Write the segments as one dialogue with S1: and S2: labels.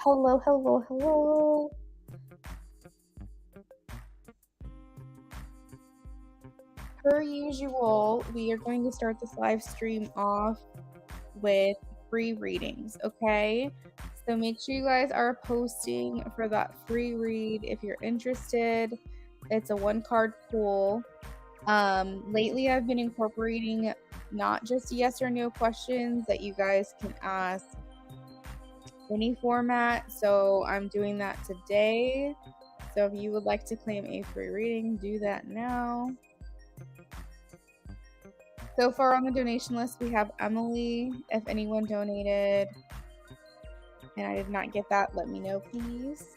S1: Hello, hello, hello. Per usual, we are going to start this live stream off with free readings, okay? So make sure you guys are posting for that free read if you're interested. It's a one-card pool. Lately I've been incorporating not just yes or no questions that you guys can ask any format, so I'm doing that today. So if you would like to claim a free reading, do that now. So far on the donation list, we have Emily. If anyone donated and I did not get that, let me know, please.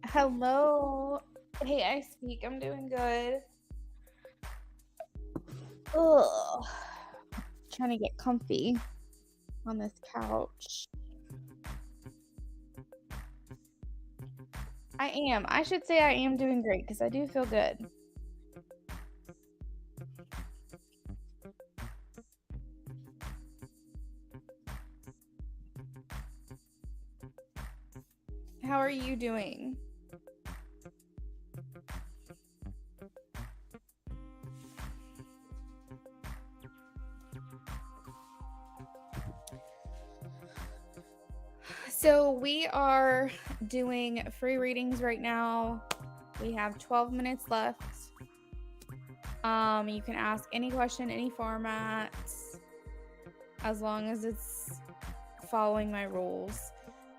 S1: Hello. Hey, I speak. I'm doing good. Ugh. Trying to get comfy on this couch. I am. I should say I am doing great because I do feel good. How are you doing? So we are doing free readings right now. We have 12 minutes left. You can ask any question, any format, as long as it's following my rules.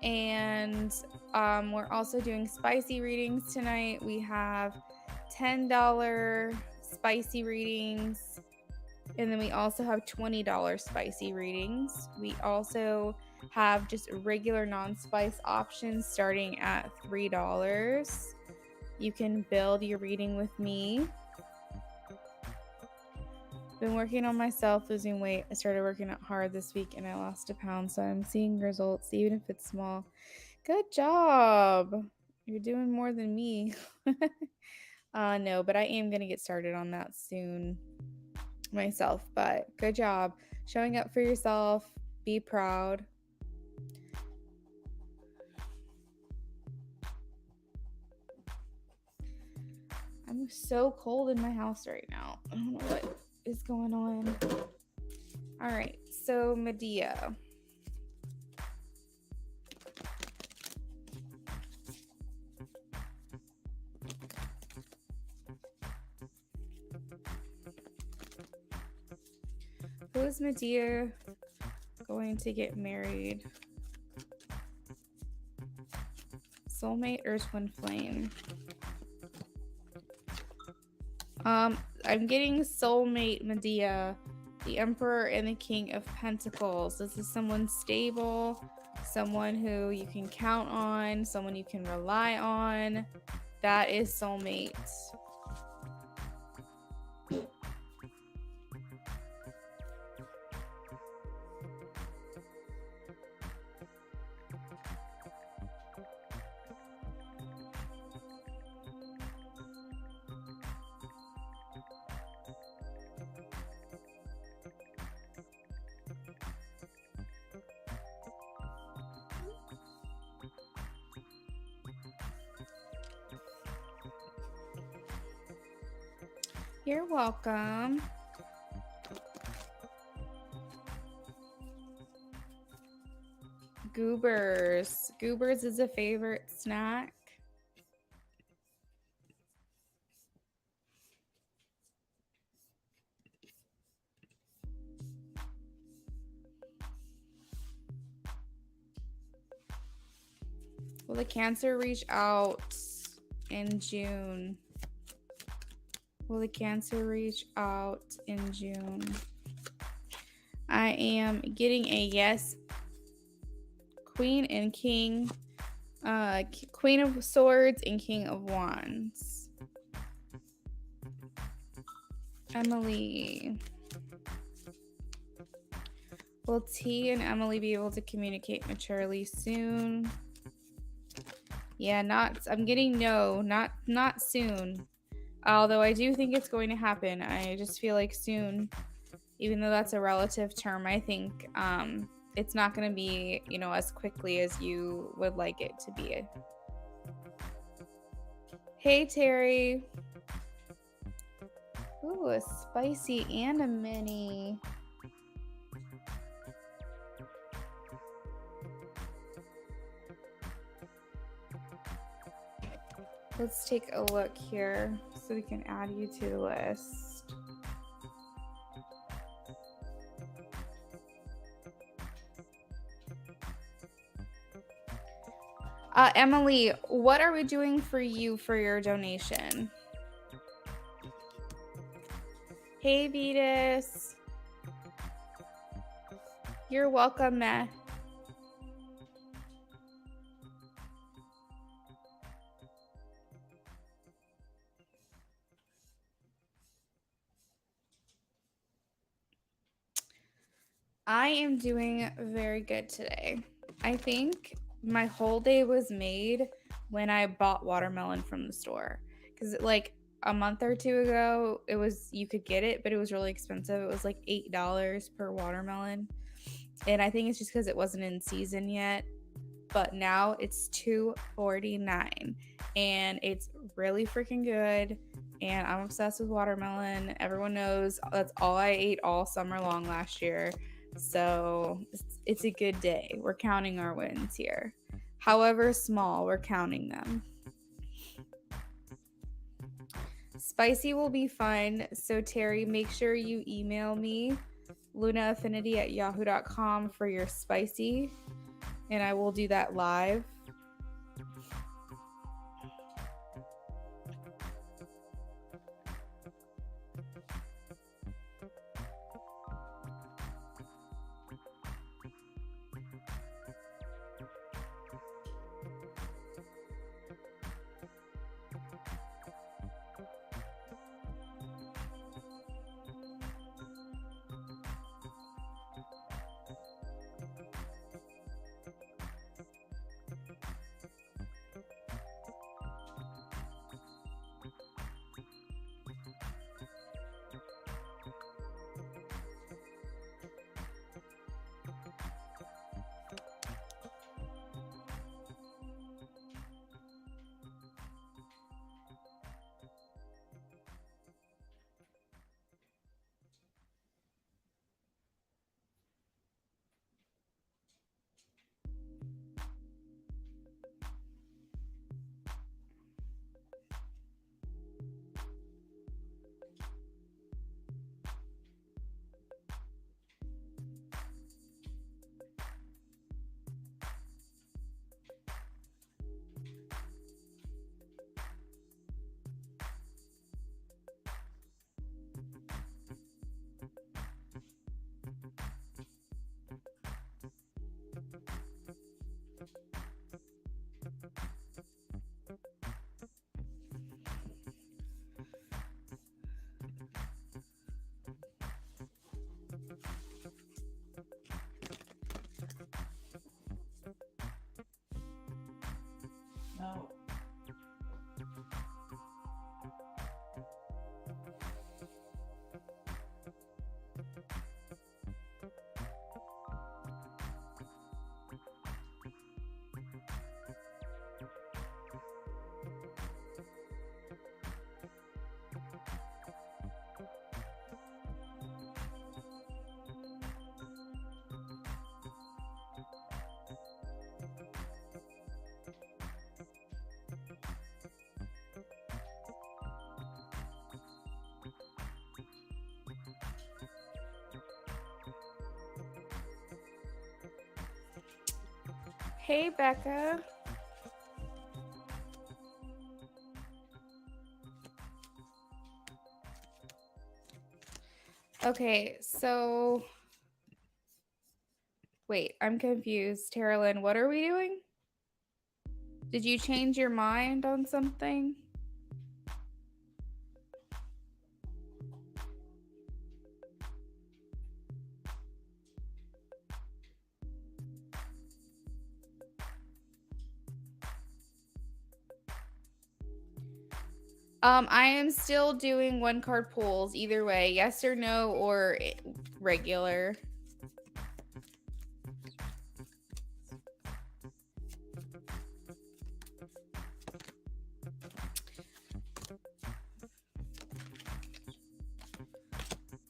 S1: And we're also doing spicy readings tonight. We have $10 spicy readings, and then we also have $20 spicy readings. We also have just regular non-spice options starting at $3. You can build your reading with me. Been working on myself, losing weight. I started working out hard this week and I lost a pound, so I'm seeing results even if it's small. Good job. You're doing more than me. No, but I am going to get started on that soon myself, but good job showing up for yourself. Be proud. I'm so cold in my house right now. I don't know what is going on. All right, so Medea. Who is Medea going to get married? Soulmate or twin flame? I'm getting soulmate Medea, the Emperor and the King of Pentacles. This is someone stable, someone who you can count on, someone you can rely on. That is soulmate. You're welcome. Goobers. Goobers is a favorite snack. Will the Cancer reach out in June? Will the Cancer reach out in June? I am getting a yes Queen and King, Queen of Swords and King of Wands. Emily. Will T and Emily be able to communicate maturely soon? Yeah, I'm getting no, not soon. Although I do think it's going to happen. I just feel like soon, even though that's a relative term, I think it's not going to be, you know, as quickly as you would like it to be. Hey, Terry. Ooh, a spicy and a mini. Let's take a look here so we can add you to the list. Emily, what are we doing for you for your donation? Hey, Vetus. You're welcome, Meh. I am doing very good today. I think my whole day was made when I bought watermelon from the store. Because like a month or two ago, you could get it, but it was really expensive. It was like $8 per watermelon. And I think it's just because it wasn't in season yet. But now it's $2.49 and it's really freaking good. And I'm obsessed with watermelon. Everyone knows that's all I ate all summer long last year. So it's a good day. We're counting our wins here. However small, we're counting them. Spicy will be fun. So Terry, make sure you email me, lunaaffinity@yahoo.com for your spicy. And I will do that live.
S2: No.
S1: Hey, Becca. Okay, so Wait, I'm confused. Terralyn, what are we doing? Did you change your mind on something? I am still doing 1-card pulls either way, yes or no, or regular.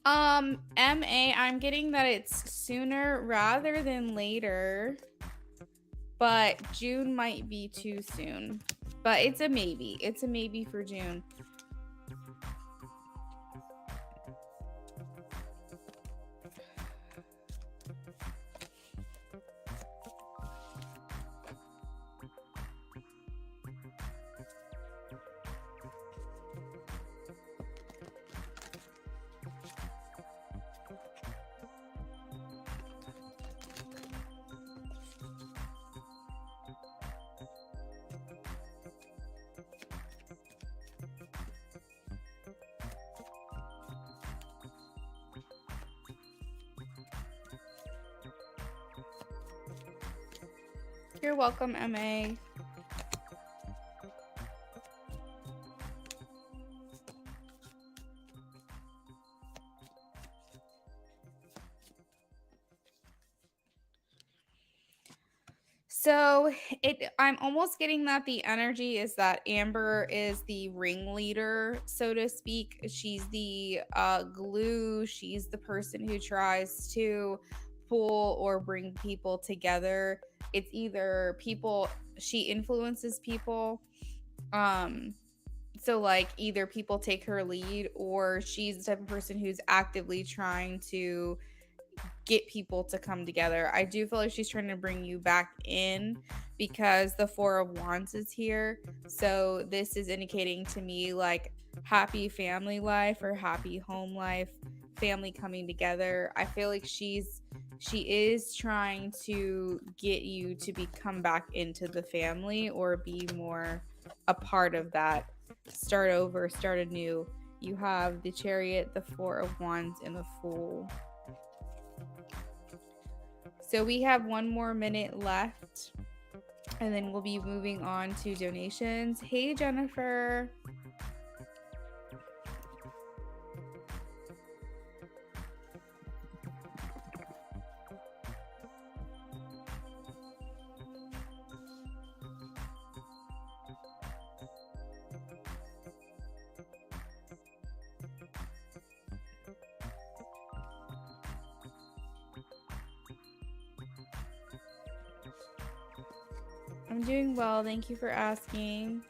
S1: MA, I'm getting that it's sooner rather than later, but June might be too soon. But it's a maybe. It's a maybe for June. You're welcome, MA. So I'm almost getting that the energy is that Amber is the ringleader, so to speak. She's the glue. She's the person who tries to pull or bring people together. It's either people, she influences people. So like either people take her lead or she's the type of person who's actively trying to get people to come together. I do feel like she's trying to bring you back in because the 4 of Wands is here. So this is indicating to me like happy family life or happy home life, family coming together. I feel like she is trying to get you to come back into the family or be more a part of that. Start over, start anew. You have the Chariot, the 4 of Wands, and the Fool. So we have 1 more minute left, and then we'll be moving on to donations. Hey, Jennifer. I'm doing well. Thank you for asking.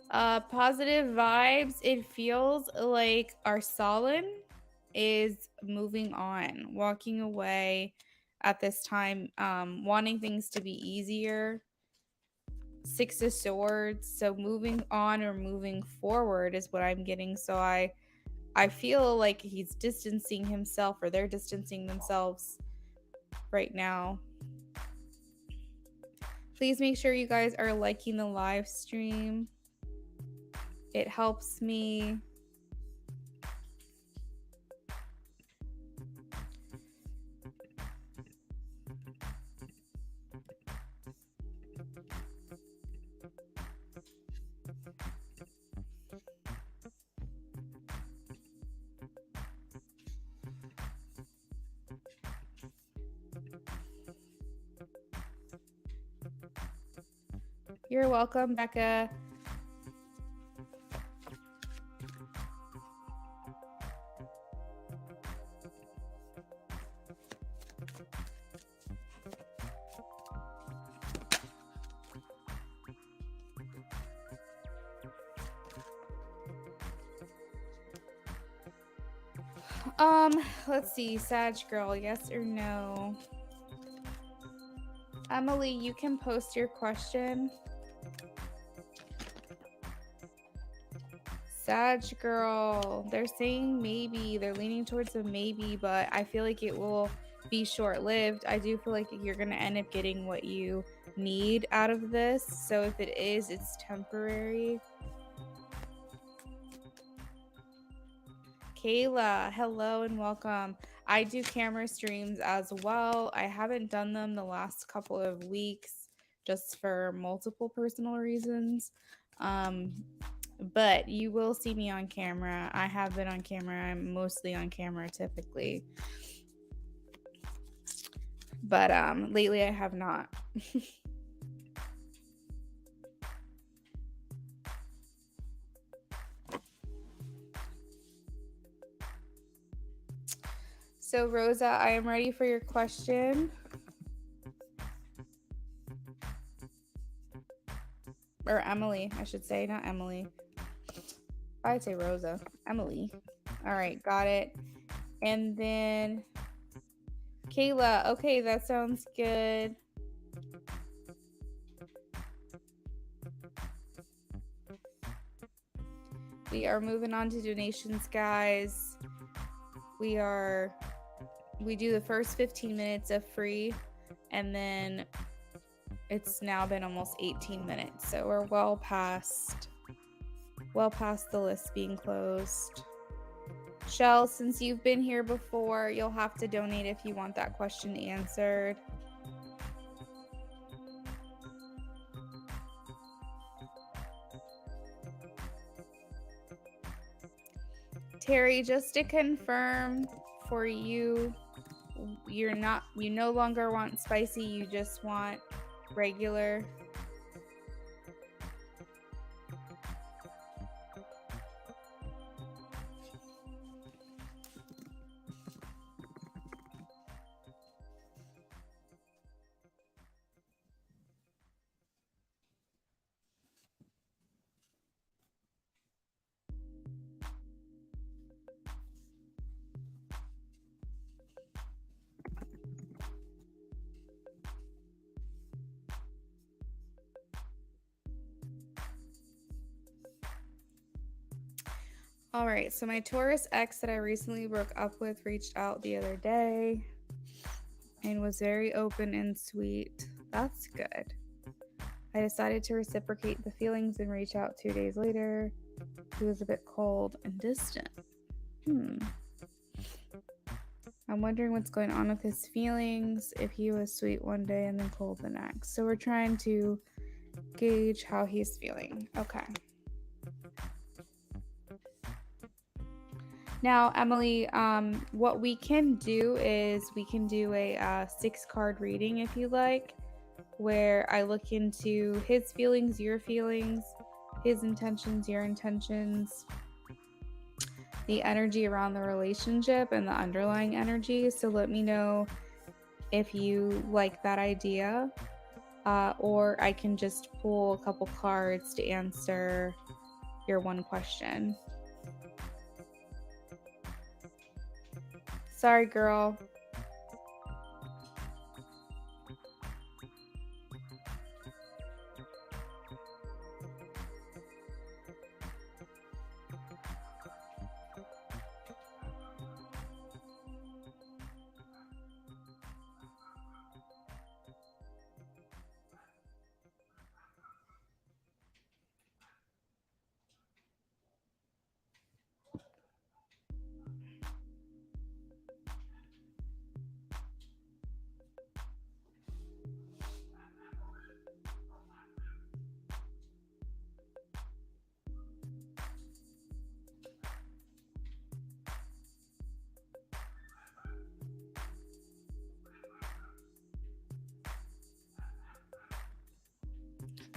S1: Positive vibes. It feels like Arsalan is moving on, walking away at this time, wanting things to be easier. 6 of Swords. So moving on or moving forward is what I'm getting. So I feel like he's distancing himself or they're distancing themselves right now. Please make sure you guys are liking the live stream. It helps me. You're welcome, Becca. Let's see, Sag girl, yes or no? Emily, you can post your question. Sag girl, they're saying maybe. They're leaning towards a maybe, but I feel like it will be short-lived. I do feel like you're going to end up getting what you need out of this. So if it is, it's temporary. Kayla, hello and welcome. I do camera streams as well. I haven't done them the last couple of weeks just for multiple personal reasons. But you will see me on camera. I have been on camera. I'm mostly on camera typically. But lately I have not. So Rosa, I am ready for your question. Or Emily, I should say, not Emily. I'd say Rosa. Emily. All right, got it. And then Kayla. Okay, that sounds good. We are moving on to donations, guys. We do the first 15 minutes of free, and then it's now been almost 18 minutes. So we're well past the list being closed. Shell, since you've been here before, you'll have to donate if you want that question answered. Terry, just to confirm for you, you no longer want spicy, you just want regular. All right, so my Taurus ex that I recently broke up with reached out the other day and was very open and sweet. That's good. I decided to reciprocate the feelings and reach out 2 days later. He was a bit cold and distant. I'm wondering what's going on with his feelings, if he was sweet one day and then cold the next. So we're trying to gauge how he's feeling. Okay. Now, Emily, what we can do is we can do a 6-card reading if you like, where I look into his feelings, your feelings, his intentions, your intentions, the energy around the relationship and the underlying energy. So let me know if you like that idea, or I can just pull a couple cards to answer your one question. Sorry, girl.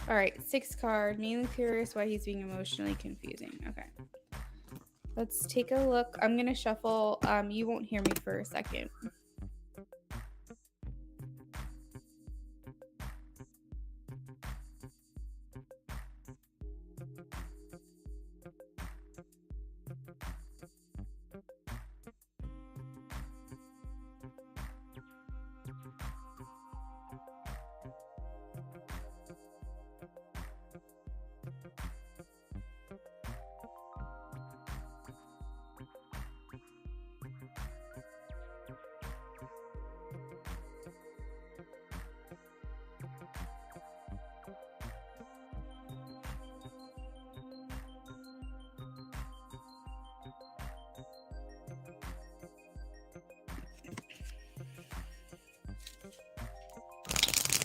S1: All right, 6 card. Mainly curious why he's being emotionally confusing. Okay. Let's take a look. I'm going to shuffle. You won't hear me for a second.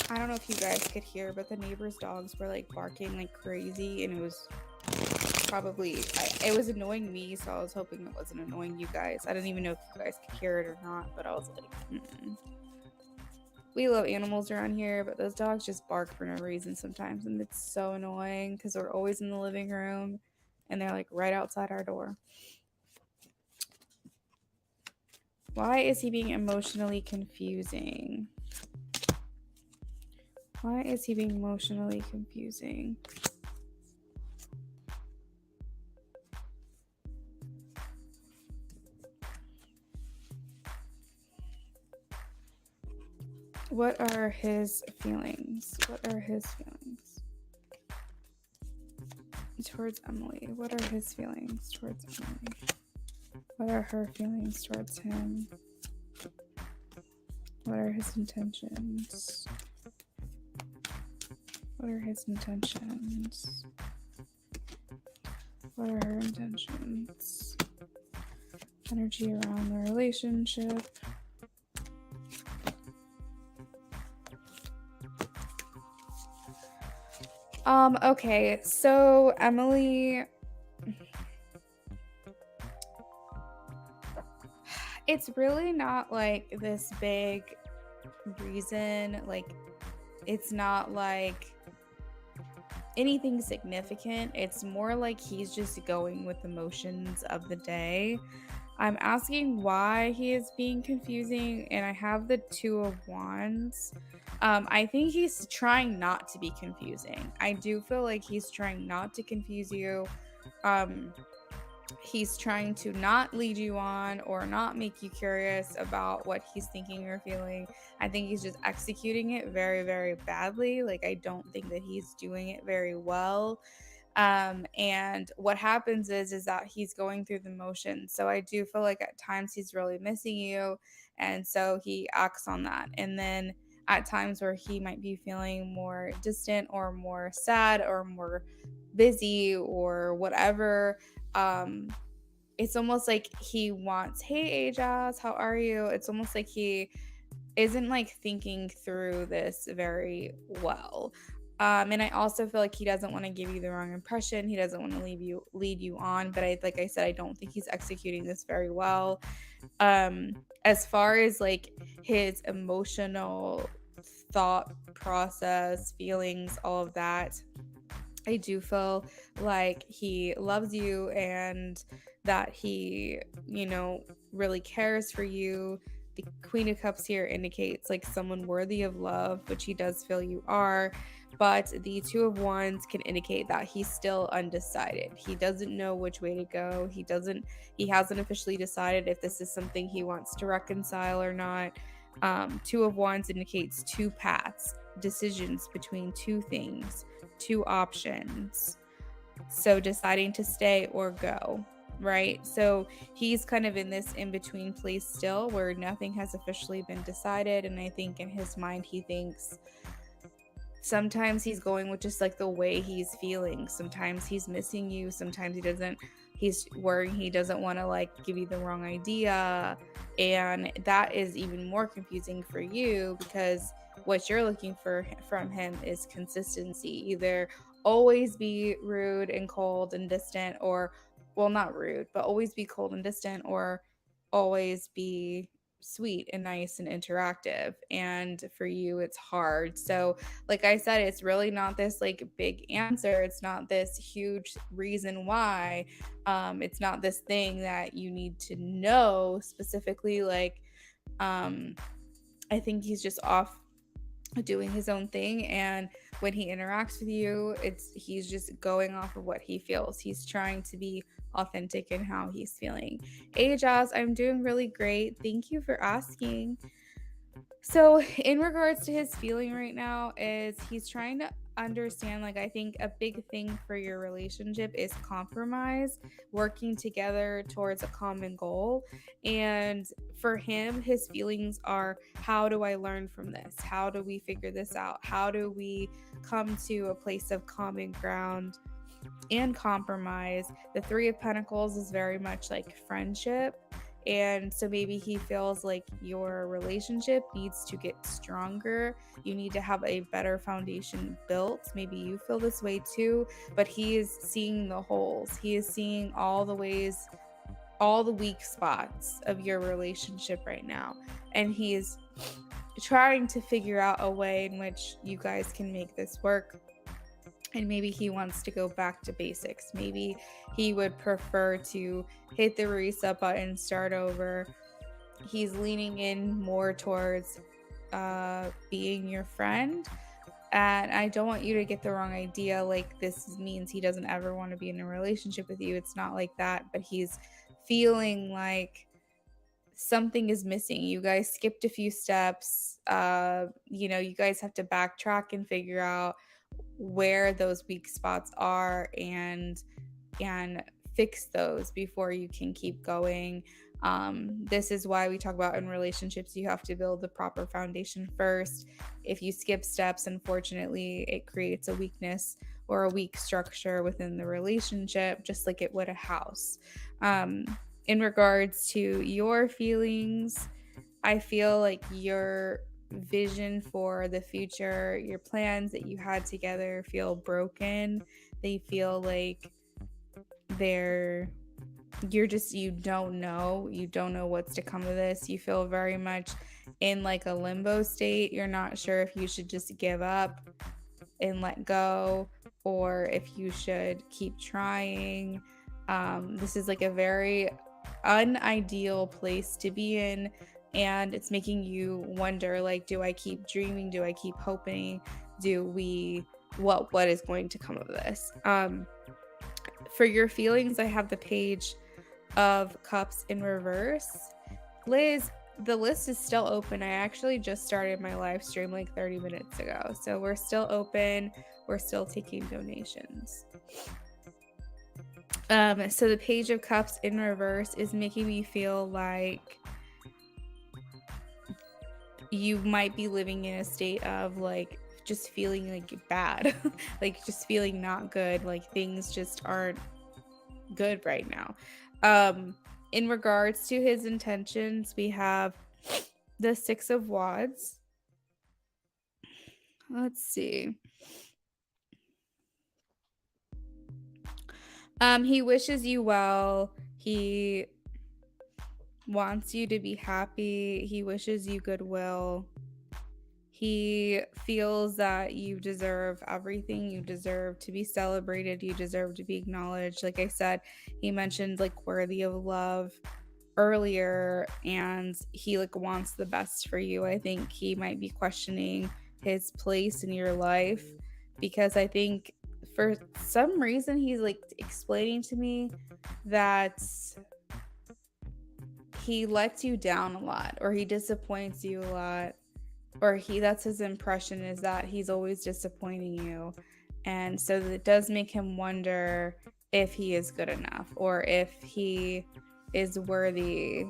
S1: I don't know if you guys could hear, but the neighbors' dogs were like barking like crazy, and it was probably it was annoying me, so I was hoping it wasn't annoying you guys. I didn't even know if you guys could hear it or not, but I was like, we love animals around here, but those dogs just bark for no reason sometimes, and it's so annoying because we're always in the living room, and they're like right outside our door. Why is he being emotionally confusing? Why is he being emotionally confusing? What are his feelings? What are his feelings towards Emily? What are his feelings towards Emily? What are her feelings towards him? What are his intentions? What are his intentions? What are her intentions? Energy around the relationship. Okay, so Emily, it's really not like this big reason, like it's not like anything significant. It's more like he's just going with the motions of the day. I'm asking why he is being confusing, and I have the Two of Wands. I think he's trying not to be confusing. I do feel like he's trying not to confuse you. He's trying to not lead you on or not make you curious about what he's thinking or feeling. I think he's just executing it very, very badly. Like, I don't think that he's doing it very well. And what happens is that he's going through the motions. So I do feel like at times he's really missing you, and so he acts on that. And then at times where he might be feeling more distant or more sad or more busy or whatever, it's almost like he wants, hey Ajas, how are you? It's almost like he isn't like thinking through this very well. And I also feel like he doesn't want to give you the wrong impression. He doesn't want to lead you on. But like I said, I don't think he's executing this very well. As far as like his emotional thought process, feelings, all of that, I do feel like he loves you and that he, really cares for you. The Queen of Cups here indicates like someone worthy of love, which he does feel you are. But the Two of Wands can indicate that he's still undecided. He doesn't know which way to go. He hasn't officially decided if this is something he wants to reconcile or not. Two of Wands indicates two paths, decisions between two things, two options. So deciding to stay or go, right? So he's kind of in this in-between place still where nothing has officially been decided. And I think in his mind, he thinks sometimes he's going with just like the way he's feeling. Sometimes he's missing you. Sometimes he doesn't. He's worrying he doesn't want to like give you the wrong idea. And that is even more confusing for you because what you're looking for from him is consistency. Either always be rude and cold and distant, or, well, not rude, but always be cold and distant, or always be sweet and nice and interactive. And for you, it's hard. So like I said, it's really not this like big answer. It's not this huge reason why. It's not this thing that you need to know specifically. Like, I think he's just off doing his own thing, and when he interacts with you, he's just going off of what he feels. He's trying to be authentic in how he's feeling. Hey Jazz, I'm doing really great. Thank you for asking. So in regards to his feeling right now is he's trying to understand, like, I think a big thing for your relationship is compromise, working together towards a common goal. And for him, his feelings are, how do I learn from this? How do we figure this out? How do we come to a place of common ground and compromise? The Three of Pentacles is very much like friendship, And so maybe he feels like your relationship needs to get stronger. You need to have a better foundation built. Maybe you feel this way too, but he is seeing the holes. He is seeing all the ways, all the weak spots of your relationship right now. And he is trying to figure out a way in which you guys can make this work. And maybe he wants to go back to basics. Maybe he would prefer to hit the reset button, start over. He's leaning in more towards being your friend. And I don't want you to get the wrong idea, like this means he doesn't ever want to be in a relationship with you. It's not like that, but he's feeling like something is missing. You guys skipped a few steps. You guys have to backtrack and figure out where those weak spots are and fix those before you can keep going. This is why we talk about in relationships, you have to build the proper foundation first. If you skip steps, unfortunately, it creates a weakness or a weak structure within the relationship, just like it would a house. In regards to your feelings, I feel like your vision for the future, your plans that you had together feel broken. They feel like you don't know what's to come of this. You feel very much in like a limbo state. You're not sure if you should just give up and let go or if you should keep trying. This is like a very unideal place to be in, and it's making you wonder, like, do I keep dreaming? Do I keep hoping? What is going to come of this? For your feelings, I have the Page of Cups in reverse. Liz, the list is still open. I actually just started my live stream like 30 minutes ago. So we're still open. We're still taking donations. So the Page of Cups in reverse is making me feel like you might be living in a state of like just feeling like bad, like just feeling not good, like things just aren't good right now. In regards to his intentions, we have the Six of Wands. Let's see. He wishes you well. He wants you to be happy. He wishes you goodwill. He feels that you deserve everything. You deserve to be celebrated. You deserve to be acknowledged. Like I said, he mentioned like worthy of love earlier, and he like wants the best for you. I think he might be questioning his place in your life, because I think for some reason he's like explaining to me that he lets you down a lot, or he disappoints you a lot, or that's his impression, is that he's always disappointing you. And so it does make him wonder if he is good enough, or if he is worthy,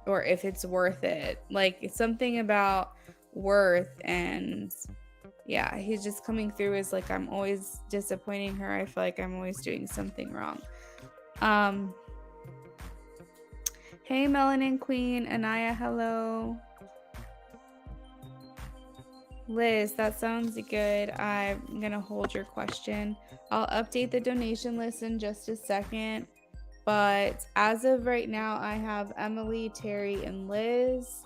S1: or if it's worth it. Like, it's something about worth. And yeah, he's just coming through as like, I'm always disappointing her. I feel like I'm always doing something wrong. Hey, Melanin Queen. Anaya, hello. Liz, that sounds good. I'm going to hold your question. I'll update the donation list in just a second. But as of right now, I have Emily, Terry, and Liz.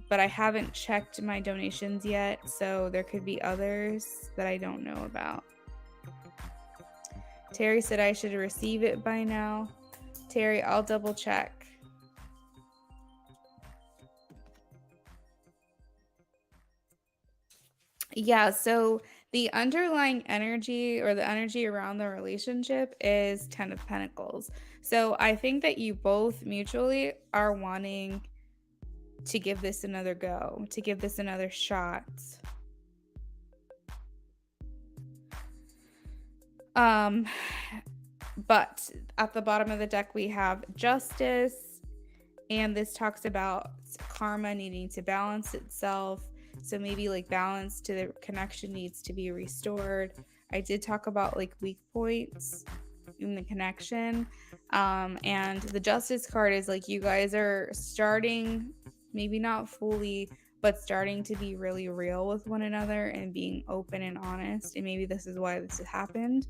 S1: But I haven't checked my donations yet, so there could be others that I don't know about. Terry said I should receive it by now. Terry, I'll double check. Yeah, so the underlying energy, or the energy around the relationship, is 10 of Pentacles. So I think that you both mutually are wanting to give this another go, to give this another shot. But at the bottom of the deck, we have Justice, and this talks about karma needing to balance itself. So maybe like balance to the connection needs to be restored. I did talk about like weak points. in the connection. And the justice card is like you guys are starting, maybe not fully, but starting to be really real with one another and being open and honest. And maybe this is why this has happened.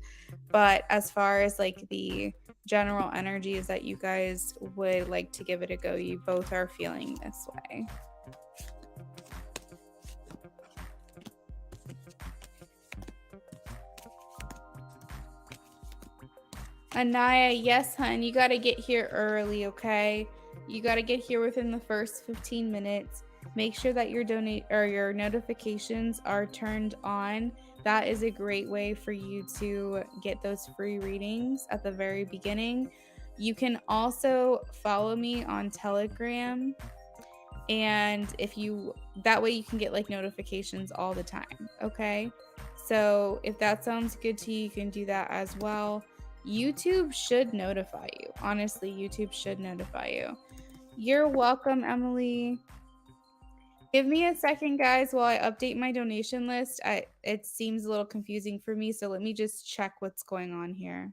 S1: But as far as like the general energy is that you guys would like to give it a go. You both are feeling this way. Anaya, yes, hun, you gotta get here early, okay? You gotta get here within the first 15 minutes. Make sure that your your notifications are turned on. That is a great way for you to get those free readings at the very beginning. You can also follow me on Telegram, and that way you can get like notifications all the time, okay? So if that sounds good to you, you can do that as well. YouTube should notify you. Honestly, YouTube should notify you. You're welcome, Emily. Give me a second, guys, while I update my donation list. It seems a little confusing for me, so let me just check what's going on here.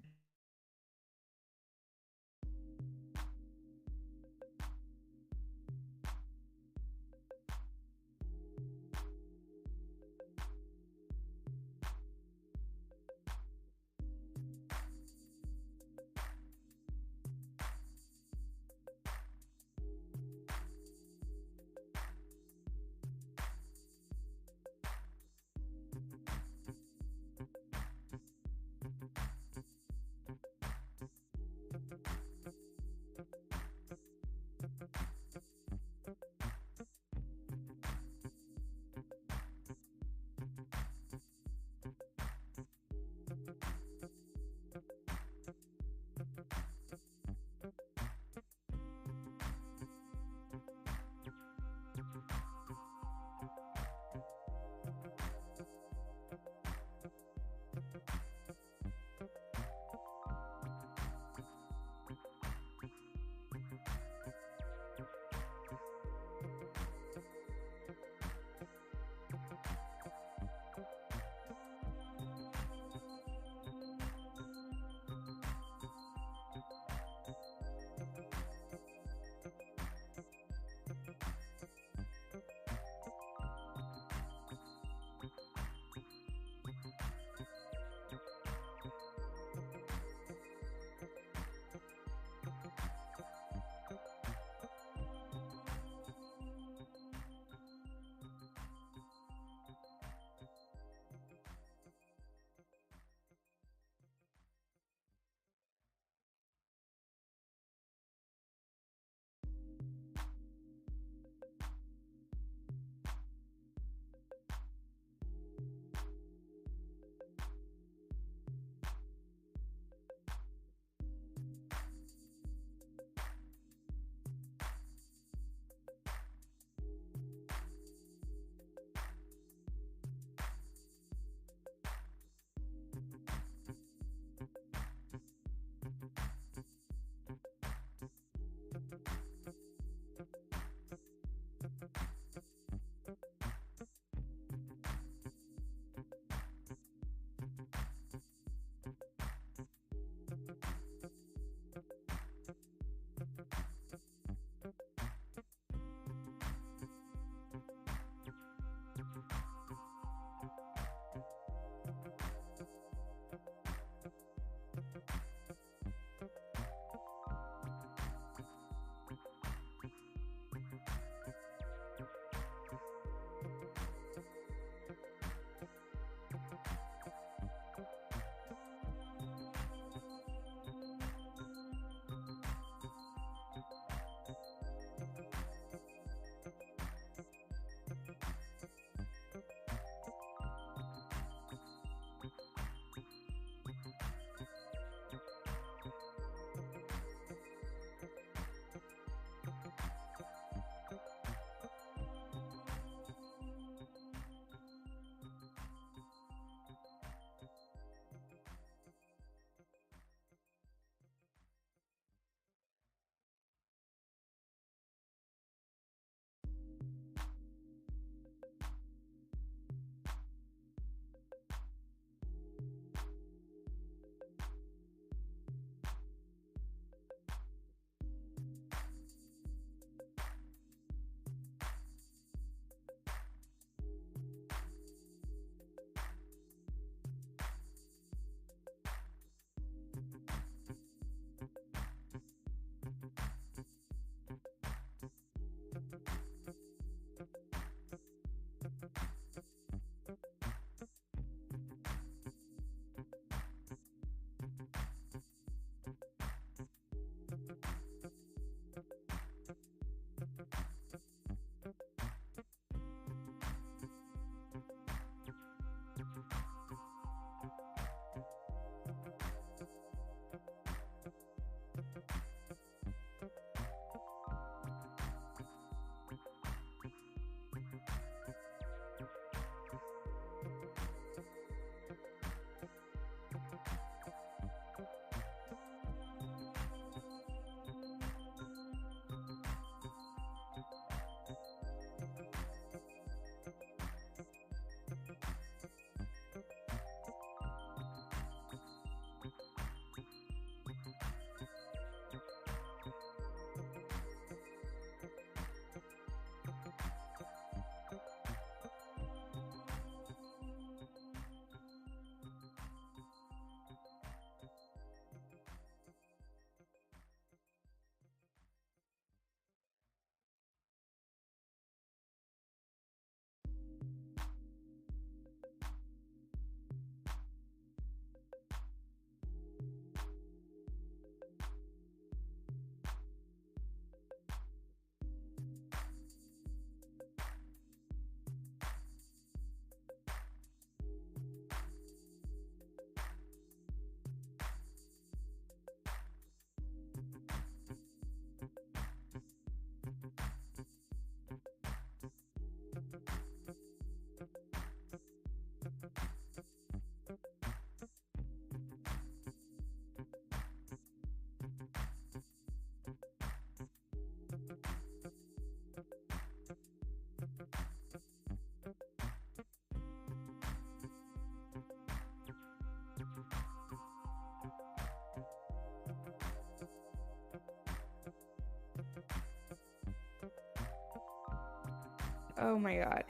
S1: Oh my god.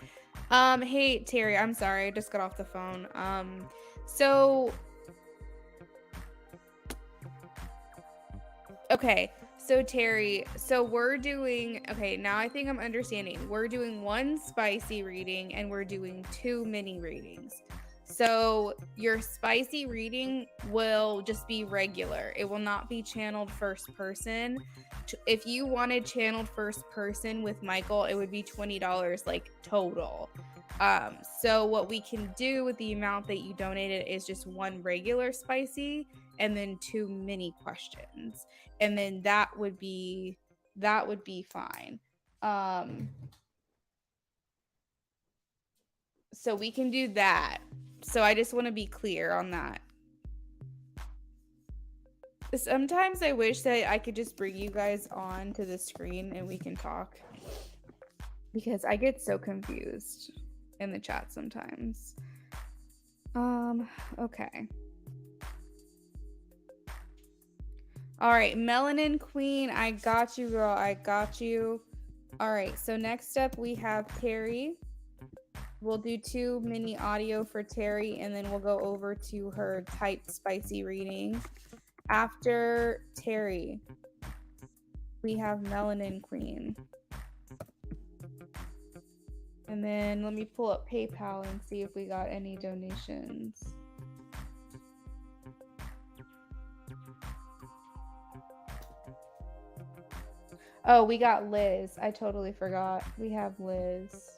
S1: Hey Terry, I'm sorry, I just got off the phone. So okay, so Terry, so we're doing, okay, now I think I'm understanding. We're doing one spicy reading and we're doing 2 mini readings. So your spicy reading will just be regular. It will not be channeled first person. If you wanted channeled first person with Michael, it would be $20 like total. So what we can do with the amount that you donated is just one regular spicy and then 2 mini questions. And then that would be fine. So we can do that. So I just want to be clear on that. Sometimes I wish that I could just bring you guys on to the screen and we can talk, because I get so confused in the chat sometimes. Okay. All right, Melanin Queen, I got you, girl. I got you. All right, so next up we have Terry. We'll do 2 mini audio for Terry, and then we'll go over to her typed spicy reading. After Terry, we have Melanin Queen. And then let me pull up PayPal and see if we got any donations. Oh, we got Liz. I totally forgot. We have Liz.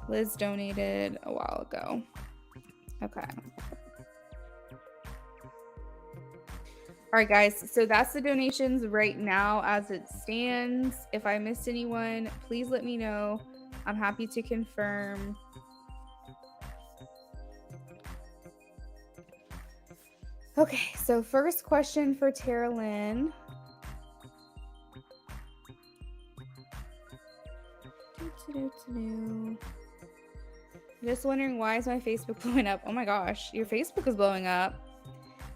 S1: Liz donated a while ago. Okay. All right, guys. So that's the donations right now as it stands. If I missed anyone, please let me know. I'm happy to confirm. Okay, so first question for Tara Lynn. Just wondering, why is my Facebook blowing up? Oh my gosh, your Facebook is blowing up.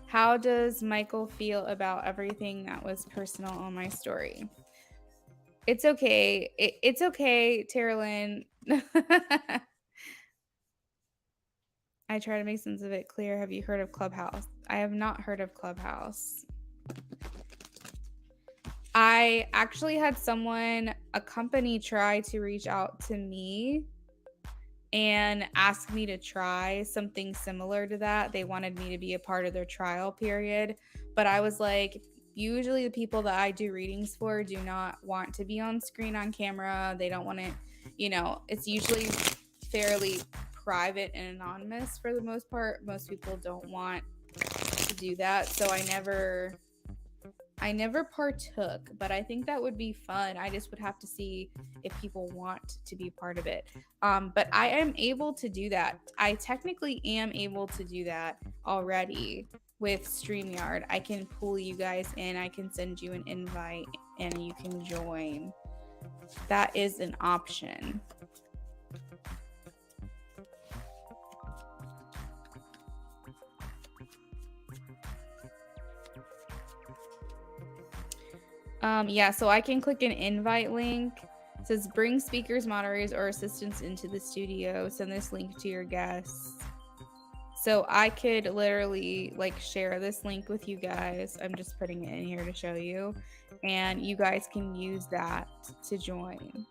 S1: How does Michael feel about everything that was personal on my story? It's okay. It's okay, Tara Lynn. I try to make sense of it clear. Have you heard of Clubhouse? I have not heard of Clubhouse. I actually had someone, a company, try to reach out to me and ask me to try something similar to that. They wanted me to be a part of their trial period, but I was like, usually the people that I do readings for do not want to be on screen on camera. They don't want to, you know, it's usually fairly private and anonymous for the most part. Most people don't want to do that, so I never partook, but I think that would be fun. I just would have to see if people want to be part of it. But I am able to do that. I technically am able to do that already with StreamYard. I can pull you guys in. I can send you an invite and you can join. That is an option. Yeah, so I can click an invite link. It says bring speakers, moderators, or assistants into the studio. Send this link to your guests. So I could literally like share this link with you guys. I'm just putting it in here to show you. And you guys can use that to join.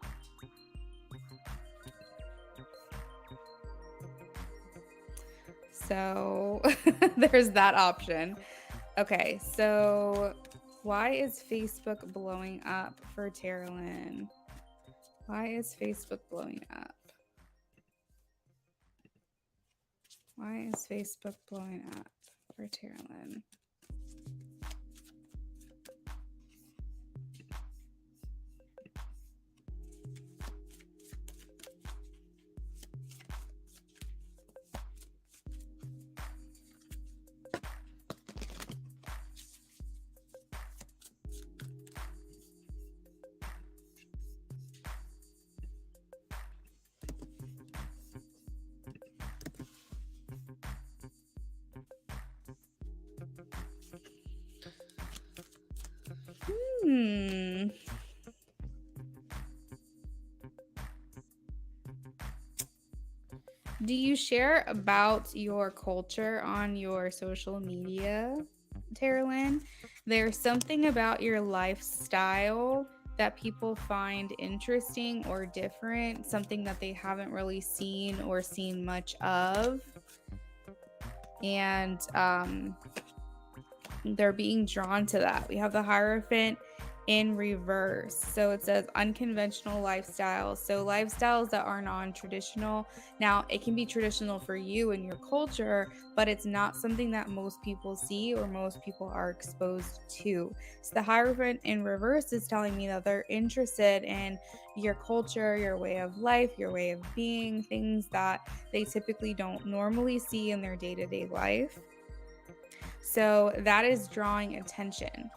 S1: So there's that option. Okay, so why is Facebook blowing up for Tara Lynn? Why is Facebook blowing up? Why is Facebook blowing up for Tara Lynn? Do you share about your culture on your social media, Teralyn? There's something about your lifestyle that people find interesting or different, something that they haven't really seen or seen much of. And they're being drawn to that. We have the Hierophant in reverse. So it says unconventional lifestyles. So lifestyles that are non-traditional. Now, it can be traditional for you and your culture, but it's not something that most people see or most people are exposed to. So the Hierophant in reverse is telling me that they're interested in your culture, your way of life, your way of being, things that they typically don't normally see in their day-to-day life. So that is drawing attention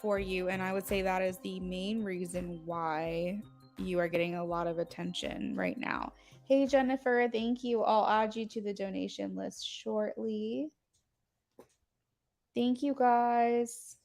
S1: for you. And I would say that is the main reason why you are getting a lot of attention right now. Hey, Jennifer, thank you. I'll add you to the donation list shortly. Thank you, guys.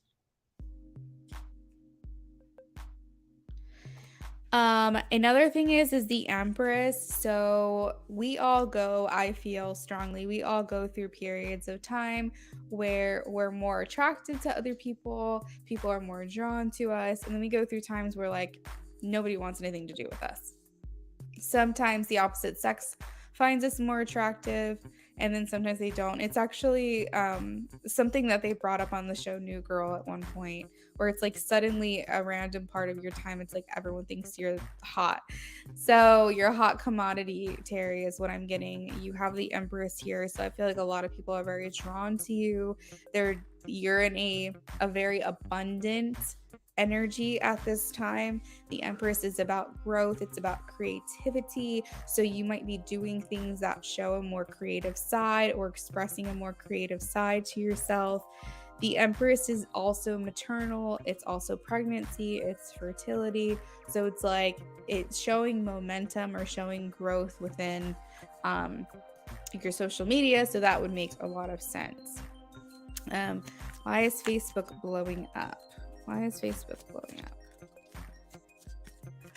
S1: Another thing is the Empress. So we all go, I feel strongly, we all go through periods of time where we're more attracted to other people are more drawn to us, and then we go through times where like nobody wants anything to do with us. Sometimes the opposite sex finds us more attractive, and then sometimes they don't. It's actually something that they brought up on the show New Girl at one point, where it's like suddenly a random part of your time, it's like everyone thinks you're hot. So you're a hot commodity, Terry, is what I'm getting. You have the Empress here, so I feel like a lot of people are very drawn to you. You're in a very abundant energy at this time. The Empress is about growth, it's about creativity. So you might be doing things that show a more creative side or expressing a more creative side to yourself. The Empress is also maternal, it's also pregnancy, it's fertility. So it's like it's showing momentum or showing growth within your social media. So that would make a lot of sense. Why is Facebook blowing up? Why is Facebook blowing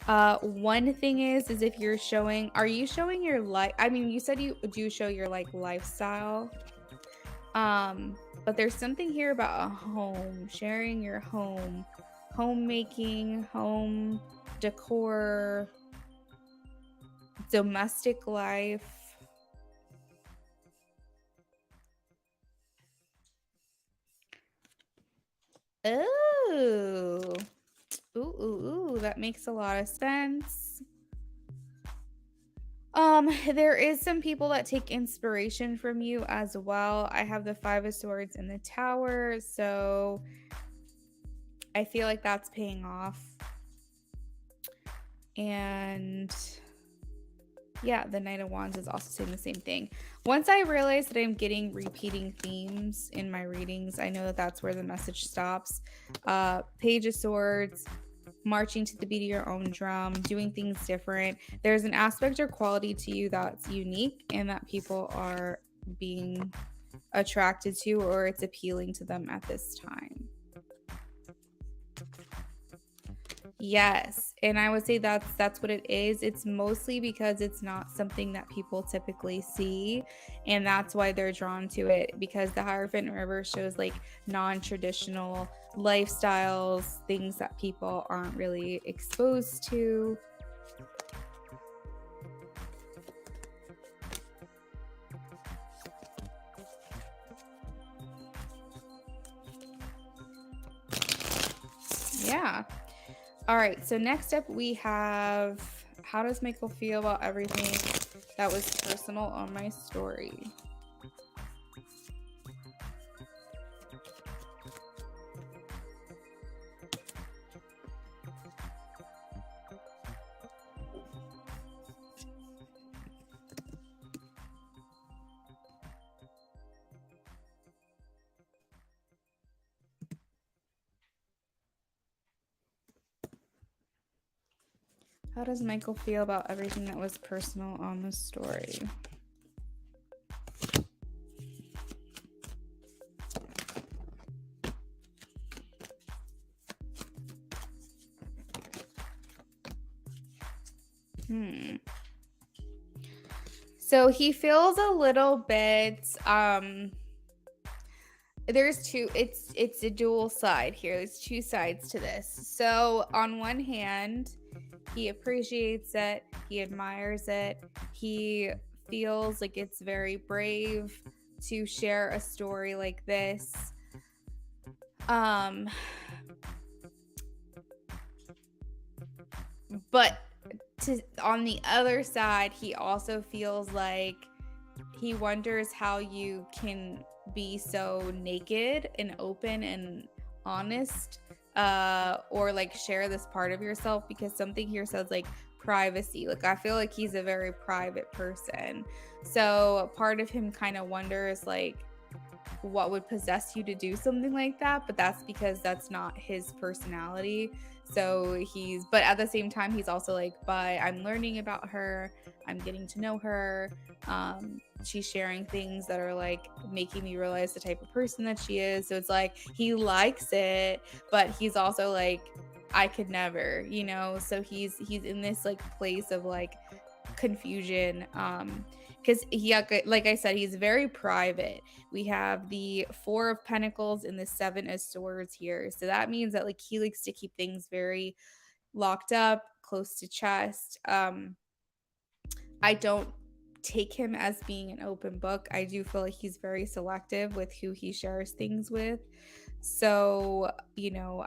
S1: up? One thing is if you're showing, are you showing your life? I mean, you said you do show your like lifestyle. But there's something here about a home, sharing your home, homemaking, home decor, domestic life. Oh. Ooh, that makes a lot of sense. There is some people that take inspiration from you as well. I have the Five of Swords in the Tower, so I feel like that's paying off. And yeah, the Knight of Wands is also saying the same thing. Once I realize that I'm getting repeating themes in my readings, I know that that's where the message stops. Page of Swords, marching to the beat of your own drum, doing things different. There's an aspect or quality to you that's unique and that people are being attracted to, or it's appealing to them at this time. Yes, and I would say that's what it is. It's mostly because it's not something that people typically see, and that's why they're drawn to it, because the Hierophant in reverse shows like non-traditional lifestyles, things that people aren't really exposed to. Yeah. All right, so next up we have, how does Michael feel about everything that was personal on my story? How does Michael feel about everything that was personal on the story? So he feels a little bit there's two it's a dual side here. There's two sides to this. So on one hand, he appreciates it, he admires it, he feels like it's very brave to share a story like this. But on the other side, he also feels like he wonders how you can be so naked and open and honest, or like share this part of yourself, because something here says like privacy. Like I feel like he's a very private person. So part of him kind of wonders like what would possess you to do something like that, but that's because that's not his personality. So but at the same time, he's also like, but I'm learning about her, I'm getting to know her, she's sharing things that are like making me realize the type of person that she is. So it's like he likes it, but he's also like, I could never, so he's in this like place of like confusion, because like I said, he's very private. We have the 4 of Pentacles and the 7 of Swords here, so that means that like he likes to keep things very locked up, close to chest. I don't take him as being an open book. I do feel like he's very selective with who he shares things with. So,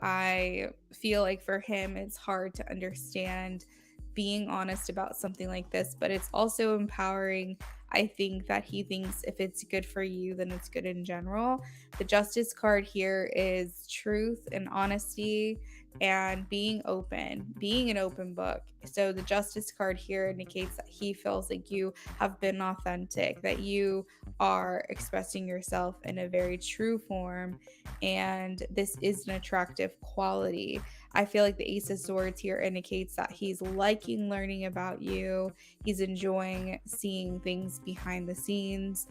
S1: I feel like for him, it's hard to understand being honest about something like this, but it's also empowering. I think that he thinks if it's good for you, then it's good in general. The Justice card here is truth and honesty and being open, being an open book. So the Justice card here indicates that he feels like you have been authentic, that you are expressing yourself in a very true form, and this is an attractive quality. I feel like the Ace of Swords here indicates that he's liking learning about you. He's enjoying seeing things behind the scenes.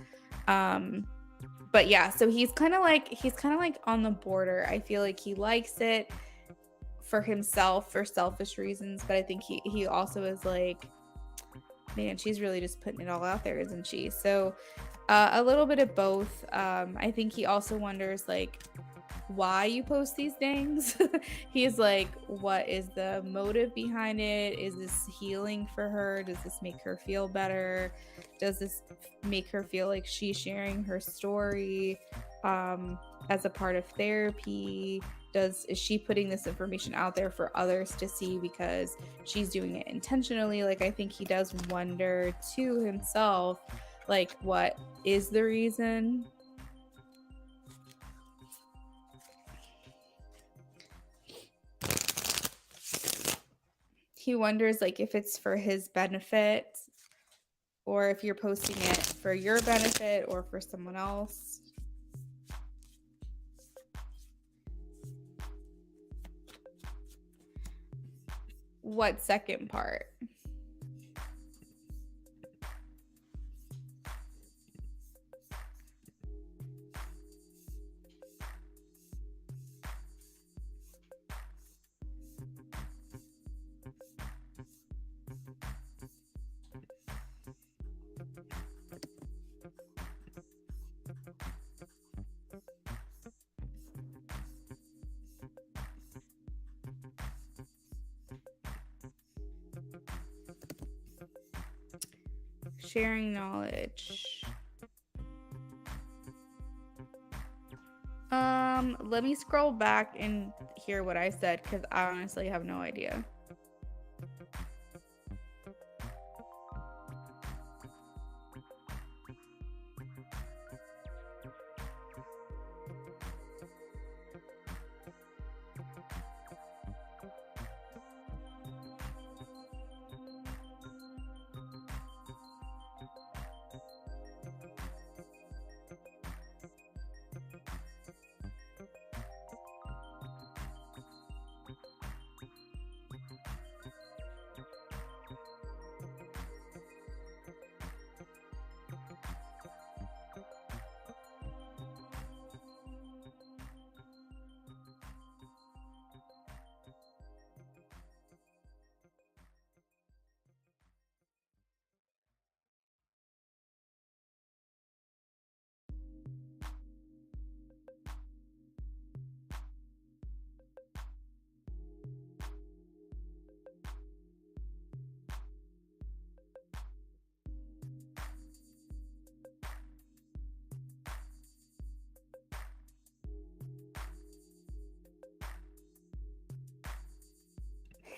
S1: But yeah, so he's kind of like on the border. I feel like he likes it for himself, for selfish reasons, but I think he also is like, man, she's really just putting it all out there, isn't she? So a little bit of both. I think he also wonders like why you post these things. He's like, what is the motive behind it? Is this healing for her? Does this make her feel better? Does this make her feel like she's sharing her story as a part of therapy? Is she putting this information out there for others to see because she's doing it intentionally? Like I think he does wonder to himself, like, what is the reason? He wonders like if it's for his benefit, or if you're posting it for your benefit or for someone else. What second part? Sharing knowledge. Let me scroll back and hear what I said, because I honestly have no idea.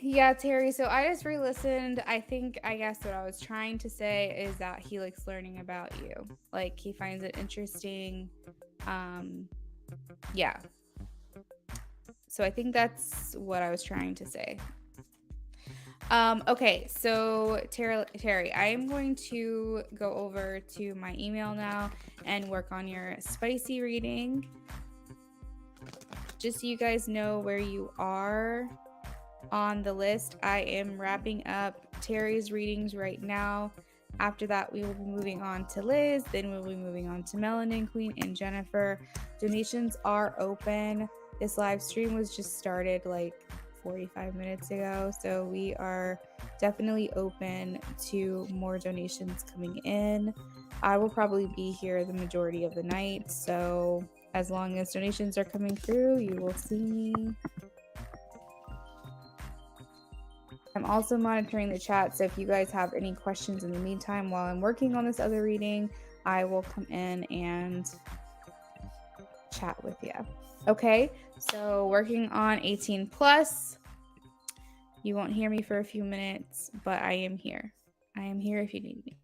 S1: Yeah, Terry, so I just re-listened. I guess what I was trying to say is that he likes learning about you. Like he finds it interesting. Yeah. So I think that's what I was trying to say. Okay, so Terry, I am going to go over to my email now and work on your spicy reading. Just so you guys know where you are on the list, I am wrapping up Terry's readings right now. After that, we will be moving on to Liz, then we'll be moving on to Melanin Queen and Jennifer. Donations are open. This live stream was just started like 45 minutes ago, so we are definitely open to more donations coming in. I will probably be here the majority of the night, so as long as donations are coming through, you will see me. I'm also monitoring the chat, so if you guys have any questions in the meantime while I'm working on this other reading, I will come in and chat with you. Okay, so working on 18 plus. You won't hear me for a few minutes, but I am here. I am here if you need me.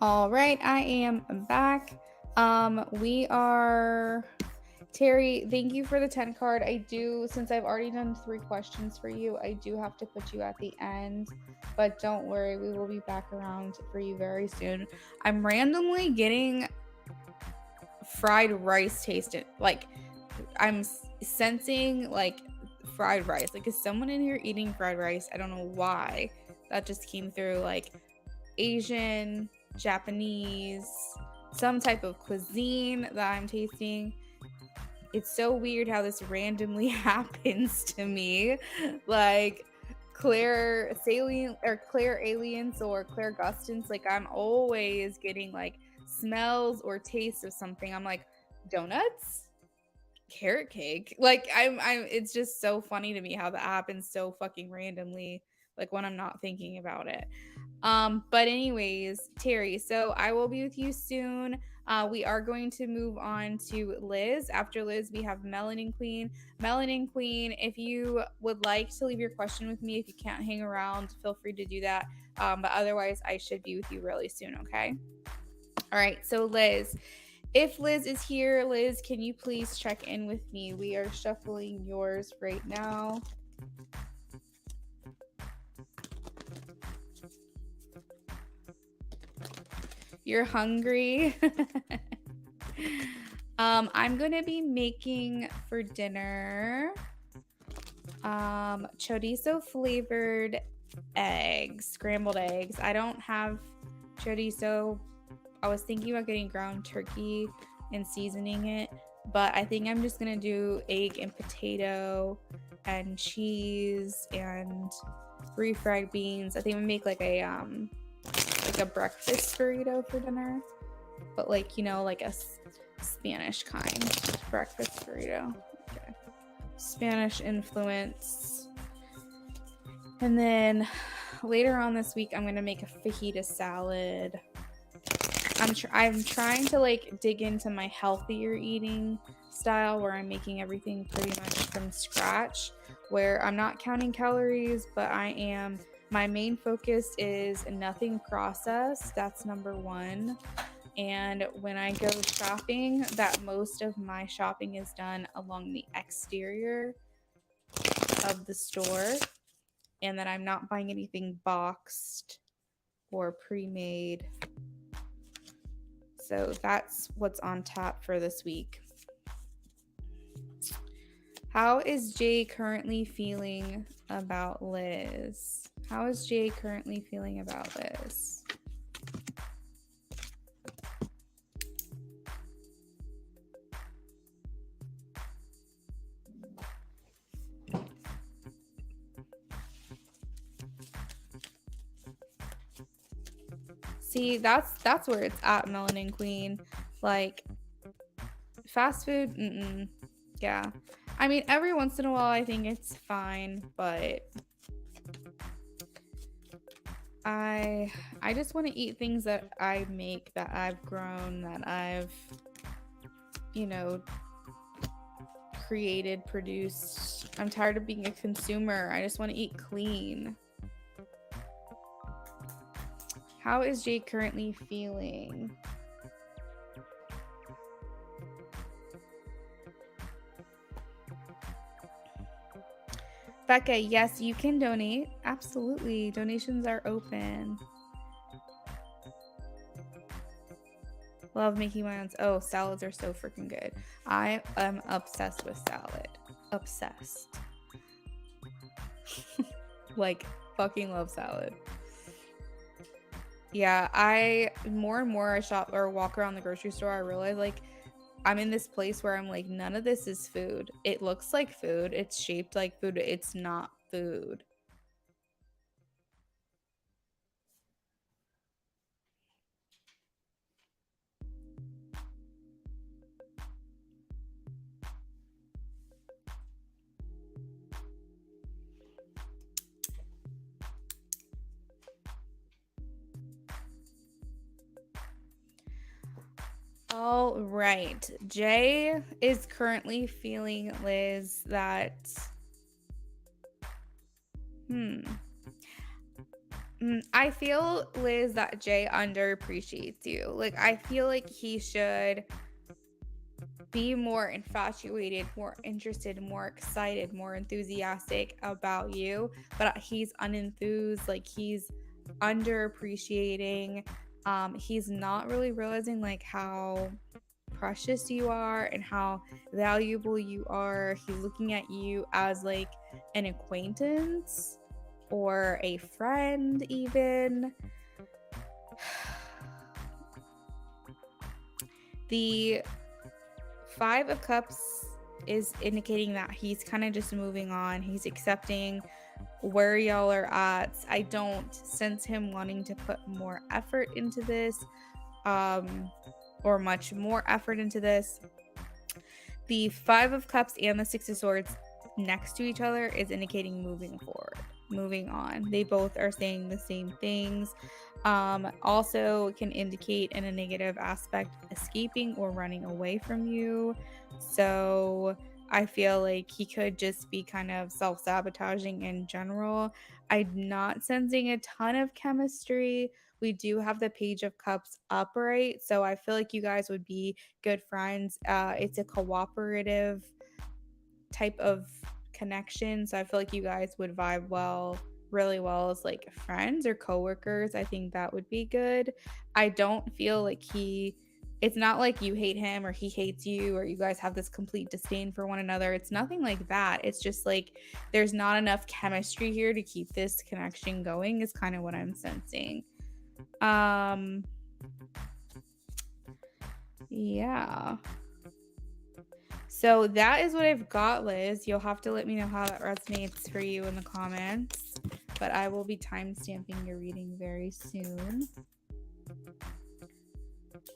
S1: All right, I am back. We are Terry, thank you for the 10 card. I do, since I've already done 3 questions for you, I do have to put you at the end, but don't worry, we will be back around for you very soon. I'm randomly getting fried rice tasted, like I'm sensing like fried rice. Like, is someone in here eating fried rice? I don't know why. That just came through, like Asian, Japanese, some type of cuisine that I'm tasting. It's so weird how this randomly happens to me. Like Claire Salient or Claire Aliens or Claire Gustins, like I'm always getting like smells or tastes of something. I'm like, donuts? Carrot cake? Like I'm it's just so funny to me how that happens so fucking randomly, like when I'm not thinking about it. But anyways, Terry, so I will be with you soon. We are going to move on to Liz. After Liz, we have Melanin Queen. Melanin Queen, if you would like to leave your question with me, if you can't hang around, feel free to do that. But otherwise, I should be with you really soon, okay? All right, so Liz, if Liz is here, Liz, can you please check in with me? We are shuffling yours right now. You're hungry? I'm gonna be making for dinner chorizo flavored eggs, scrambled eggs. I don't have chorizo. I was thinking about getting ground turkey and seasoning it, but I think I'm just gonna do egg and potato and cheese and refried beans. I think I'm gonna make like a breakfast burrito for dinner, but like, you know, like a Spanish kind breakfast burrito. Okay. Spanish influence. And then later on this week, I'm gonna make a fajita salad. I'm trying to like dig into my healthier eating style where I'm making everything pretty much from scratch, where I'm not counting calories, but my main focus is nothing processed. That's number 1. And when I go shopping, that most of my shopping is done along the exterior of the store, and that I'm not buying anything boxed or pre-made. So that's what's on tap for this week. How is Jay currently feeling about Liz? How is Jay currently feeling about Liz? See, that's where it's at, Melanin Queen. Like, fast food, yeah. I mean, every once in a while, I think it's fine, but I just want to eat things that I make, that I've grown, that I've, you know, created, produced. I'm tired of being a consumer. I just want to eat clean. How is Jay currently feeling? Becca, yes, you can donate. Absolutely. Donations are open. Love making my own. Oh, salads are so freaking good. I am obsessed with salad. Obsessed. Like, fucking love salad. Yeah, more and more I shop or walk around the grocery store, I realize like I'm in this place where I'm like, none of this is food. It looks like food. It's shaped like food. It's not food. All right. Jay is currently feeling, Liz, that I feel, Liz, that Jay underappreciates you. Like, I feel like he should be more infatuated, more interested, more excited, more enthusiastic about you, but he's unenthused. Like, he's underappreciating. He's not really realizing like how precious you are and how valuable you are. He's looking at you as like an acquaintance or a friend even. The 5 of Cups is indicating that he's kind of just moving on. He's accepting where y'all are at. I don't sense him wanting to put more effort into this, or much more effort into this. The 5 of Cups and the 6 of Swords next to each other is indicating moving forward, moving on. They both are saying the same things. Also can indicate in a negative aspect escaping or running away from you. So I feel like he could just be kind of self-sabotaging in general. I'm not sensing a ton of chemistry. We do have the Page of Cups upright, so I feel like you guys would be good friends. It's a cooperative type of connection, so I feel like you guys would vibe really well as like friends or coworkers. I think that would be good. I don't feel like it's not like you hate him or he hates you or you guys have this complete disdain for one another. It's nothing like that. It's just like there's not enough chemistry here to keep this connection going is kind of what I'm sensing. Yeah. So that is what I've got, Liz. You'll have to let me know how that resonates for you in the comments. But I will be time-stamping your reading very soon.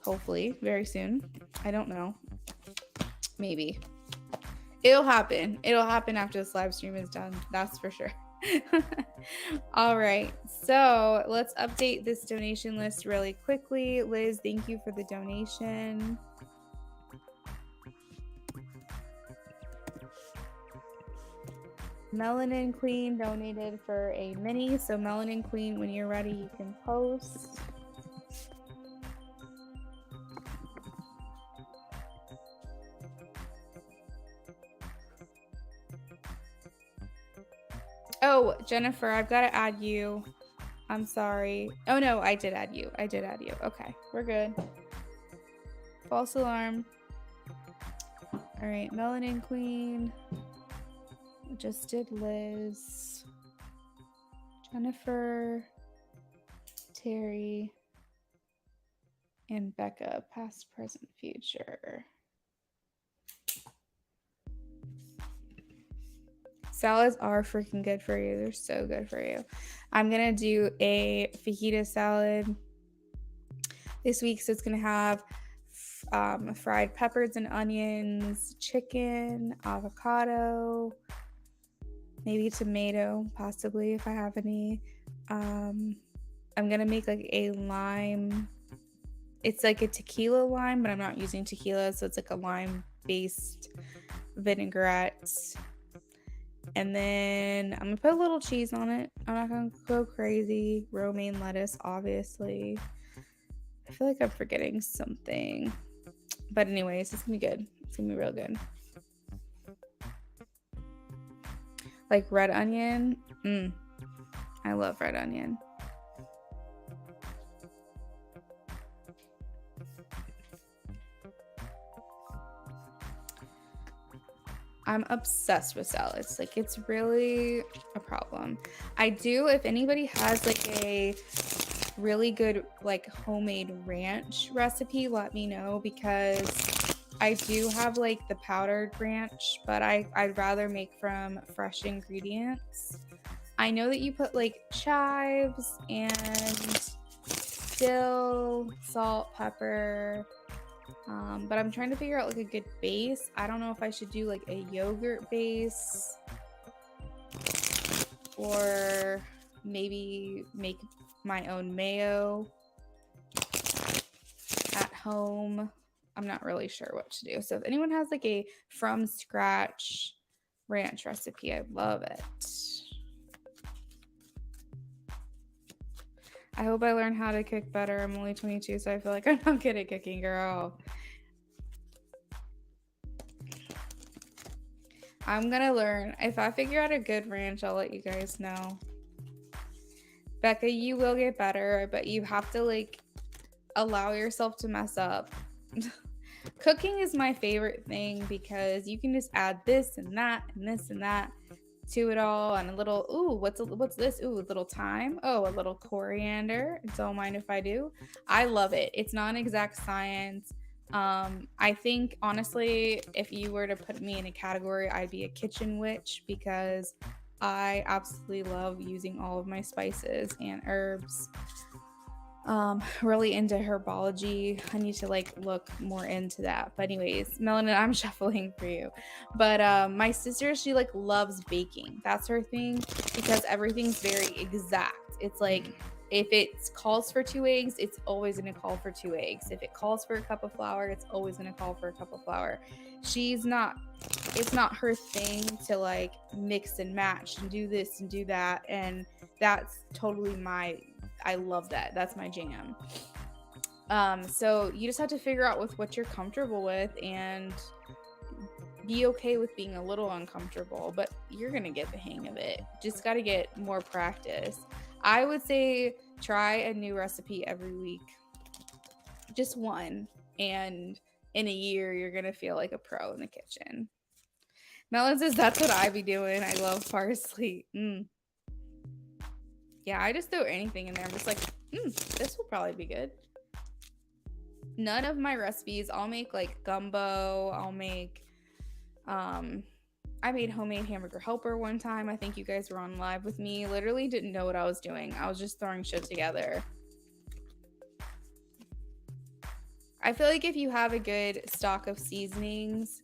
S1: Hopefully, very soon. I don't know. Maybe. It'll happen. It'll happen after this live stream is done. That's for sure. All right. So let's update this donation list really quickly. Liz, thank you for the donation. Melanin Queen donated for a mini. So Melanin Queen, when you're ready, you can post. Oh, Jennifer, I've got to add you. I'm sorry. Oh, no, I did add you. Okay, we're good. False alarm. All right, Melanin Queen. Just did Liz. Jennifer. Terry. And Becca, past, present, future. Salads are freaking good for you. They're so good for you. I'm going to do a fajita salad this week. So it's going to have fried peppers and onions, chicken, avocado, maybe tomato, possibly if I have any. I'm going to make like a lime. It's like a tequila lime, but I'm not using tequila. So it's like a lime-based vinaigrette. And then I'm going to put a little cheese on it. I'm not going to go crazy. Romaine lettuce, obviously. I feel like I'm forgetting something. But anyways, it's going to be good. It's going to be real good. Like red onion. I love red onion. I'm obsessed with salads. Like, it's really a problem. I do, if anybody has like a really good like homemade ranch recipe, let me know, because I do have like the powdered ranch, but I'd rather make from fresh ingredients. I know that you put like chives and dill, salt, pepper, but I'm trying to figure out like a good base. I don't know if I should do like a yogurt base or maybe make my own mayo at home. I'm not really sure what to do. So if anyone has like a from scratch ranch recipe, I love it. I hope I learn how to cook better. I'm only 22, so I feel like I'm not good at cooking, girl. I'm gonna learn. If I figure out a good ranch, I'll let you guys know. Becca, you will get better, but you have to like allow yourself to mess up. Cooking is my favorite thing because you can just add this and that and this and that to it all, and a little, ooh, what's this? Ooh, a little thyme. Oh, a little coriander. Don't mind if I do. I love it. It's not an exact science. I think honestly, if you were to put me in a category, I'd be a kitchen witch because I absolutely love using all of my spices and herbs. Really into herbology. I need to like look more into that. But anyways, Melanin, I'm shuffling for you. But my sister, she like loves baking. That's her thing because everything's very exact. It's like if it calls for 2 eggs, it's always going to call for 2 eggs. If it calls for a cup of flour, it's always going to call for a cup of flour. It's not her thing to like mix and match and do this and do that. And that's totally I love that. That's my jam. So you just have to figure out with what you're comfortable with and be okay with being a little uncomfortable, but you're going to get the hang of it. Just got to get more practice. I would say try a new recipe every week. Just one. And in a year, you're going to feel like a pro in the kitchen. Melon says that's what I be doing. I love parsley. Yeah, I just throw anything in there. I'm just like, this will probably be good. None of my recipes, I'll make like gumbo. I'll make, I made homemade hamburger helper one time. I think you guys were on live with me. Literally didn't know what I was doing. I was just throwing shit together. I feel like if you have a good stock of seasonings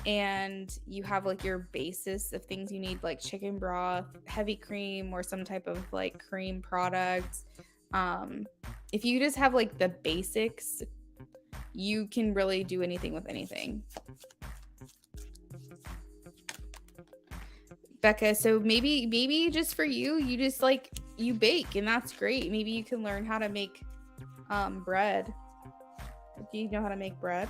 S1: and you have like your basis of things you need, like chicken broth, heavy cream, or some type of like cream product, if you just have like the basics, you can really do anything with anything. Becca, so maybe just for you just like you bake, and that's great. Maybe you can learn how to make bread. Do you know how to make bread?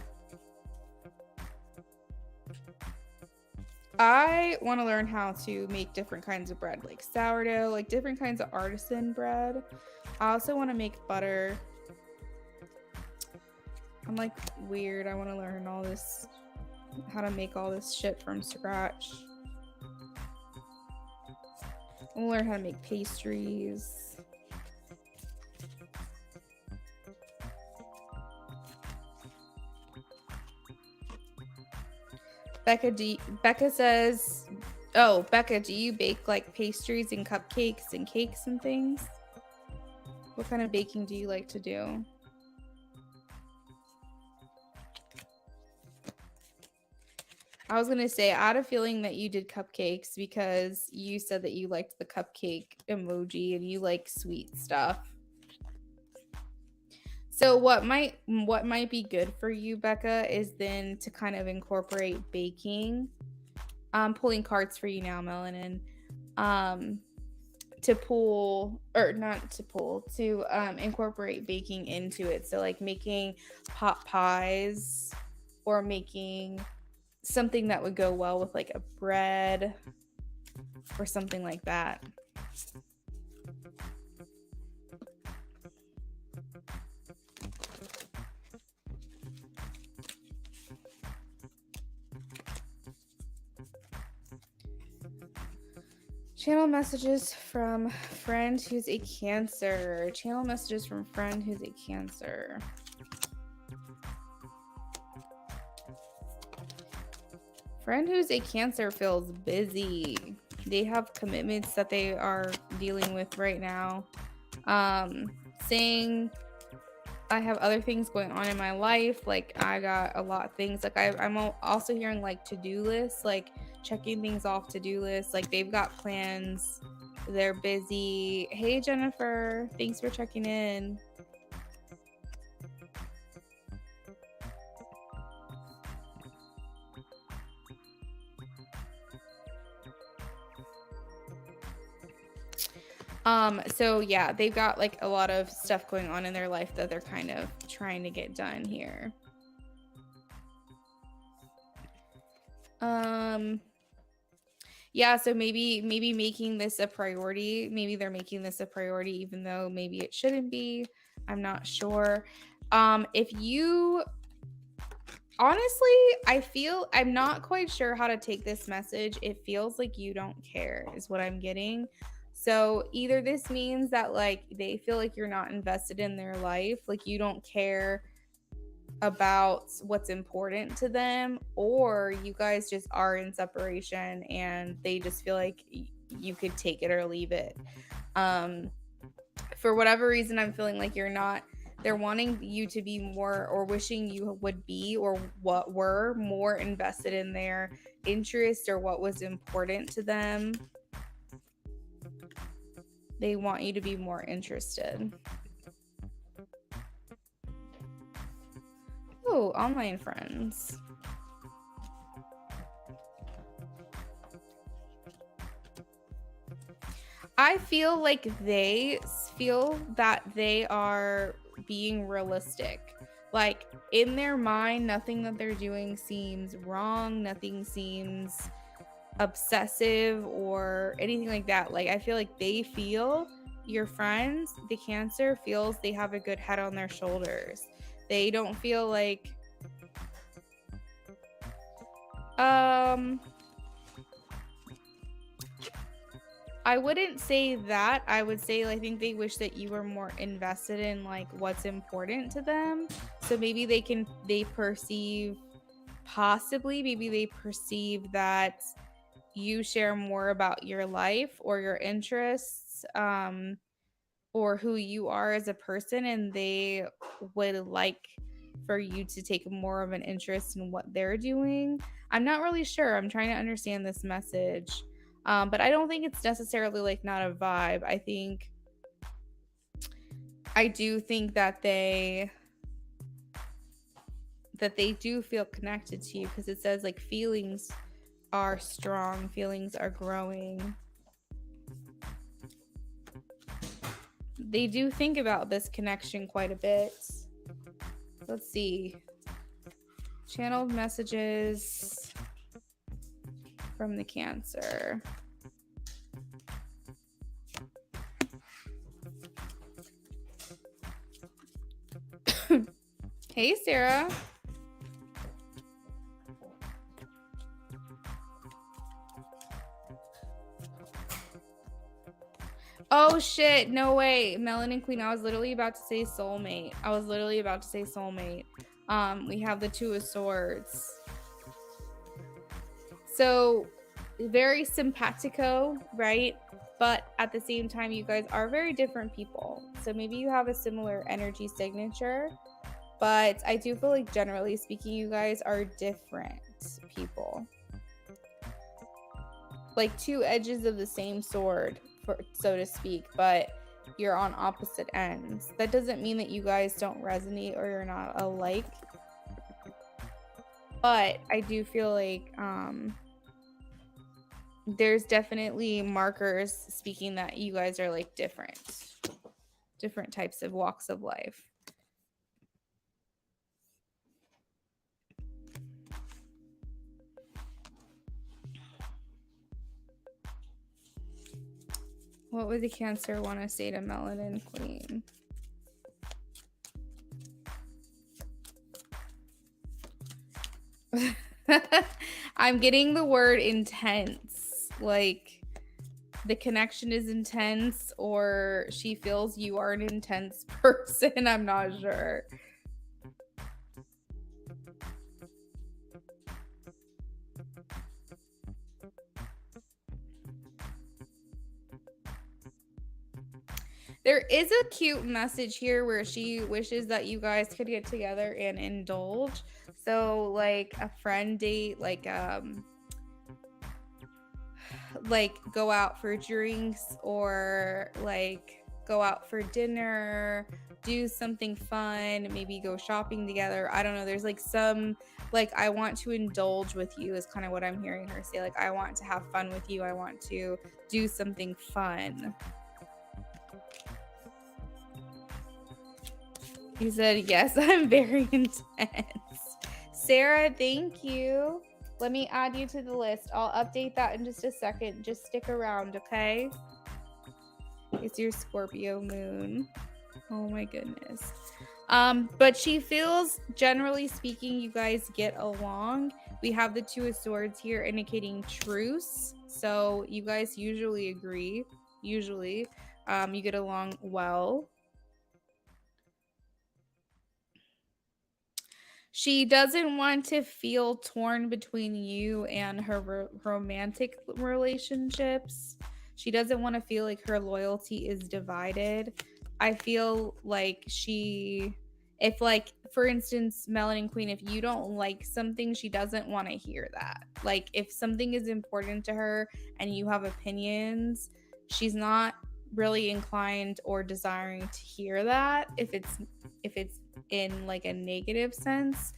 S1: I want to learn how to make different kinds of bread, like sourdough, like different kinds of artisan bread. I also want to make butter. I'm like weird. I want to learn all this, how to make all this shit from scratch. I want to learn how to make pastries. Becca says, oh, Becca, do you bake like pastries and cupcakes and cakes and things? What kind of baking do you like to do? I was going to say, I had a feeling that you did cupcakes because you said that you liked the cupcake emoji and you like sweet stuff. So what might be good for you, Becca, is then to kind of incorporate baking. I'm pulling cards for you now, Melanin. To incorporate baking into it. So like making pot pies or making something that would go well with like a bread or something like that. Channel messages from friend who's a Cancer. Channel messages from friend who's a Cancer. Friend who's a Cancer feels busy. They have commitments that they are dealing with right now. Saying I have other things going on in my life. Like I got a lot of things. Like I'm also hearing like to-do lists, like checking things off to-do lists. Like they've got plans. They're busy. Hey, Jennifer. Thanks for checking in. So yeah, they've got like a lot of stuff going on in their life that they're kind of trying to get done here. Yeah, so maybe making this a priority. Maybe they're making this a priority even though maybe it shouldn't be. I'm not sure. If you honestly, I'm not quite sure how to take this message. It feels like you don't care is what I'm getting. So either this means that like they feel like you're not invested in their life, like you don't care about what's important to them, or you guys just are in separation and they just feel like you could take it or leave it. For whatever reason, I'm feeling like you're not. They're wanting you to be more, or wishing you would be, or what were more invested in their interest or what was important to them. They want you to be more interested. Oh, online friends. I feel like they feel that they are being realistic. Like in their mind, nothing that they're doing seems wrong. Nothing seems obsessive or anything like that. Like I feel like they feel, your friends, the Cancer feels they have a good head on their shoulders. They don't feel like I wouldn't say that. I would say I think they wish that you were more invested in like what's important to them. So maybe they perceive, possibly maybe they perceive that you share more about your life or your interests, or who you are as a person, and they would like for you to take more of an interest in what they're doing. I'm not really sure. I'm trying to understand this message. But I don't think it's necessarily like not a vibe. I do think that they do feel connected to you, because it says like feelings are strong, feelings are growing. They do think about this connection quite a bit. Let's see. Channeled messages from the Cancer. Hey, Sarah. Oh shit, no way. Melanin Queen, I was literally about to say soulmate. We have the Two of Swords. So very simpatico, right? But at the same time, you guys are very different people. So maybe you have a similar energy signature, but I do feel like generally speaking, you guys are different people. Like two edges of the same sword, so to speak, but you're on opposite ends. That doesn't mean that you guys don't resonate or you're not alike. But I do feel like there's definitely markers speaking that you guys are like different types of walks of life. What would the Cancer want to say to Melanin Queen? I'm getting the word intense. Like the connection is intense, or she feels you are an intense person. I'm not sure. There is a cute message here where she wishes that you guys could get together and indulge. So like a friend date, like go out for drinks, or like go out for dinner, do something fun, maybe go shopping together. I don't know. There's like some, like, I want to indulge with you is kind of what I'm hearing her say. Like, I want to have fun with you. I want to do something fun. You said, yes, I'm very intense. Sarah, thank you. Let me add you to the list. I'll update that in just a second. Just stick around, okay? It's your Scorpio moon. Oh my goodness. But she feels, generally speaking, you guys get along. We have the Two of Swords here indicating truce. So you guys usually agree. Usually. You get along well. She doesn't want to feel torn between you and her romantic relationships. She doesn't want to feel like her loyalty is divided. I feel like if like, for instance, Melanin Queen, if you don't like something, she doesn't want to hear that. Like, if something is important to her and you have opinions, she's not really inclined or desiring to hear that if it's in like a negative sense.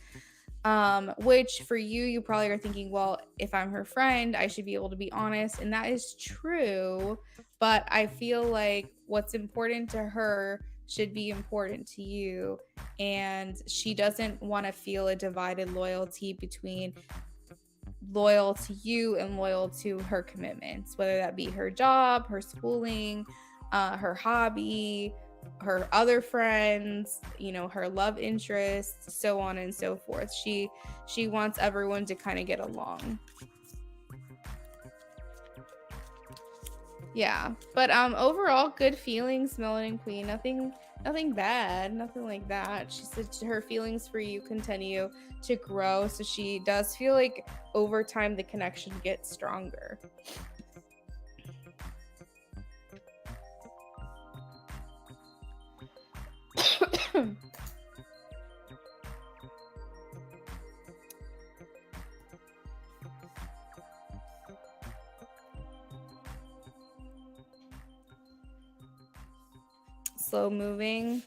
S1: Which for you probably are thinking, well, if I'm her friend, I should be able to be honest, and that is true, but I feel like what's important to her should be important to you, and she doesn't want to feel a divided loyalty between loyal to you and loyal to her commitments, whether that be her job, her schooling, her hobby, her other friends, her love interests, so on and so forth. She wants everyone to kind of get along. Yeah, but overall good feelings, Melanin Queen. Nothing bad, nothing like that. She said her feelings for you continue to grow, so she does feel like over time the connection gets stronger. Slow moving.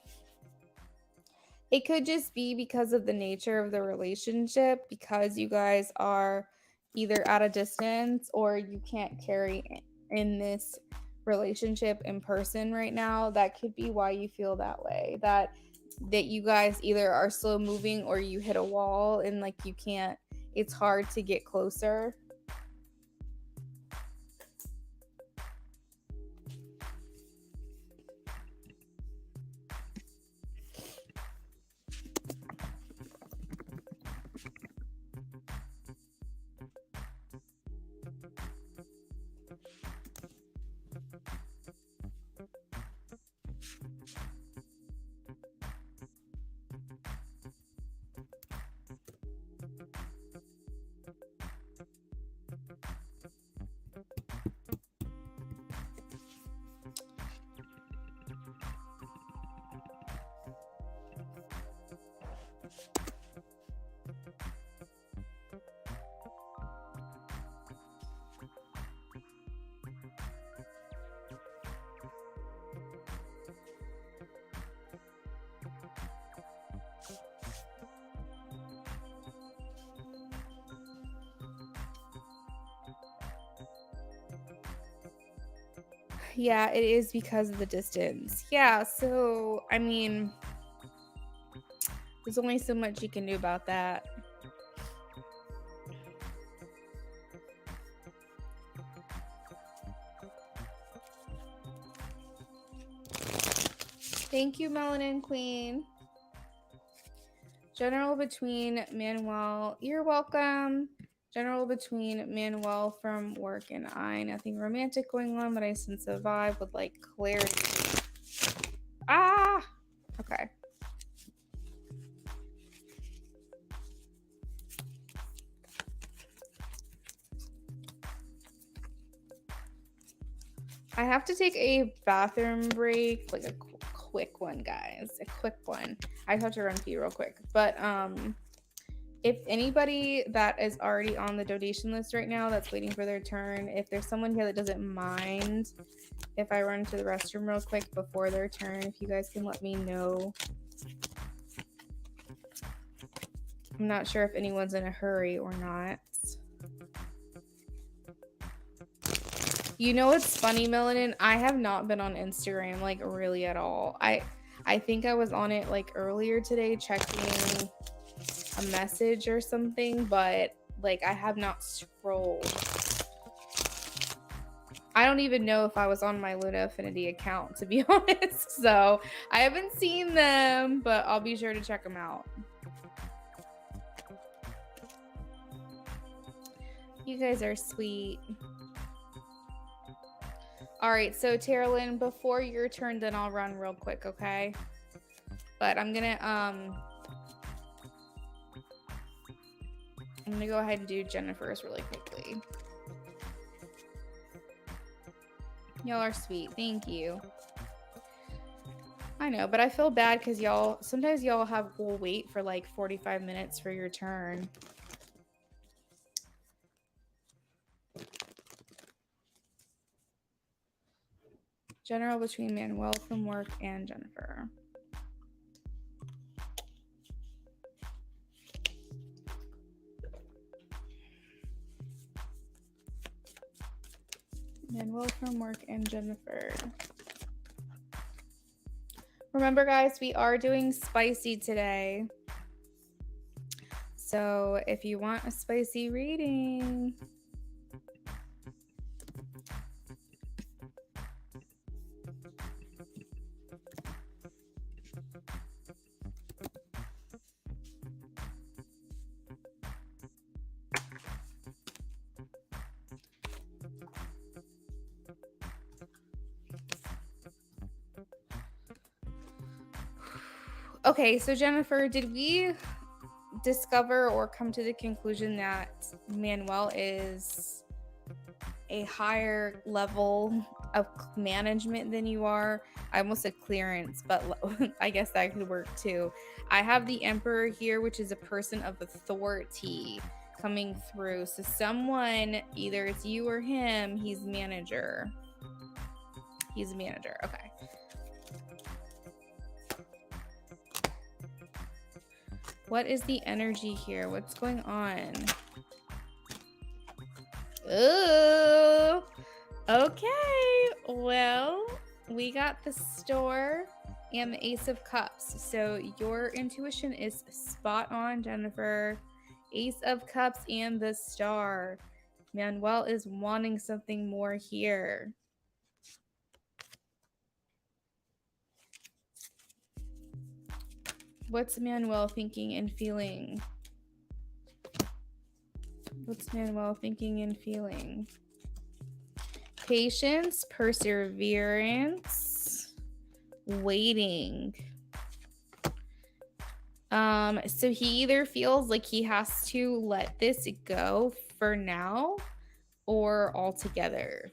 S1: It could just be because of the nature of the relationship, because you guys are either at a distance or you can't carry in this relationship in person right now. That could be why you feel that way. That you guys either are slow moving or you hit a wall and like you can't, it's hard to get closer. Yeah, it is because of the distance. Yeah, so, I mean, there's only so much you can do about that. Thank you, Melanin Queen. General between Manuel. You're welcome. General between Manuel from work and I. Nothing romantic going on, but I sense a vibe with like clarity. Ah! Okay. I have to take a bathroom break, like a quick one, guys. A quick one. I have to run pee real quick. But if anybody that is already on the donation list right now that's waiting for their turn, if there's someone here that doesn't mind if I run to the restroom real quick before their turn, if you guys can let me know. I'm not sure if anyone's in a hurry or not. You know what's funny, Melanin? I have not been on Instagram like really at all. I think I was on it like earlier today checking a message or something, but like I have not scrolled. I don't even know if I was on my Luna Affinity account, to be honest. So I haven't seen them, but I'll be sure to check them out. You guys are sweet. All right, so Terralyn, before your turn, then I'll run real quick, okay? But I'm gonna go ahead and do Jennifer's really quickly. Y'all are sweet. Thank you. I know, but I feel bad because sometimes y'all will wait for like 45 minutes for your turn. General between Manuel from work and Jennifer. Manuel from work and Jennifer. Remember, guys, we are doing spicy today. So if you want a spicy reading, okay, so Jennifer, did we discover or come to the conclusion that Manuel is a higher level of management than you are? I almost said clearance, but I guess that could work too. I have the Emperor here, which is a person of authority coming through. So someone, either it's you or him, he's manager. He's a manager. Okay. What is the energy here? What's going on? Ooh. Okay. Well, we got the store and the Ace of Cups. So your intuition is spot on, Jennifer. Ace of Cups and the Star. Manuel is wanting something more here. What's Manuel thinking and feeling? What's Manuel thinking and feeling? Patience, perseverance, waiting. So he either feels like he has to let this go for now or altogether.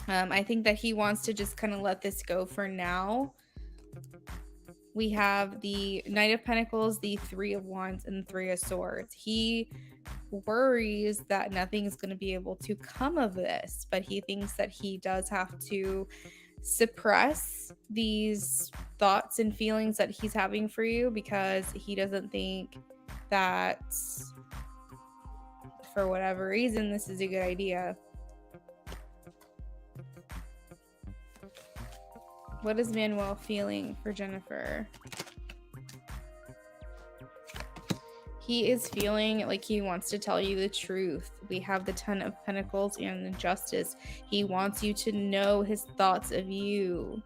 S1: I think that he wants to just kind of let this go for now. We have the Knight of Pentacles, the Three of Wands, and the Three of Swords. He worries that nothing's going to be able to come of this, but he thinks that he does have to suppress these thoughts and feelings that he's having for you because he doesn't think that for whatever reason this is a good idea. What is Manuel feeling for Jennifer? He is feeling like he wants to tell you the truth. We have the Ten of Pentacles and the Justice. He wants you to know his thoughts of you.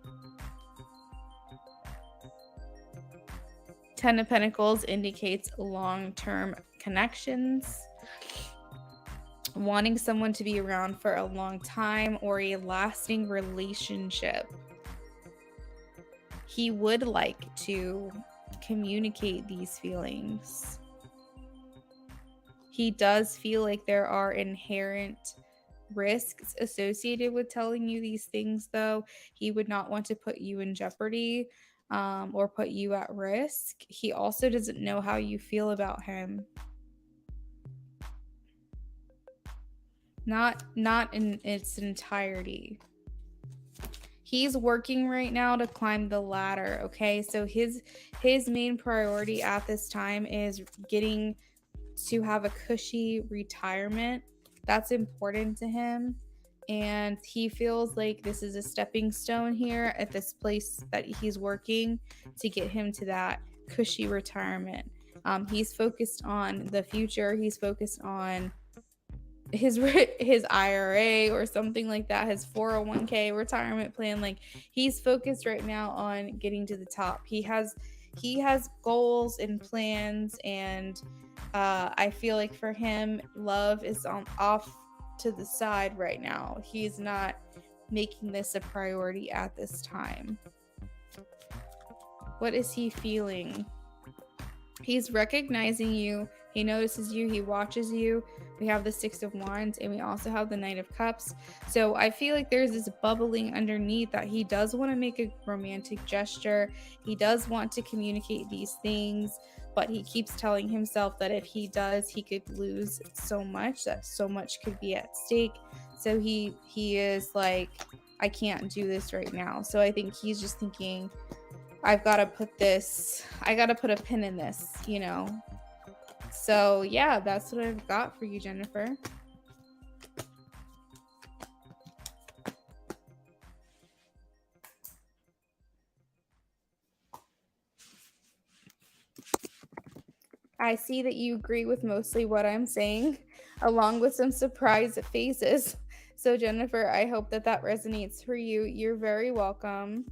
S1: Ten of Pentacles indicates long-term connections. Wanting someone to be around for a long time or a lasting relationship. He would like to communicate these feelings. He does feel like there are inherent risks associated with telling you these things, though. He would not want to put you in jeopardy or put you at risk. He also doesn't know how you feel about him. Not in its entirety. He's working right now to climb the ladder, okay? So his main priority at this time is getting to have a cushy retirement. That's important to him. and he feels like this is a stepping stone here at this place that he's working to get him to that cushy retirement. He's focused on the future. He's focused on his IRA or something like that, his 401k retirement plan. Like, he's focused right now on getting to the top. He has goals and plans, and I feel like for him, love is off to the side right now. He's not making this a priority at this time. What is he feeling? He's recognizing you. He notices you. He watches you. We have the Six of Wands, and we also have the Knight of Cups. So I feel like there's this bubbling underneath that he does want to make a romantic gesture. He does want to communicate these things, but he keeps telling himself that if he does, he could lose so much, that so much could be at stake. So he is like, I can't do this right now. So I think he's just thinking, I gotta put a pin in this, you know? So yeah, that's what I've got for you, Jennifer. I see that you agree with mostly what I'm saying, along with some surprise faces. So Jennifer, I hope that resonates for you. You're very welcome.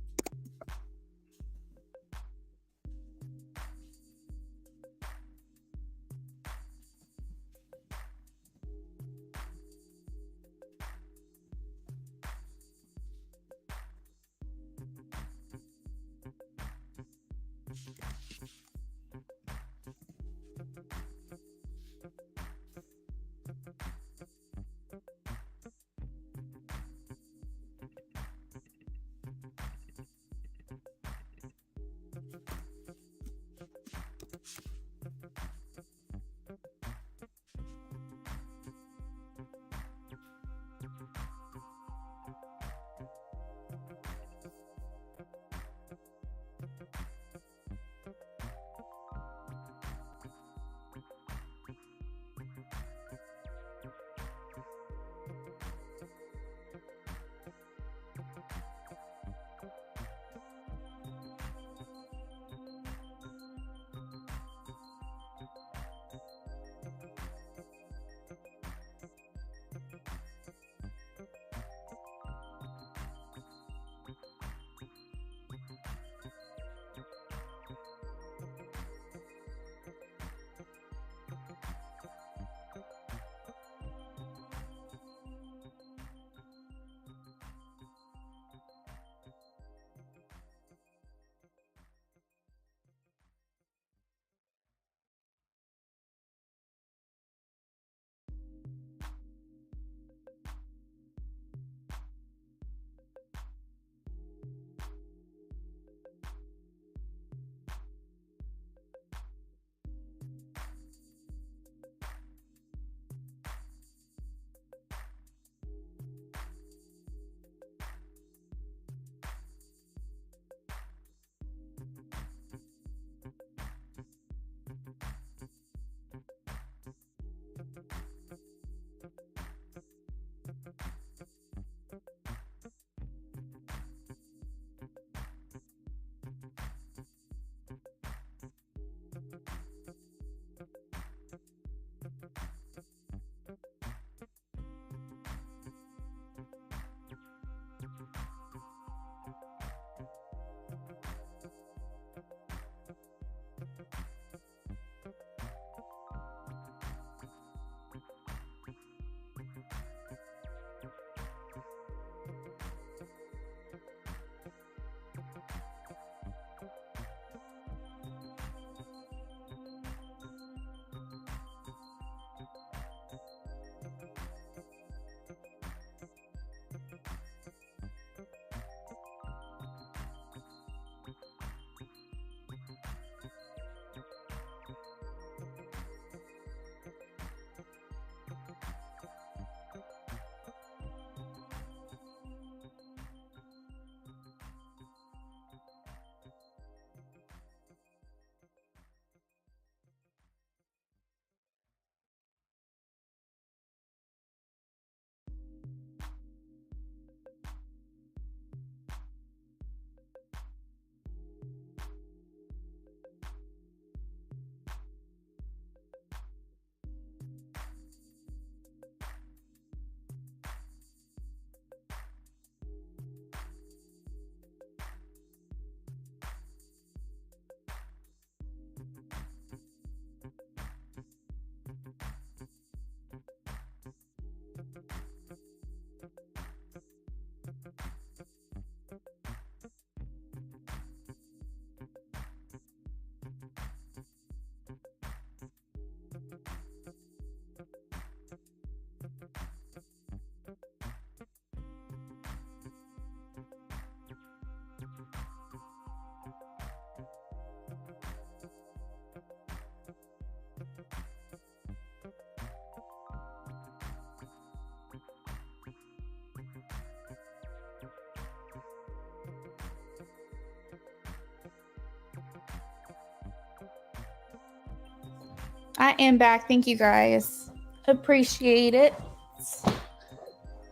S1: I am back. Thank you guys. Appreciate it.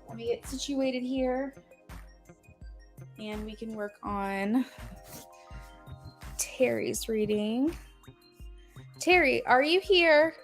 S1: Let me get situated here. And we can work on Terry's reading. Terry, are you here?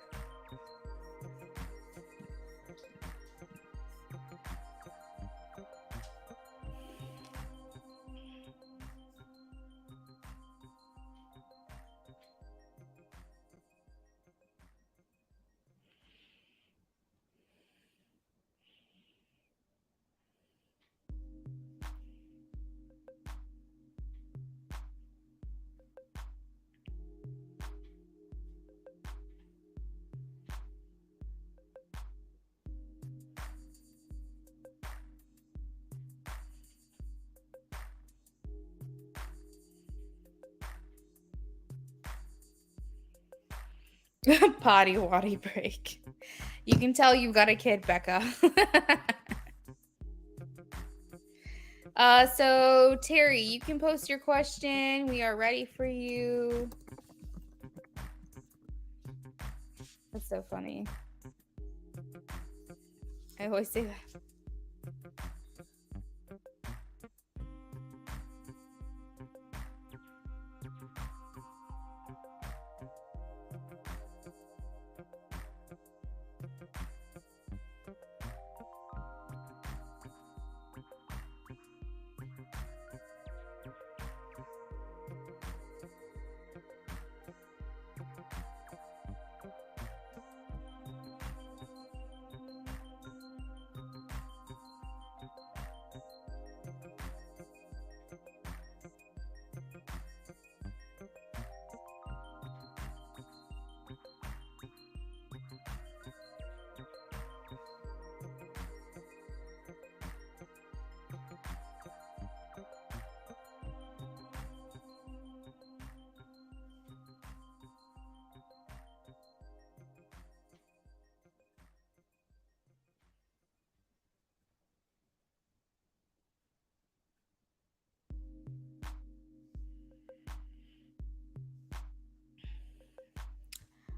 S1: Potty waddy break. You can tell you've got a kid, Becca. So Terry, you can post your question. We are ready for you. That's so funny. I always say that.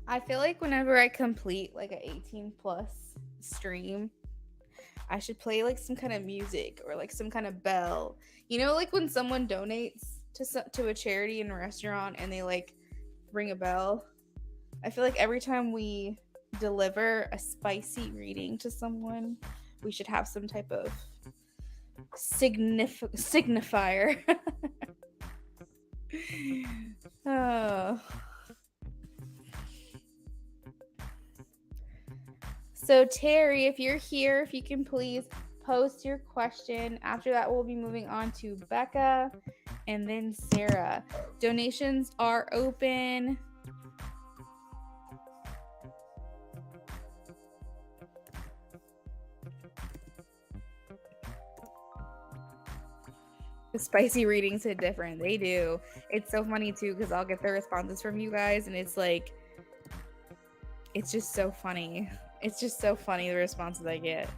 S1: I feel like whenever I complete like an 18 plus stream, I should play like some kind of music or like some kind of bell. You know, like when someone donates to a charity in a restaurant and they like ring a bell. I feel like every time we deliver a spicy reading to someone, we should have some type of signifier. Oh. So Terry, if you're here, if you can please post your question. After that, we'll be moving on to Becca and then Sarah. Donations are open. The spicy readings hit different. They do. It's so funny too because I'll get the responses from you guys and it's like, it's just so funny. It's just so funny the responses I get.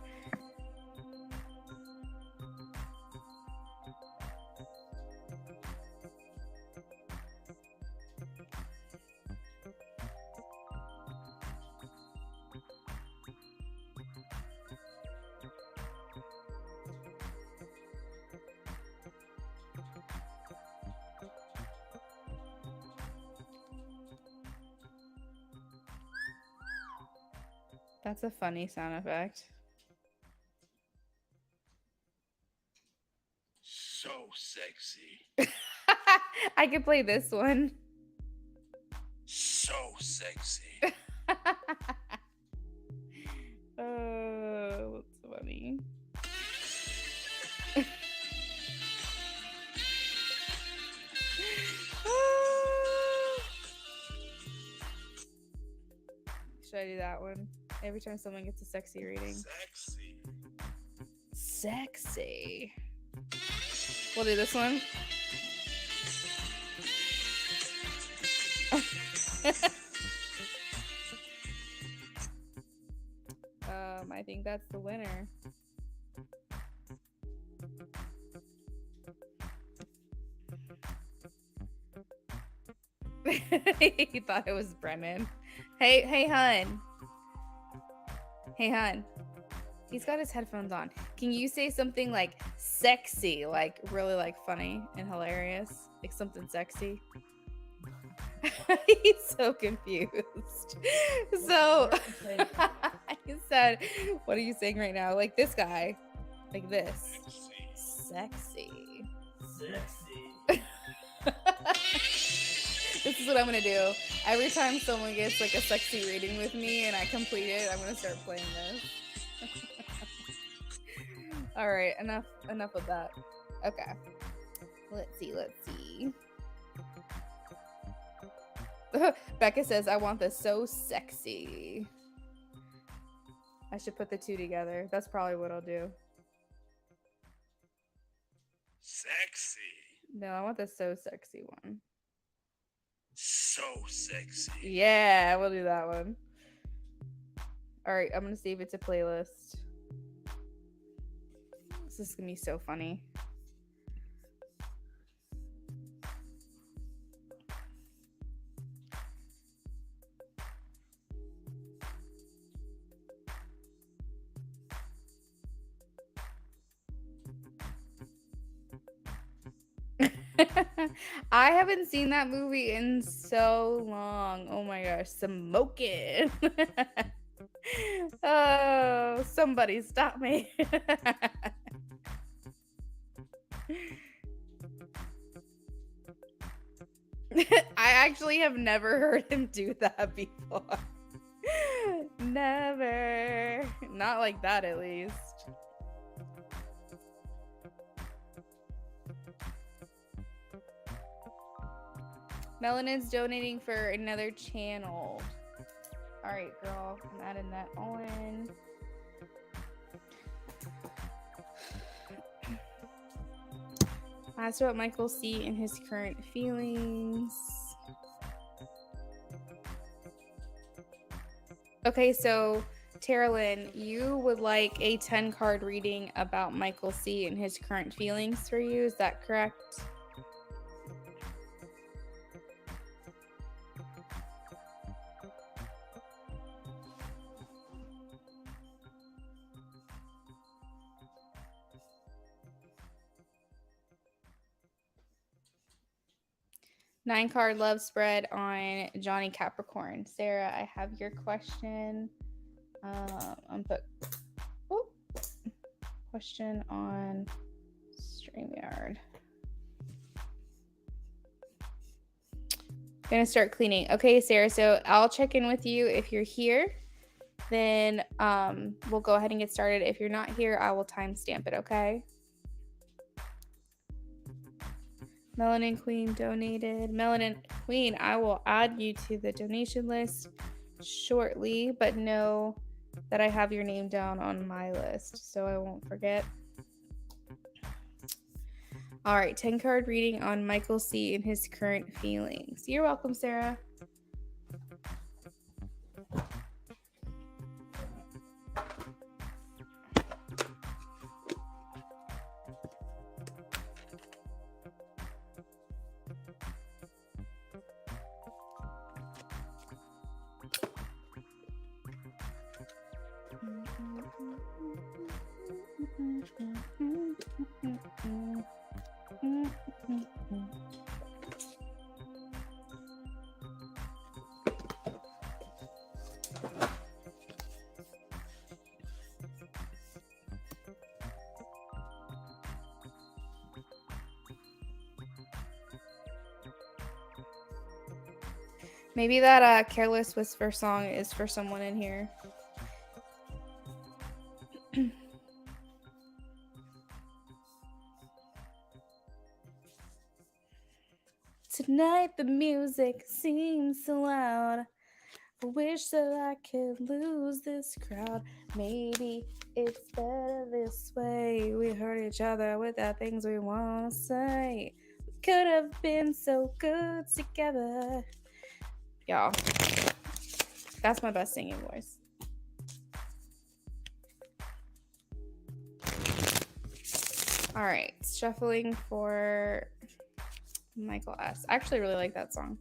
S1: That's a funny sound effect.
S2: So sexy.
S1: I could play this one.
S2: So sexy.
S1: Oh, that's funny. Should I do that one? Every time someone gets a sexy reading. Sexy. We'll do this one. I think that's the winner. He thought it was Brennan. Hey, hun. Hey, hun. He's got his headphones on. Can you say something like sexy, like really like funny and hilarious? Like something sexy? He's so confused. So he said, what are you saying right now? Like this guy. Like this. Sexy. This is what I'm gonna do. Every time someone gets like a sexy reading with me and I complete it, I'm gonna start playing this. All right, enough of that. Okay. Let's see. Becca says, I want this so sexy. I should put the two together. That's probably what I'll do.
S2: Sexy.
S1: No, I want the so sexy one.
S2: So sexy.
S1: Yeah, we'll do that one. All right, I'm going to save it to playlist. This is going to be so funny. I haven't seen that movie in so long. Oh my gosh, smoking. Oh, somebody stop me. I actually have never heard him do that before. Never. Not like that, at least. Melanin's donating for another channel. All right, girl. I'm adding that on. Asked about Michael C. and his current feelings. Okay, so Tara Lynn, you would like a 10-card reading about Michael C. and his current feelings for you. Is that correct? Nine-card love spread on Johnny Capricorn. Sarah, I have your question. I'm put question on StreamYard. Gonna start cleaning. Okay, Sarah, so I'll check in with you if you're here. Then we'll go ahead and get started. If you're not here, I will timestamp it, okay? Melanin Queen donated. Melanin Queen, I will add you to the donation list shortly, but know that I have your name down on my list, so I won't forget. All right, 10-card reading on Michael C. and his current feelings. You're welcome, Sarah. Maybe that Careless Whisper song is for someone in here. Tonight the music seems so loud. I wish that I could lose this crowd. Maybe it's better this way. We hurt each other with the things we want to say. We could have been so good together. Y'all, that's my best singing voice. All right, shuffling for Michael S. I actually really like that song.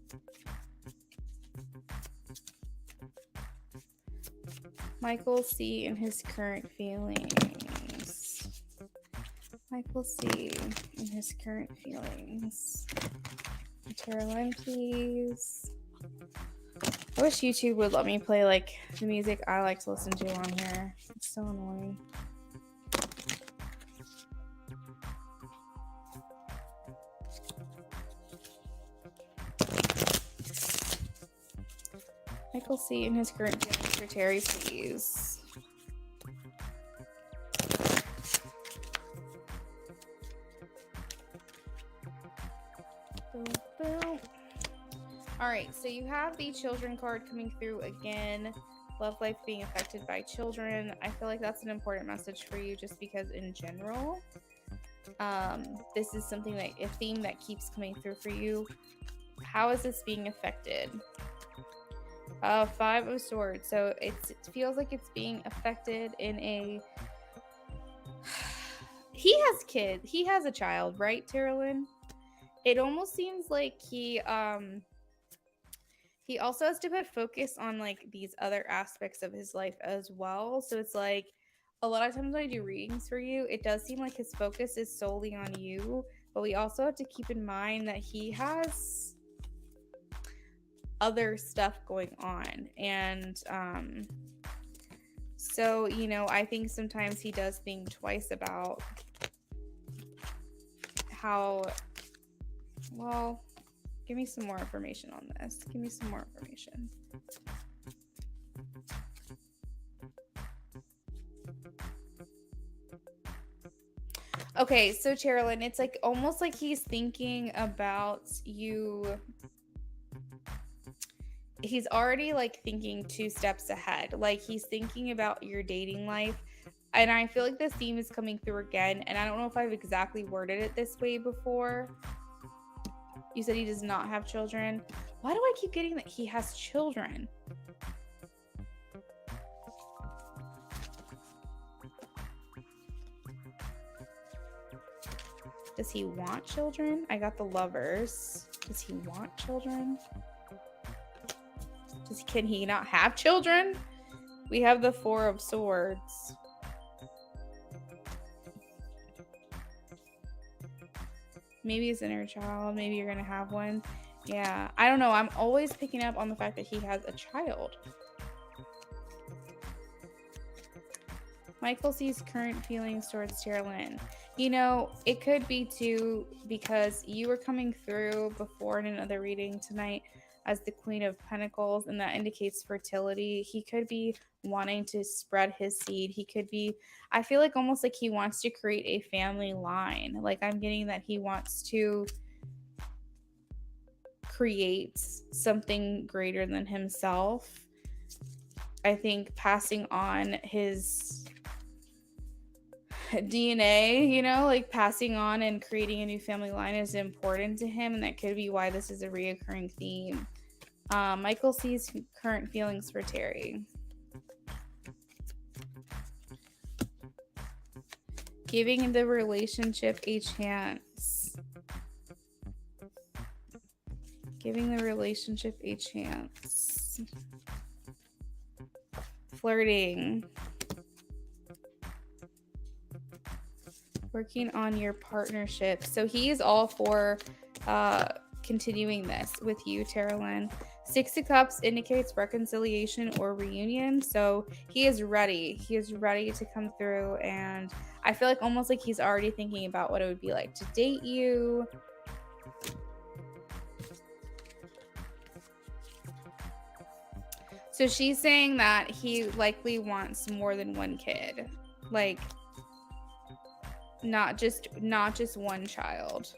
S1: Michael C. and his current feelings. Michael C. and his current feelings. Caroline, please. I wish YouTube would let me play like the music I like to listen to on here. It's so annoying. Michael C. and his current feelings for Terry, please. Boom, boom. All right, so you have the children card coming through again. Love life being affected by children. I feel like that's an important message for you just because in general, this is something that a theme that keeps coming through for you. How is this being affected? 5 of Swords. So it feels like it's being affected in a... He has kids. He has a child, right, Terralyn? It almost seems like he also has to put focus on like these other aspects of his life as well. So it's like a lot of times when I do readings for you, it does seem like his focus is solely on you, but we also have to keep in mind that he has other stuff going on. And so, you know, I think sometimes he does think twice about how, well, give me some more information on this. Give me some more information. Okay, so Terralyn, it's like almost like he's thinking about you. He's already like thinking 2 steps ahead. Like he's thinking about your dating life. And I feel like this theme is coming through again. And I don't know if I've exactly worded it this way before. You said he does not have children. Why do I keep getting that he has children? Does he want children? I got the Lovers. Does he want children? Can he not have children? We have the 4 of Swords. Maybe his inner child. Maybe you're gonna have one. Yeah, I don't know. I'm always picking up on the fact that he has a child. Michael sees current feelings towards Terralyn. You know, it could be too because you were coming through before in another reading tonight as the Queen of Pentacles, and that indicates fertility. He could be wanting to spread his seed. He could be, I feel like almost like he wants to create a family line. Like I'm getting that he wants to create something greater than himself. I think passing on his DNA, you know, like passing on and creating a new family line is important to him, and that could be why this is a reoccurring theme. Michael sees current feelings for Terry. Giving the relationship a chance. Giving the relationship a chance. Flirting. Working on your partnership. So he is all for continuing this with you, Terralyn. 6 of Cups indicates reconciliation or reunion. So he is ready. He is ready to come through. And I feel like almost like he's already thinking about what it would be like to date you. So she's saying that he likely wants more than one kid. Like, not just one child.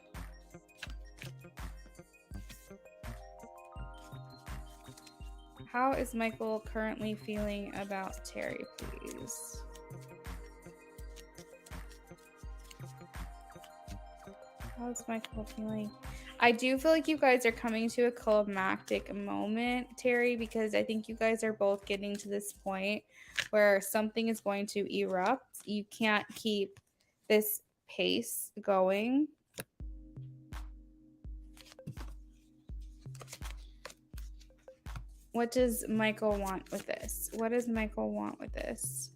S1: How is Michael currently feeling about Terry, please? How's Michael feeling? I do feel like you guys are coming to a climactic moment, Terry, because I think you guys are both getting to this point where something is going to erupt. You can't keep this pace going. What does Michael want with this? What does Michael want with this?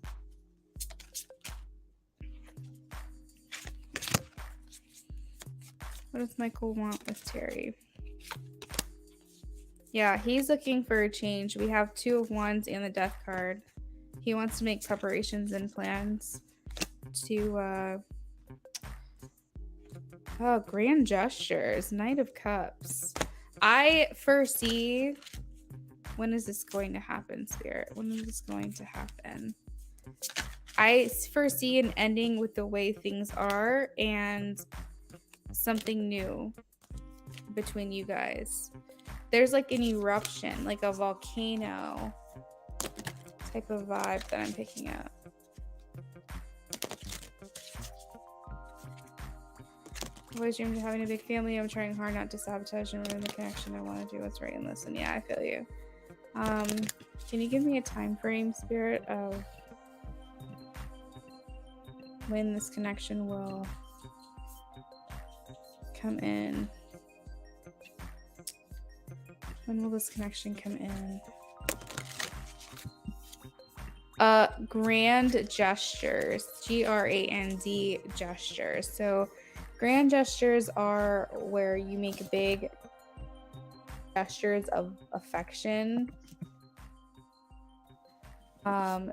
S1: What does Michael want with Terry? Yeah, he's looking for a change. We have 2 of Wands and the Death card. He wants to make preparations and plans to grand gestures, Knight of Cups. I foresee, when is this going to happen, Spirit? When is this going to happen? I foresee an ending with the way things are and something new between you guys. There's like an eruption, like a volcano type of vibe that I'm picking up. I've always dreamed of having a big family. I'm trying hard not to sabotage and ruin the connection. I want to do what's right and listen. Yeah, I feel you. Can you give me a time frame, Spirit, of when this connection will come in? When will this connection come in? Grand gestures. G-R-A-N-D gestures. So grand gestures are where you make big gestures of affection.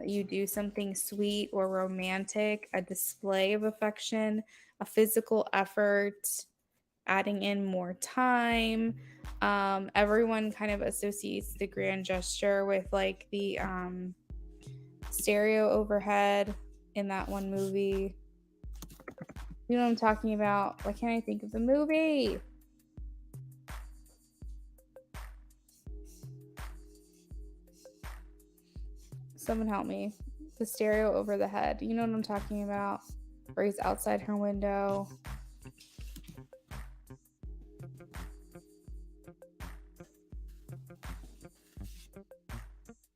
S1: You do something sweet or romantic, a display of affection, a physical effort, adding in more time. Everyone kind of associates the grand gesture with like the stereo overhead in that one movie. You know what I'm talking about? Why can't I think of the movie? Someone help me. The stereo over the head. You know what I'm talking about? Where he's outside her window.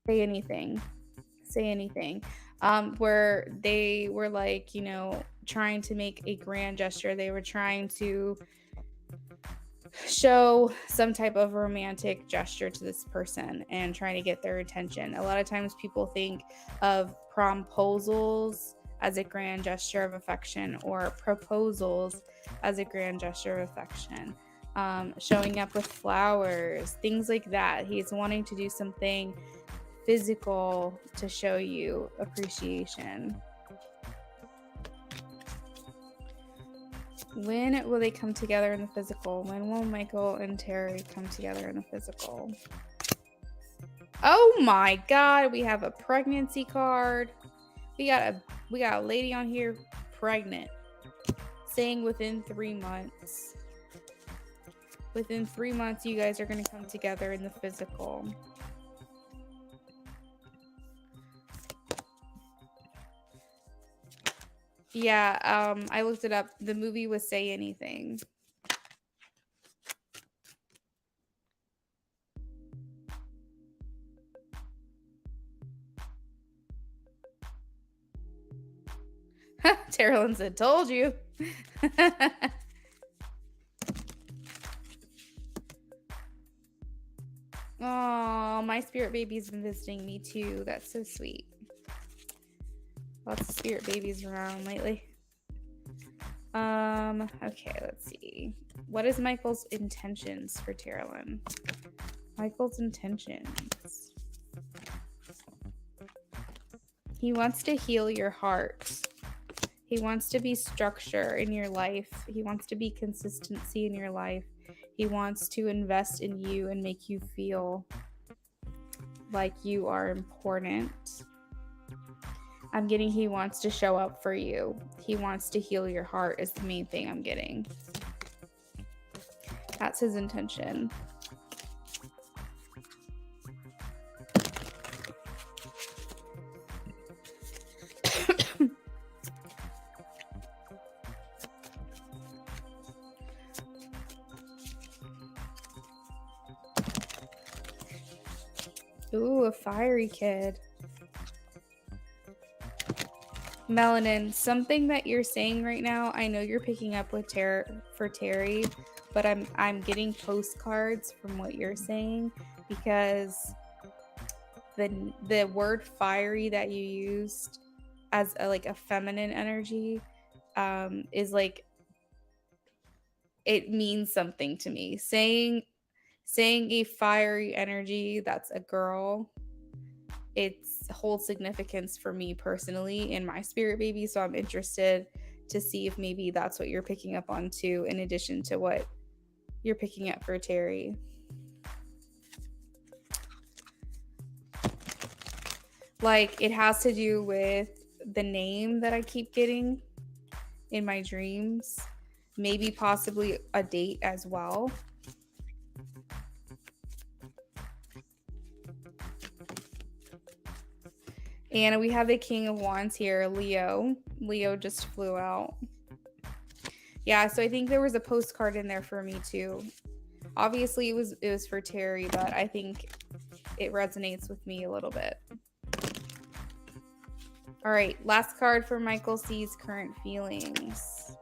S1: Say anything. Say anything. Where they were like, you know, trying to make a grand gesture. They were trying to show some type of romantic gesture to this person and trying to get their attention. A lot of times people think of promposals as a grand gesture of affection or proposals as a grand gesture of affection. Showing up with flowers, things like that. He's wanting to do something physical to show you appreciation. When will they come together in the physical? When will Michael and Terry come together in the physical? Oh my God, we have a pregnancy card. We got a lady on here pregnant, saying within 3 months. Within 3 months, you guys are going to come together in the physical. Yeah, I looked it up. The movie was Say Anything. Terrellyn said, told you. Oh, my spirit baby's been visiting me too. That's so sweet. Lots of spirit babies around lately. Okay, let's see. What is Michael's intentions for Terrellyn? Michael's intentions. He wants to heal your heart. He wants to be structure in your life. He wants to be consistency in your life. He wants to invest in you and make you feel like you are important. I'm getting he wants to show up for you. He wants to heal your heart is the main thing I'm getting. That's his intention. Ooh, a fiery kid. Melanin, something that you're saying right now, I know you're picking up with for Terry, but I'm getting postcards from what you're saying because the word fiery that you used as a feminine energy is like, it means something to me. Saying a fiery energy that's a girl, it's holds significance for me personally in my spirit baby. So I'm interested to see if maybe that's what you're picking up on too, in addition to what you're picking up for Terry. Like, it has to do with the name that I keep getting in my dreams, maybe possibly a date as well. And we have the King of Wands here, Leo. Leo just flew out. Yeah, so I think there was a postcard in there for me too. Obviously it was for Terry, but I think it resonates with me a little bit. All right, last card for Michael C's current feelings.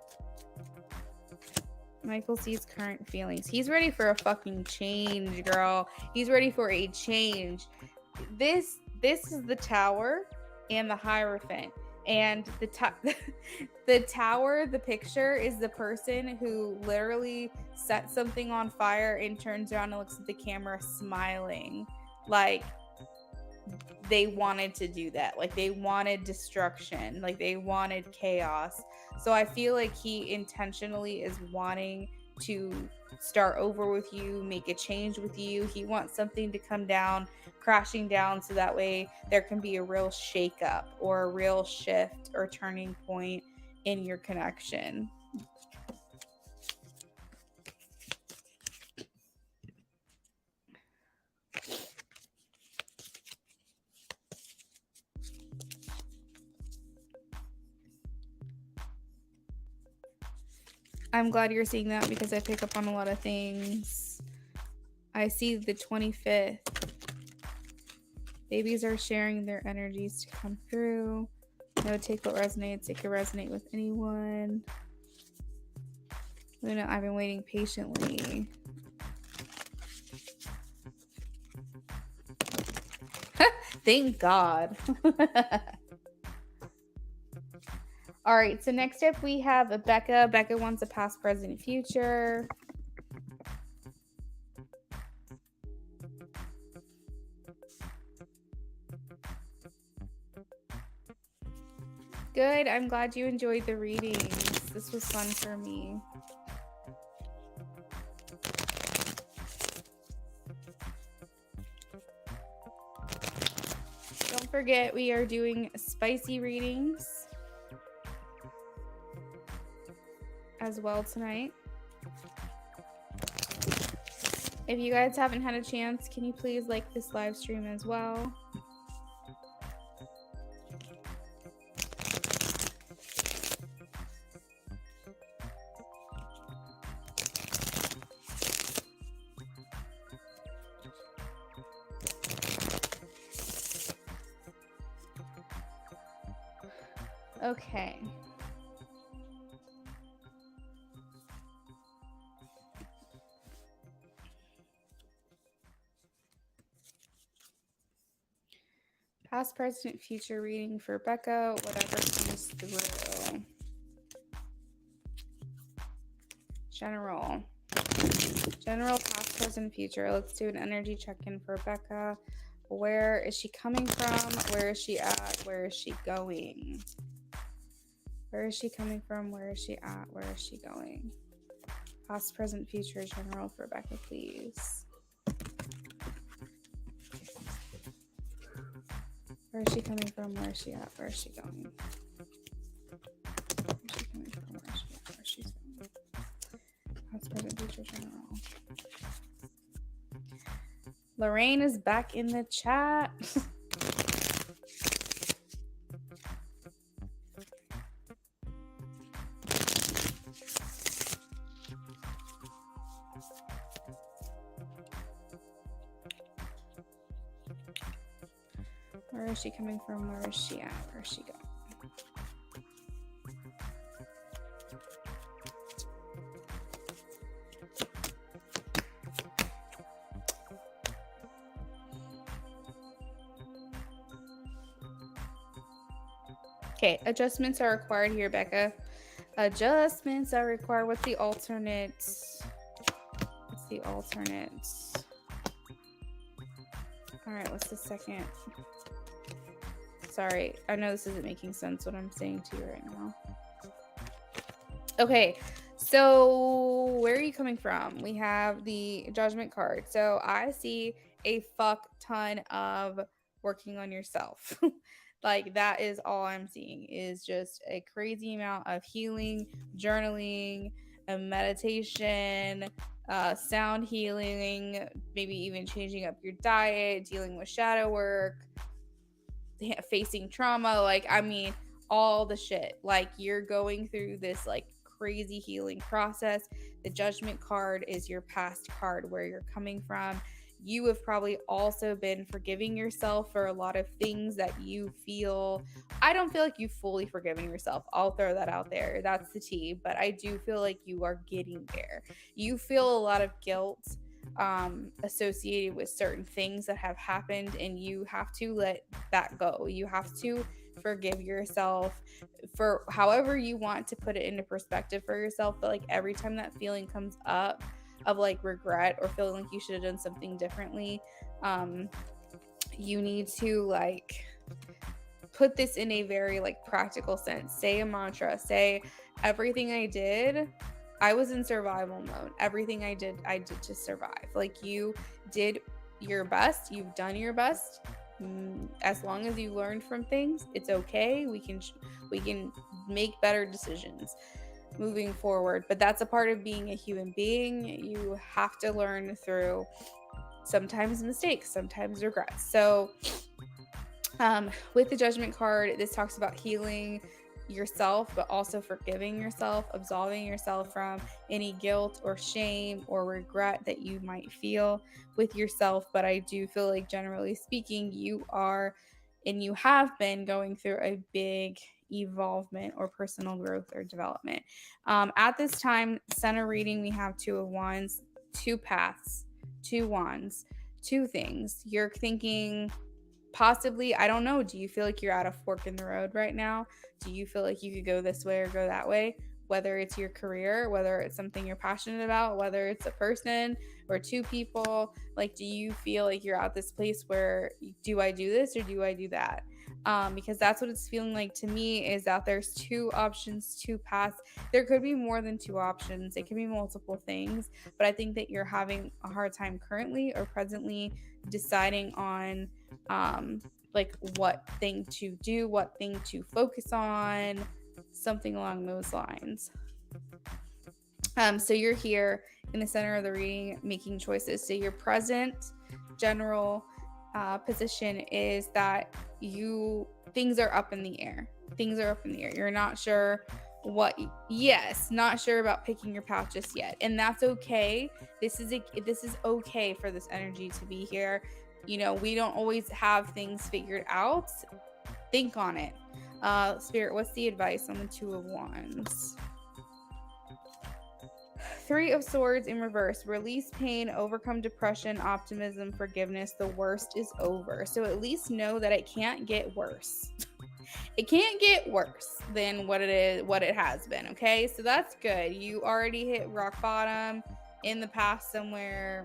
S1: Michael C's current feelings. He's ready for a fucking change, girl. He's ready for a change. This is the Tower and the Hierophant. And the Tower, the picture, is the person who literally set something on fire and turns around and looks at the camera smiling. Like, they wanted to do that. Like, they wanted destruction. Like, they wanted chaos. So I feel like he intentionally is wanting to start over with you, make a change with you. He wants something to come down, crashing down, so that way there can be a real shakeup or a real shift or turning point in your connection. I'm glad you're seeing that, because I pick up on a lot of things. I see the 25th. Babies are sharing their energies to come through. No, take what resonates. It can resonate with anyone. Luna, I've been waiting patiently. Thank God. All right, so next up we have Becca. Becca wants a past, present, future. Good. I'm glad you enjoyed the readings. This was fun for me. Don't forget, we are doing spicy readings as well tonight. If you guys haven't had a chance, can you please like this live stream as well? Okay. Past, present, future reading for Becca, whatever comes through. General, past, present, future. Let's do an energy check-in for Becca. Where is she coming from? Where is she at? Where is she going? Where is she coming from? Where is she at? Where is she going? Past, present, future, general for Becca, please. Where is she coming from? Where is she at? Where is she going? Where is she coming from? Where is she at? Where is she going? Past, present, future, general. Lorraine is back in the chat. Where is she coming from? Where is she at? Where is she going? Okay, adjustments are required here, Becca. Adjustments are required. What's the alternate? What's the alternate? All right, what's the second? Sorry, I know this isn't making sense what I'm saying to you right now. Okay, so where are you coming from? We have the judgment card. So I see a fuck ton of working on yourself. Like that is all I'm seeing is just a crazy amount of healing, journaling, meditation, sound healing, maybe even changing up your diet, dealing with shadow work, facing trauma. Like, I mean, all the shit. Like, you're going through this like crazy healing process. The judgment card is your past card, where you're coming from. You have probably also been forgiving yourself for a lot of things that you feel. I don't feel like you've fully forgiven yourself. I'll throw that out there. That's the tea. But I do feel like you are getting there. You feel a lot of guilt associated with certain things that have happened, and you have to let that go. You have to forgive yourself for however you want to put it into perspective for yourself. But like every time that feeling comes up of like regret or feeling like you should have done something differently, you need to like put this in a very like practical sense. Say a mantra. Say, everything I did, I was in survival mode. Everything I did to survive. Like, you did your best. You've done your best. As long as you learned from things, it's okay. We can make better decisions moving forward. But that's a part of being a human being. You have to learn through sometimes mistakes, sometimes regrets. So with the judgment card, this talks about healing yourself, but also forgiving yourself, absolving yourself from any guilt or shame or regret that you might feel with yourself. But I do feel like, generally speaking, you are and you have been going through a big evolvement or personal growth or development. At this time, center reading, we have Two of Wands, two paths, two wands, two things. You're thinking, possibly, I don't know, do you feel like you're at a fork in the road right now? Do you feel like you could go this way or go that way? Whether it's your career, whether it's something you're passionate about, whether it's a person or two people, like, do you feel like you're at this place where, do I do this or do I do that? Because that's what it's feeling like to me, is that there's two options, two paths. There could be more than two options. It can be multiple things, but I think that you're having a hard time currently or presently deciding on like what thing to do, what thing to focus on, something along those lines. So you're here in the center of the reading making choices. So your present general position is that things are up in the air. Things are up in the air. You're not sure not sure about picking your path just yet. And that's okay. This is okay for this energy to be here. You know, we don't always have things figured out. Think on it. Spirit, what's the advice on the Two of Wands? Three of Swords in reverse. Release pain, overcome depression, optimism, forgiveness. The worst is over. So at least know that it can't get worse. It can't get worse than what it has been, okay? So that's good. You already hit rock bottom in the past somewhere.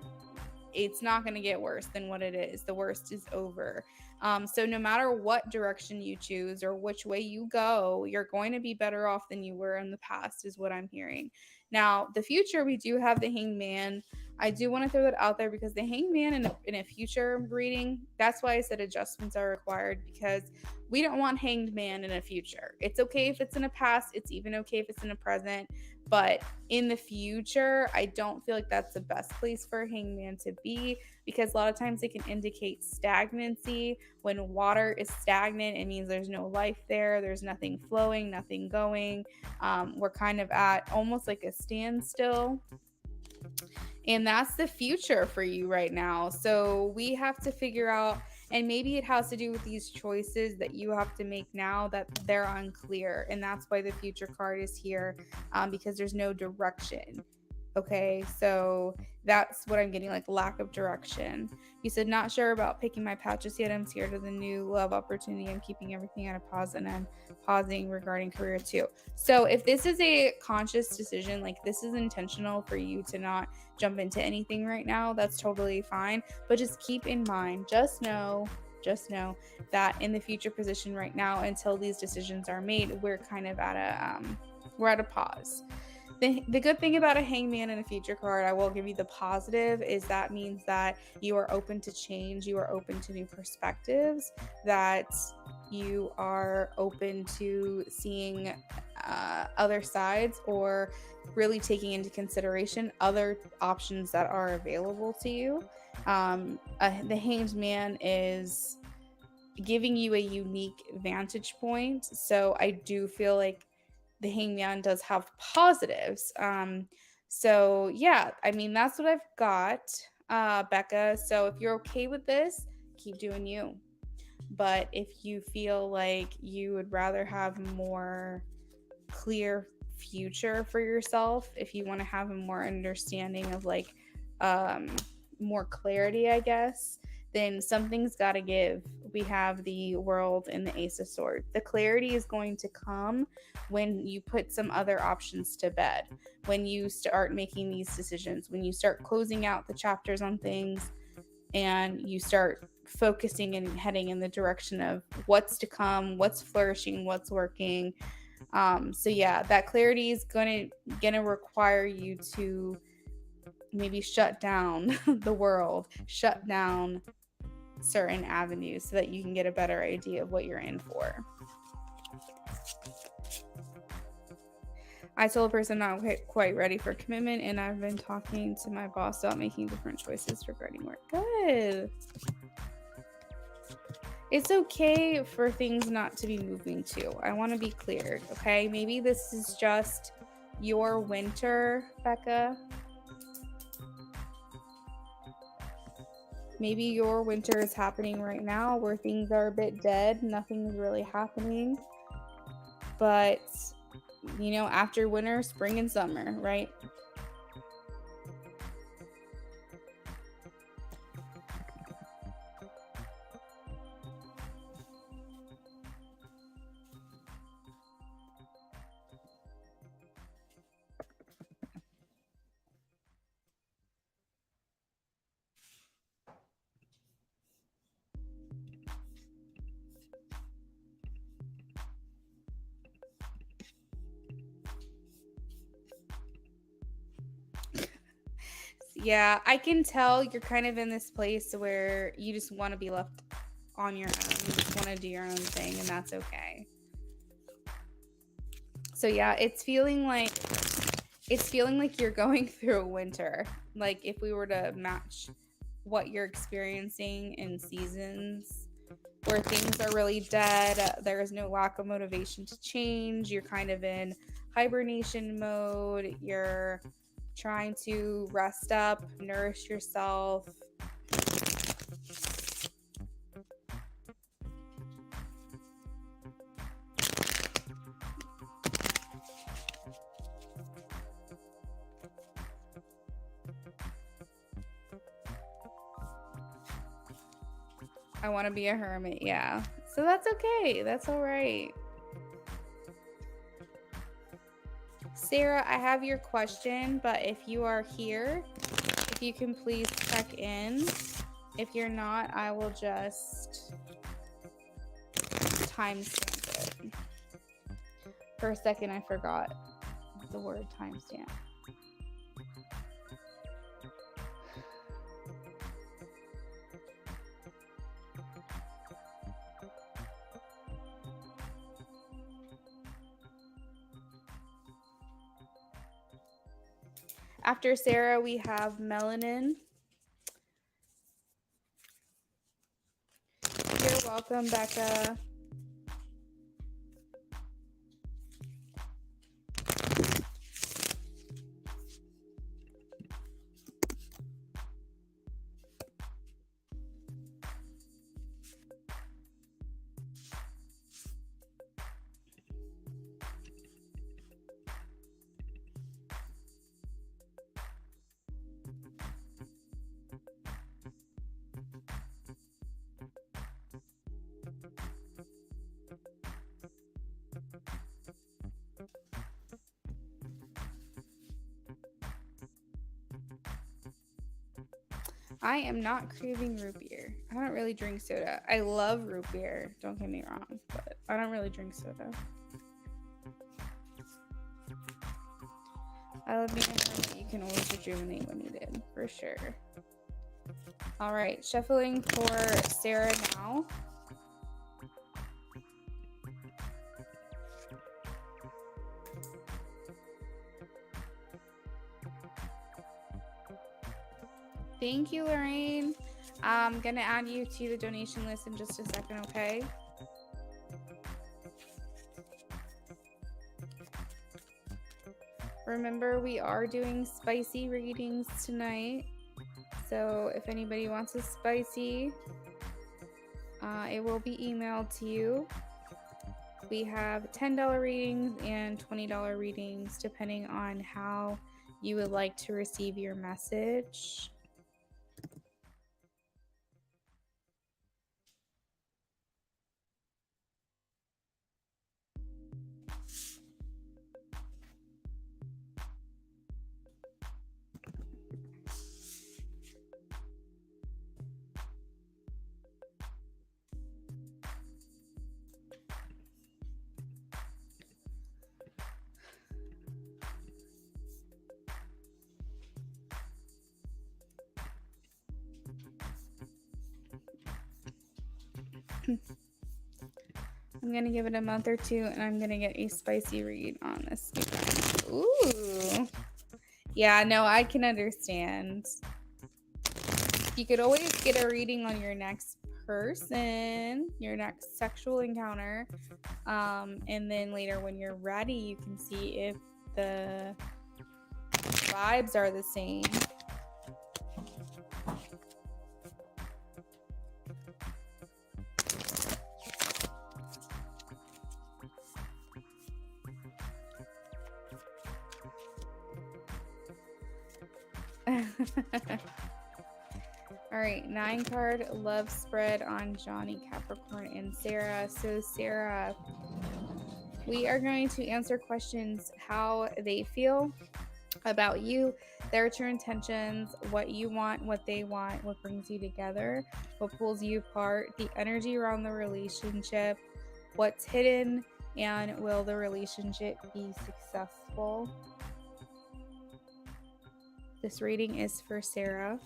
S1: It's not going to get worse than what it is. The worst is over. So no matter what direction you choose or which way you go, you're going to be better off than you were in the past, is what I'm hearing. Now, the future, we do have the Hangman. I do want to throw that out there, because the Hangman in a future reading, that's why I said adjustments are required, because we don't want Hanged Man in a future. It's okay if it's in a past. It's even okay if it's in a present. But in the future, I don't feel like that's the best place for a Hangman to be, because a lot of times it can indicate stagnancy. When water is stagnant, it means there's no life there. There's nothing flowing, nothing going. We're kind of at almost like a standstill. And that's the future for you right now. So we have to figure out, and maybe it has to do with these choices that you have to make now that they're unclear. And that's why the future card is here, because there's no direction. Okay, so that's what I'm getting, like lack of direction. You said, not sure about picking my patches yet. I'm scared of the new love opportunity. I'm keeping everything at a pause, and I'm pausing regarding career too. So if this is a conscious decision, like this is intentional for you to not jump into anything right now, that's totally fine. But just keep in mind, just know that in the future position right now, until these decisions are made, we're kind of at a pause. The good thing about a hangman in a future card, I will give you the positive, is that means that you are open to change, you are open to new perspectives, that you are open to seeing other sides, or really taking into consideration other options that are available to you. The hanged man is giving you a unique vantage point, so I do feel like the hangman does have positives. So yeah, I mean, that's what I've got, Becca. So if you're okay with this, keep doing you. But if you feel like you would rather have more clear future for yourself, if you want to have a more understanding of like more clarity, I guess, then something's got to give. We have the world and the ace of swords. The clarity is going to come when you put some other options to bed, when you start making these decisions, when you start closing out the chapters on things, and you start focusing and heading in the direction of what's to come, what's flourishing, what's working. So yeah, that clarity is gonna require you to maybe shut down the world, shut down certain avenues, so that you can get a better idea of what you're in for. I told a person not quite ready for commitment, and I've been talking to my boss about making different choices regarding work. Good. It's okay for things not to be moving to. I want to be clear, okay? Maybe this is just your winter, Becca. Maybe your winter is happening right now, where things are a bit dead, nothing's really happening. But, you know, after winter, spring and summer, right? Yeah, I can tell you're kind of in this place where you just want to be left on your own. You just want to do your own thing, and that's okay. So yeah, it's feeling like you're going through a winter. Like if we were to match what you're experiencing in seasons, where things are really dead, there is no lack of motivation to change, you're kind of in hibernation mode, you're trying to rest up, nourish yourself. I want to be a hermit, yeah. So that's okay. That's all right. Sarah, I have your question, but if you are here, if you can please check in. If you're not, I will just timestamp it. For a second, I forgot the word timestamp. After Sarah, we have Melanin. You're welcome, Becca. I am not craving root beer. I don't really drink soda. I love root beer, don't get me wrong, but I don't really drink soda. I love being a hermit. You can always rejuvenate when needed, for sure. All right, shuffling for Sarah now. Thank you, Lorraine. I'm going to add you to the donation list in just a second, okay? Remember, we are doing spicy readings tonight. So if anybody wants a spicy, it will be emailed to you. We have $10 readings and $20 readings, depending on how you would like to receive your message. I'm going to give it a month or two, and I'm going to get a spicy read on this. Ooh. Yeah, no, I can understand. You could always get a reading on your next person, your next sexual encounter. And then later when you're ready, you can see if the vibes are the same. All right, 9-card love spread on Johnny, Capricorn, and Sarah. So Sarah, we are going to answer questions how they feel about you, their true intentions, what you want, what they want, what brings you together, what pulls you apart, the energy around the relationship, what's hidden, and will the relationship be successful? This reading is for Sarah.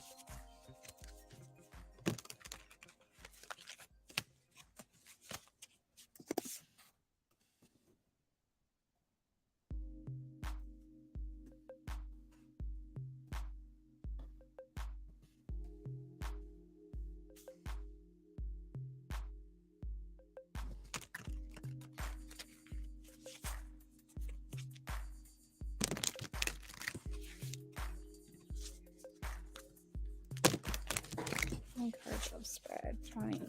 S1: Card love spread. Johnny.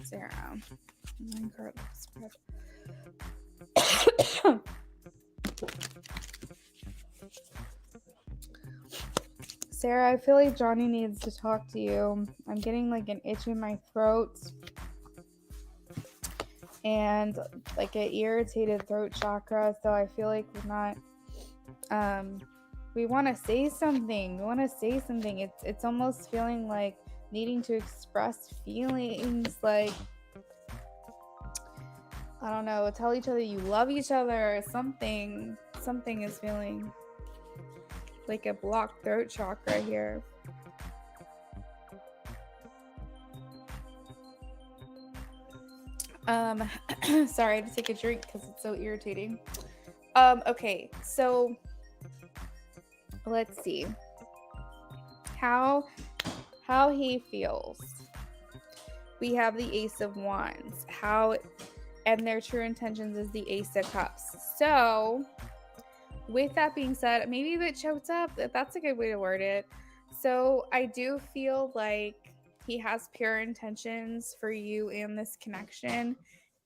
S1: Sarah. 9-card love spread. Sarah, I feel like Johnny needs to talk to you. I'm getting like an itch in my throat and like an irritated throat chakra. So I feel like we're not, we want to say something. It's almost feeling like needing to express feelings, like, I don't know, tell each other you love each other or something. Something is feeling like a blocked throat chakra here. Sorry, I had to take a drink because it's so irritating. Okay, so let's see how he feels. We have the Ace of Wands, and their true intentions is the Ace of Cups. So with that being said, maybe a bit choked up, that's a good way to word it. So I do feel like he has pure intentions for you in this connection.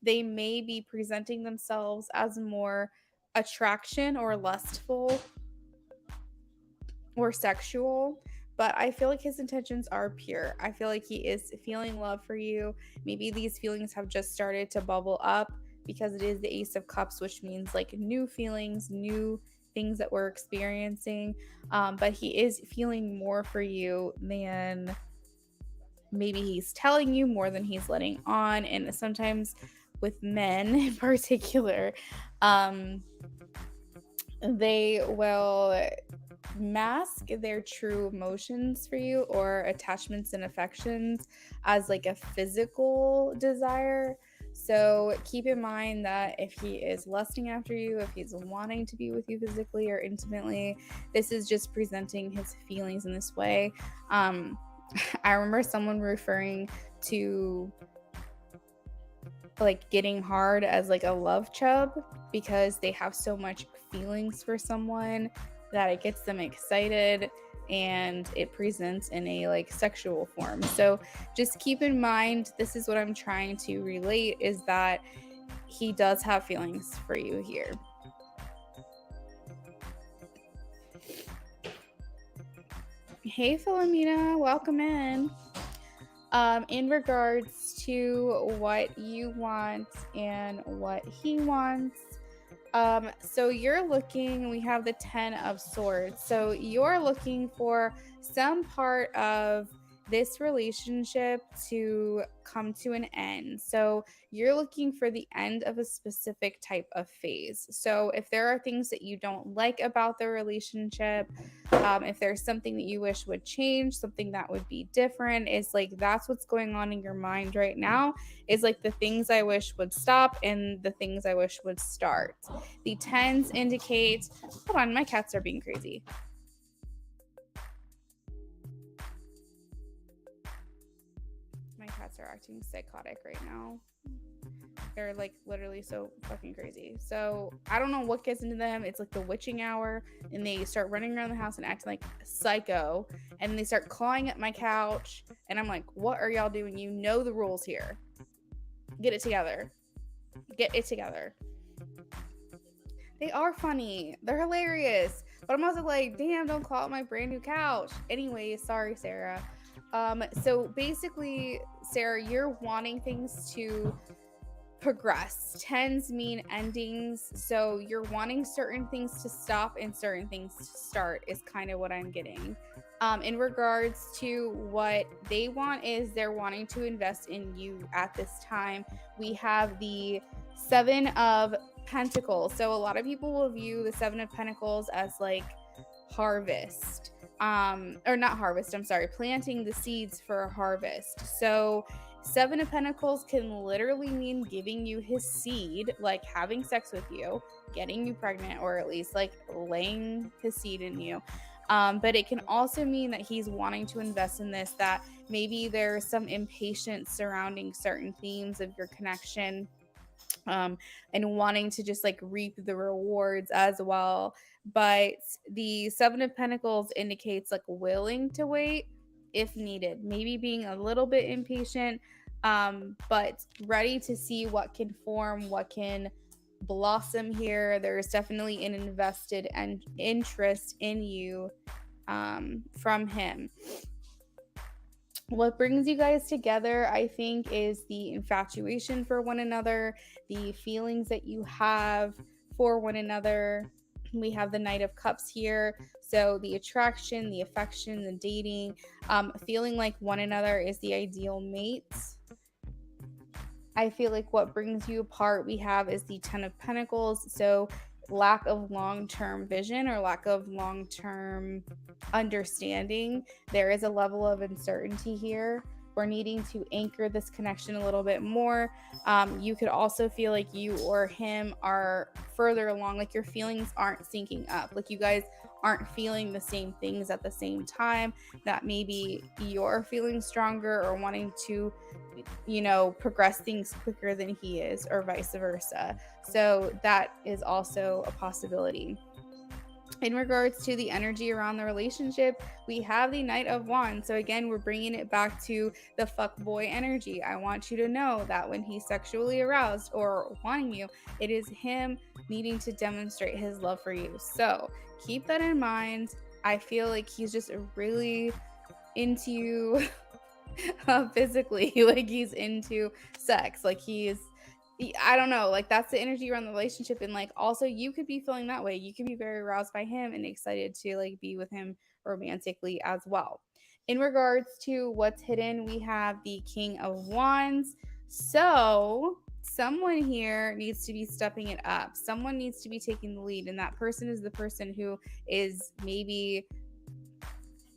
S1: They may be presenting themselves as more attraction or lustful or sexual, but I feel like his intentions are pure. I feel like he is feeling love for you. Maybe these feelings have just started to bubble up because it is the Ace of Cups, which means like new feelings, new things that we're experiencing, but he is feeling more for you than maybe he's telling you, more than he's letting on. And sometimes with men in particular, they will mask their true emotions for you or attachments and affections as like a physical desire. So keep in mind that if he is lusting after you, if he's wanting to be with you physically or intimately, this is just presenting his feelings in this way. I remember someone referring to like getting hard as like a love chub because they have so much feelings for someone that it gets them excited and it presents in a like sexual form. So just keep in mind, this is what I'm trying to relate, is that he does have feelings for you here. Hey Philomena, welcome in regards to what you want and what he wants. So you're looking, we have the 10 of Swords. So you're looking for some part of this relationship to come to an end. So you're looking for the end of a specific type of phase. So if there are things that you don't like about the relationship, if there's something that you wish would change, something that would be different, is like that's what's going on in your mind right now, is like the things I wish would stop and the things I wish would start. The 10s indicate, hold on, my cats are being crazy. My cats are acting psychotic right now. They're like literally so fucking crazy. So I don't know what gets into them. It's like the witching hour and they start running around the house and acting like a psycho, and they start clawing at my couch and I'm like, what are y'all doing? You know the rules here. Get it together. Get it together. They are funny. They're hilarious. But I'm also like, damn, don't claw at my brand new couch. Anyway, sorry, Sarah. So basically, Sarah, you're wanting things to progress. 10s mean endings. So you're wanting certain things to stop and certain things to start, is kind of what I'm getting. In regards to what they want, is they're wanting to invest in you at this time. We have the 7 of Pentacles. So a lot of people will view the 7 of Pentacles as like harvest. Or not harvest, I'm sorry, planting the seeds for a harvest. So 7 of Pentacles can literally mean giving you his seed, like having sex with you, getting you pregnant, or at least like laying his seed in you. But it can also mean that he's wanting to invest in this, that maybe there's some impatience surrounding certain themes of your connection, and wanting to just like reap the rewards as well. But the 7 of Pentacles indicates like willing to wait if needed, maybe being a little bit impatient, but ready to see what can form, what can blossom here. There's definitely an invested and interest in you from him. What brings you guys together, I think, is the infatuation for one another, the feelings that you have for one another. We have the Knight of Cups here. So the attraction, the affection, the dating, feeling like one another is the ideal mate. I feel like what brings you apart, we have, is the 10 of Pentacles. So lack of long-term vision or lack of long-term understanding. There is a level of uncertainty here. We're needing to anchor this connection a little bit more. You could also feel like you or him are further along, like your feelings aren't syncing up, like you guys aren't feeling the same things at the same time, that maybe you're feeling stronger or wanting to, you know, progress things quicker than he is, or vice versa. So that is also a possibility. In regards to the energy around the relationship, we have the Knight of Wands. So again, we're bringing it back to the fuckboy energy. I want you to know that when he's sexually aroused or wanting you, it is him needing to demonstrate his love for you. So keep that in mind. I feel like he's just really into you physically, like he's into sex, like he's I don't know, like that's the energy around the relationship. And like also you could be feeling that way. You could be very aroused by him and excited to like be with him romantically as well. In regards to what's hidden, we have the King of Wands. So someone here needs to be stepping it up. Someone needs to be taking the lead, and that person is the person who is maybe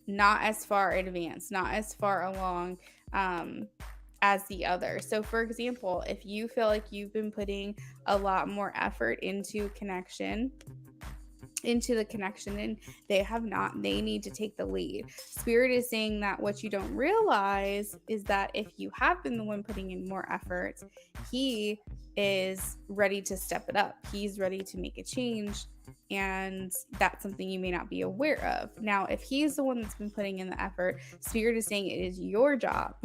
S1: not as far advanced, not as far along as the other. So, for example, if you feel like you've been putting a lot more effort into the connection and they have not, they need to take the lead. Spirit is saying that what you don't realize is that if you have been the one putting in more effort, he is ready to step it up. He's ready to make a change, and that's something you may not be aware of. Now, if he's the one that's been putting in the effort, Spirit is saying it is your job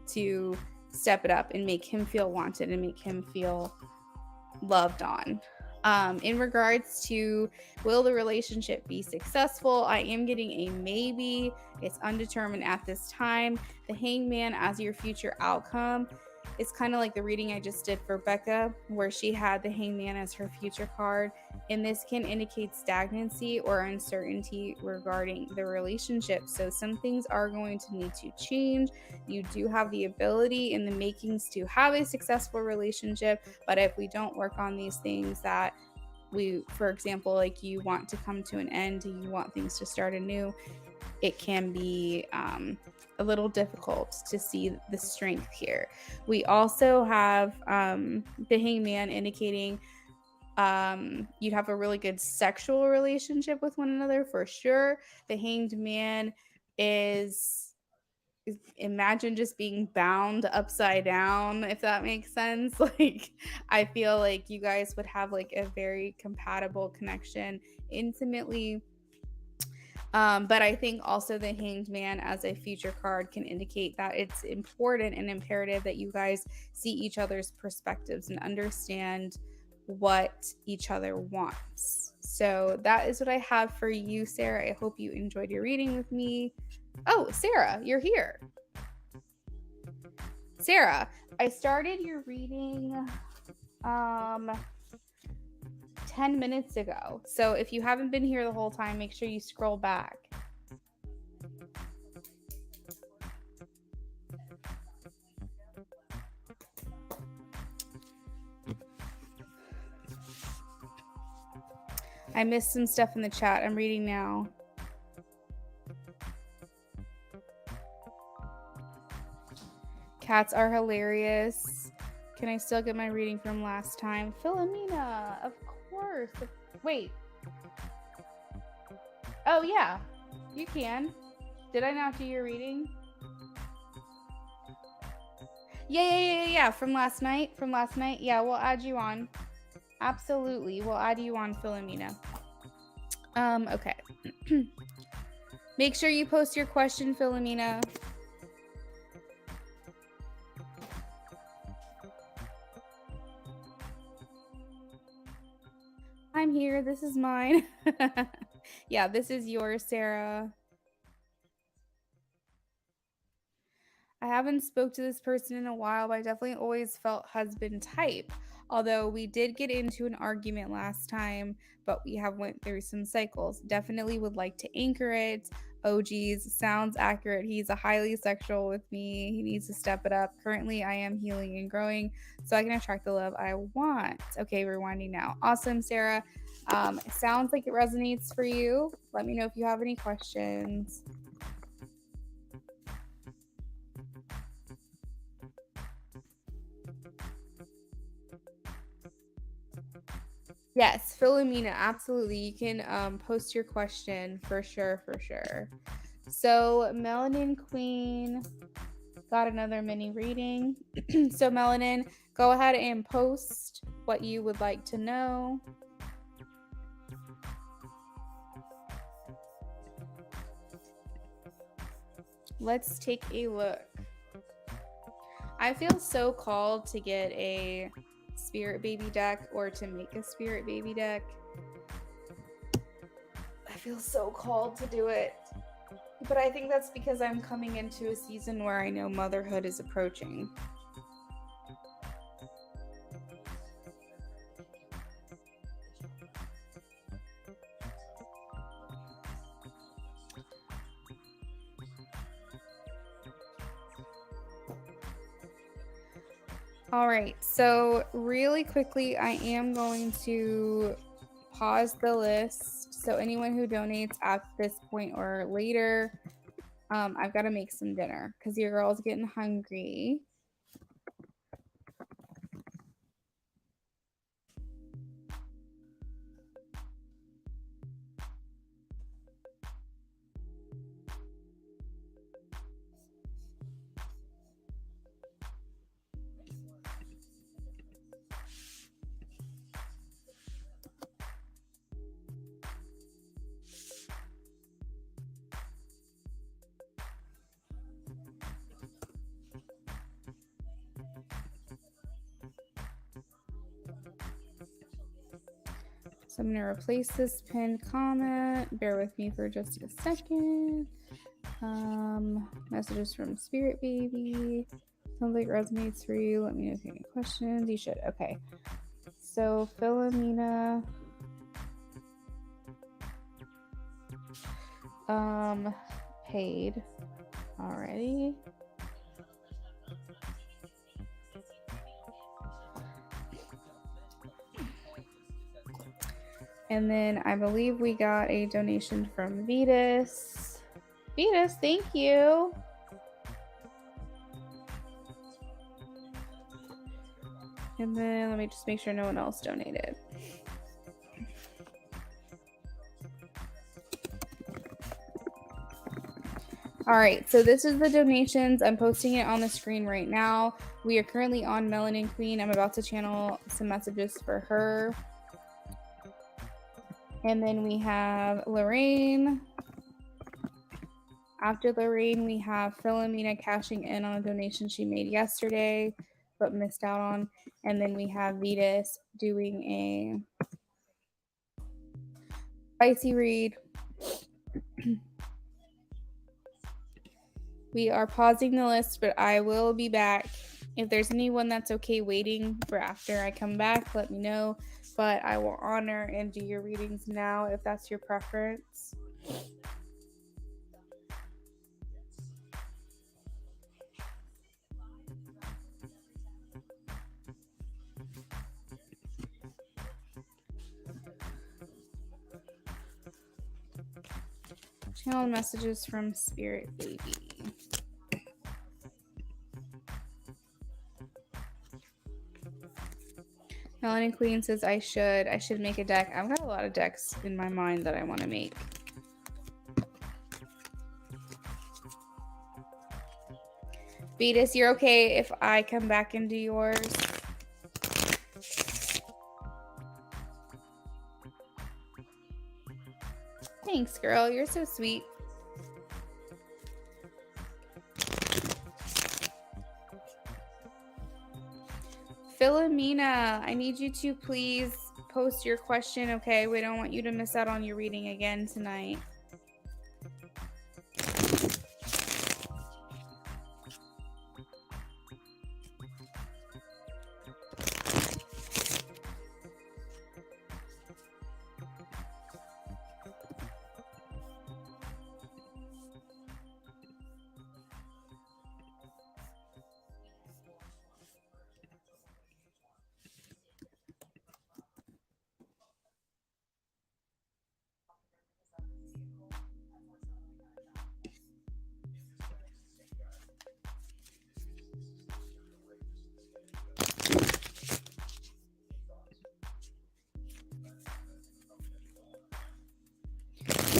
S1: to step it up and make him feel wanted and make him feel loved on. In regards to will the relationship be successful, I am getting a maybe. It's undetermined at this time. The Hangman as your future outcome. It's kind of like the reading I just did for Becca, where she had the Hangman as her future card. And this can indicate stagnancy or uncertainty regarding the relationship. So some things are going to need to change. You do have the ability in the makings to have a successful relationship, but if we don't work on these things that we, for example, like you want to come to an end, you want things to start anew, it can be a little difficult to see the strength here. We also have the Hangman indicating you'd have a really good sexual relationship with one another for sure. The Hanged Man is, imagine just being bound upside down, if that makes sense. Like I feel like you guys would have like a very compatible connection intimately. But I think also the Hanged Man as a future card can indicate that it's important and imperative that you guys see each other's perspectives and understand what each other wants. So that is what I have for you, Sarah. I hope you enjoyed your reading with me. Oh, Sarah, you're here. Sarah, I started your reading 10 minutes ago. So if you haven't been here the whole time, make sure you scroll back. I missed some stuff in the chat. I'm reading now. Cats are hilarious. Can I still get my reading from last time? Philomena, of course. Wait. Oh, yeah. You can. Did I not do your reading? Yeah. From last night. Yeah, we'll add you on. Absolutely. We'll add you on, Philomena. Okay. Make sure you post your question, Philomena. I'm here. This is mine. Yeah, this is yours, Sarah. I haven't spoke to this person in a while, but I definitely always felt husband type. Although we did get into an argument last time, but we have went through some cycles. Definitely would like to anchor it. Oh geez, sounds accurate. He's a highly sexual with me. He needs to step it up. Currently, I am healing and growing, so I can attract the love I want. Okay, rewinding now. Awesome, Sarah. It sounds like it resonates for you. Let me know if you have any questions. Yes, Philomena, absolutely. You can post your question for sure. So, Melanin Queen got another mini reading. So, Melanin, go ahead and post what you would like to know. Let's take a look. I feel so called to get a spirit baby deck or to make a spirit baby deck. I feel so called to do it. But I think that's because I'm coming into a season where I know motherhood is approaching. All right, so really quickly, I am going to pause the list. So anyone who donates at this point or later, I've got to make some dinner because your girl's getting hungry. So I'm going to replace this pinned comment. Bear with me for just a second. Messages from Spirit Baby. Sounds like it resonates for you. Let me know if you have any questions. You should. Okay. So Philomena. Paid already. And then I believe we got a donation from Vetus. Vetus, thank you. And then let me just make sure no one else donated. All right, so this is the donations. I'm posting it on the screen right now. We are currently on Melanin Queen. I'm about to channel some messages for her. And then we have Lorraine. After Lorraine, we have Philomena cashing in on a donation she made yesterday, but missed out on. And then we have Vetus doing a spicy read. We are pausing the list, but I will be back. If there's anyone that's okay waiting for after I come back, let me know. But I will honor and do your readings now if that's your preference. Channel messages from Spirit Baby. Melanin Queen says I should make a deck. I've got a lot of decks in my mind that I want to make. Vetus, you're okay if I come back and do yours? Thanks, girl. You're so sweet. Philomena, I need you to please post your question, okay? We don't want you to miss out on your reading again tonight.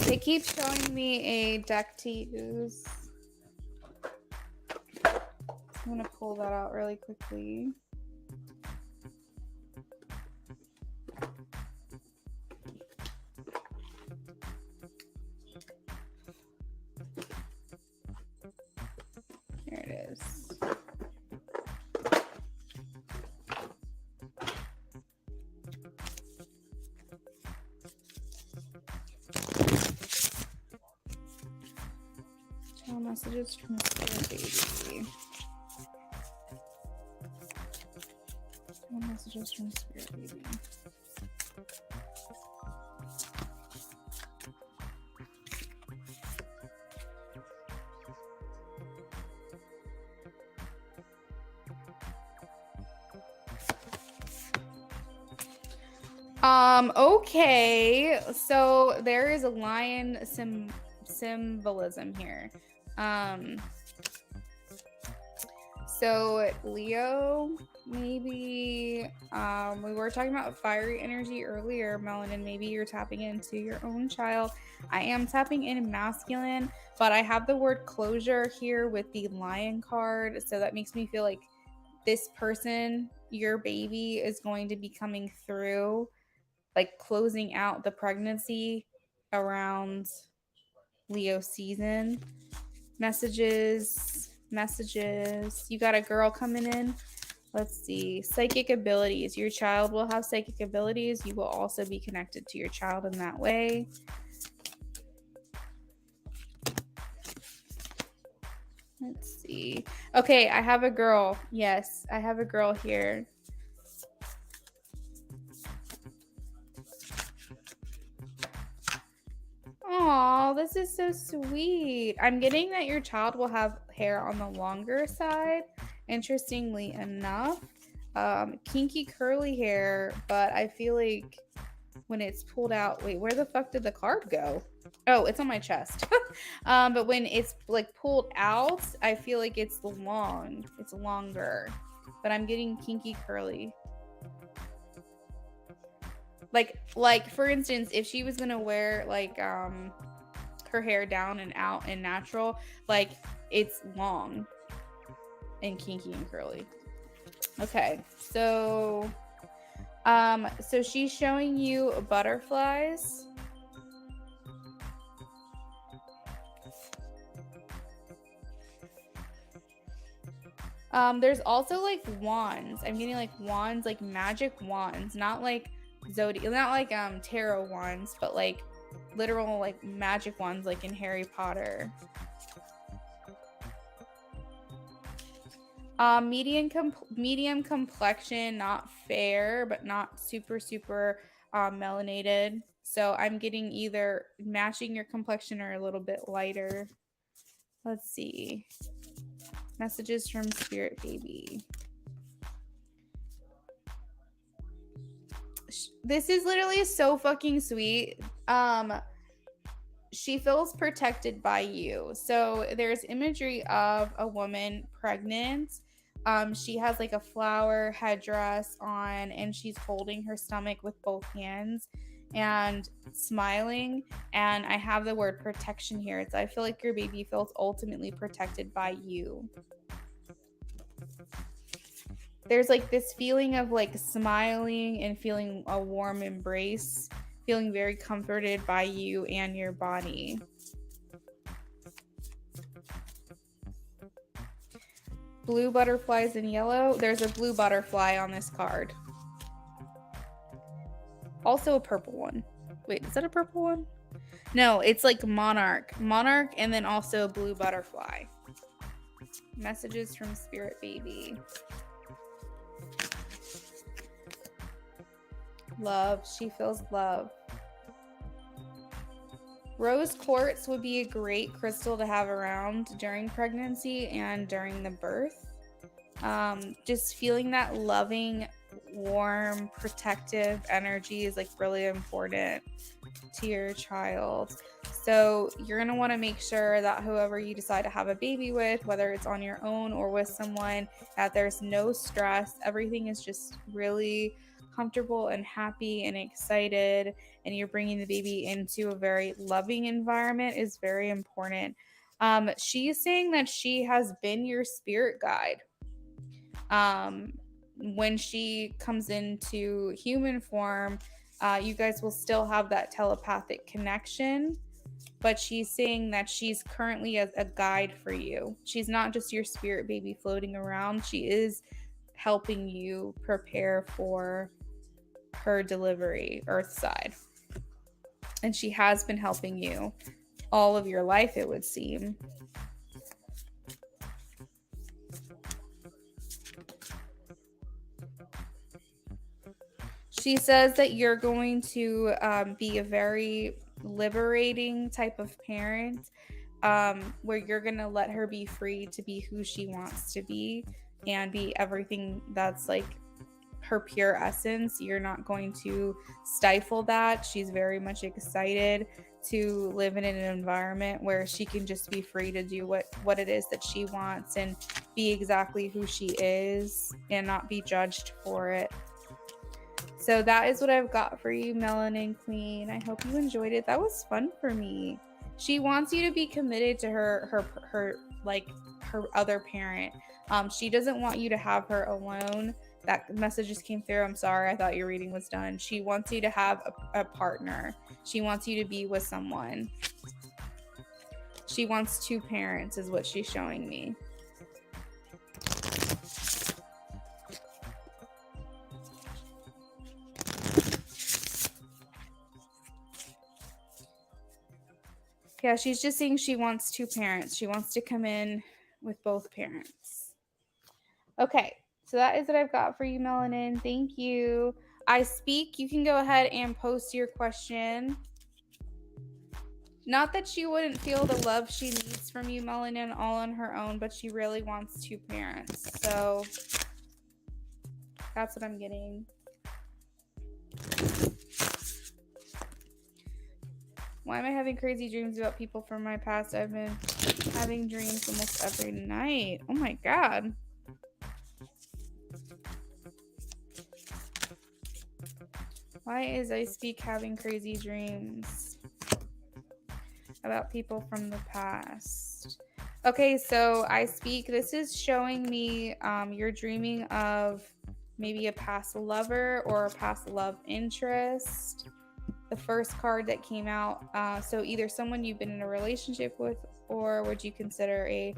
S1: They keep showing me a deck to use. I'm going to pull that out really quickly. Here it is. Channel messages from Spirit Baby. Channel messages from Spirit Baby. Okay. So there is a lion symbolism here. So Leo, maybe we were talking about fiery energy earlier, Melanin. Maybe you're tapping into your own child. I am tapping in masculine, but I have the word closure here with the lion card. So that makes me feel like this person, your baby, is going to be coming through, like closing out the pregnancy around Leo season. Messages. You got a girl coming in. Let's see. Psychic abilities. Your child will have psychic abilities. You will also be connected to your child in that way. Let's see. Okay, I have a girl. Yes, I have a girl here. Aw, this is so sweet. I'm getting that your child will have hair on the longer side, interestingly enough. Kinky curly hair, but I feel like when it's pulled out, wait, where the fuck did the card go? Oh, it's on my chest. But when it's like pulled out, I feel like it's longer. But I'm getting kinky curly. Like for instance, if she was gonna wear like her hair down and out and natural, like it's long and kinky and curly. Okay, so she's showing you butterflies. There's also like wands. I'm getting like wands, like magic wands, not like zodiac, not like tarot wands, but like literal like magic wands, like in Harry Potter. Medium complexion, not fair, but not super melanated. So I'm getting either matching your complexion or a little bit lighter. Let's see. Messages from Spirit Baby. This is literally so fucking sweet. She feels protected by you. So there's imagery of a woman pregnant. She has like a flower headdress on and she's holding her stomach with both hands and smiling. And I have the word protection here. I feel like your baby feels ultimately protected by you. There's like this feeling of like smiling and feeling a warm embrace, feeling very comforted by you and your body. Blue butterflies in yellow. There's a blue butterfly on this card. Also a purple one. Wait, is that a purple one? No, it's like monarch. Monarch and then also blue butterfly. Messages from Spirit Baby. Love. She feels love. Rose quartz would be a great crystal to have around during pregnancy and during the birth. Just feeling that loving, warm, protective energy is like really important to your child. So you're going to want to make sure that whoever you decide to have a baby with, whether it's on your own or with someone, that there's no stress. Everything is just really comfortable and happy and excited, and you're bringing the baby into a very loving environment is very important. She's saying that she has been your spirit guide. When she comes into human form, you guys will still have that telepathic connection, but she's saying that she's currently a guide for you. She's not just your spirit baby floating around. She is helping you prepare for her delivery, earth side. And she has been helping you all of your life, it would seem. She says that you're going to be a very liberating type of parent, where you're going to let her be free to be who she wants to be and be everything that's like her pure essence. You're not going to stifle that. She's very much excited to live in an environment where she can just be free to do what it is that she wants and be exactly who she is and not be judged for it. So that is what I've got for you, Melanin Queen. I hope you enjoyed it. That was fun for me. She wants you to be committed to her other parent. She doesn't want you to have her alone. That message just came through. I'm sorry. I thought your reading was done. She wants you to have a partner. She wants you to be with someone. She wants two parents is what she's showing me. Yeah, she's just saying she wants two parents. She wants to come in with both parents. Okay, so that is what I've got for you, Melanin. Thank you. I speak. You can go ahead and post your question. Not that she wouldn't feel the love she needs from you, Melanin, all on her own, but she really wants two parents. So that's what I'm getting. Why am I having crazy dreams about people from my past? I've been having dreams almost every night. Oh my God. Why is I speak having crazy dreams about people from the past? Okay, so I speak. This is showing me you're dreaming of maybe a past lover or a past love interest. The first card that came out, so either someone you've been in a relationship with, or would you consider a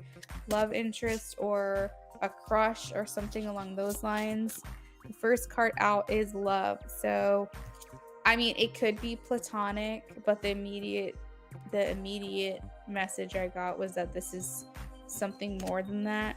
S1: love interest or a crush or something along those lines. The first card out is love. So I mean, it could be platonic, but the immediate message I got was that this is something more than that.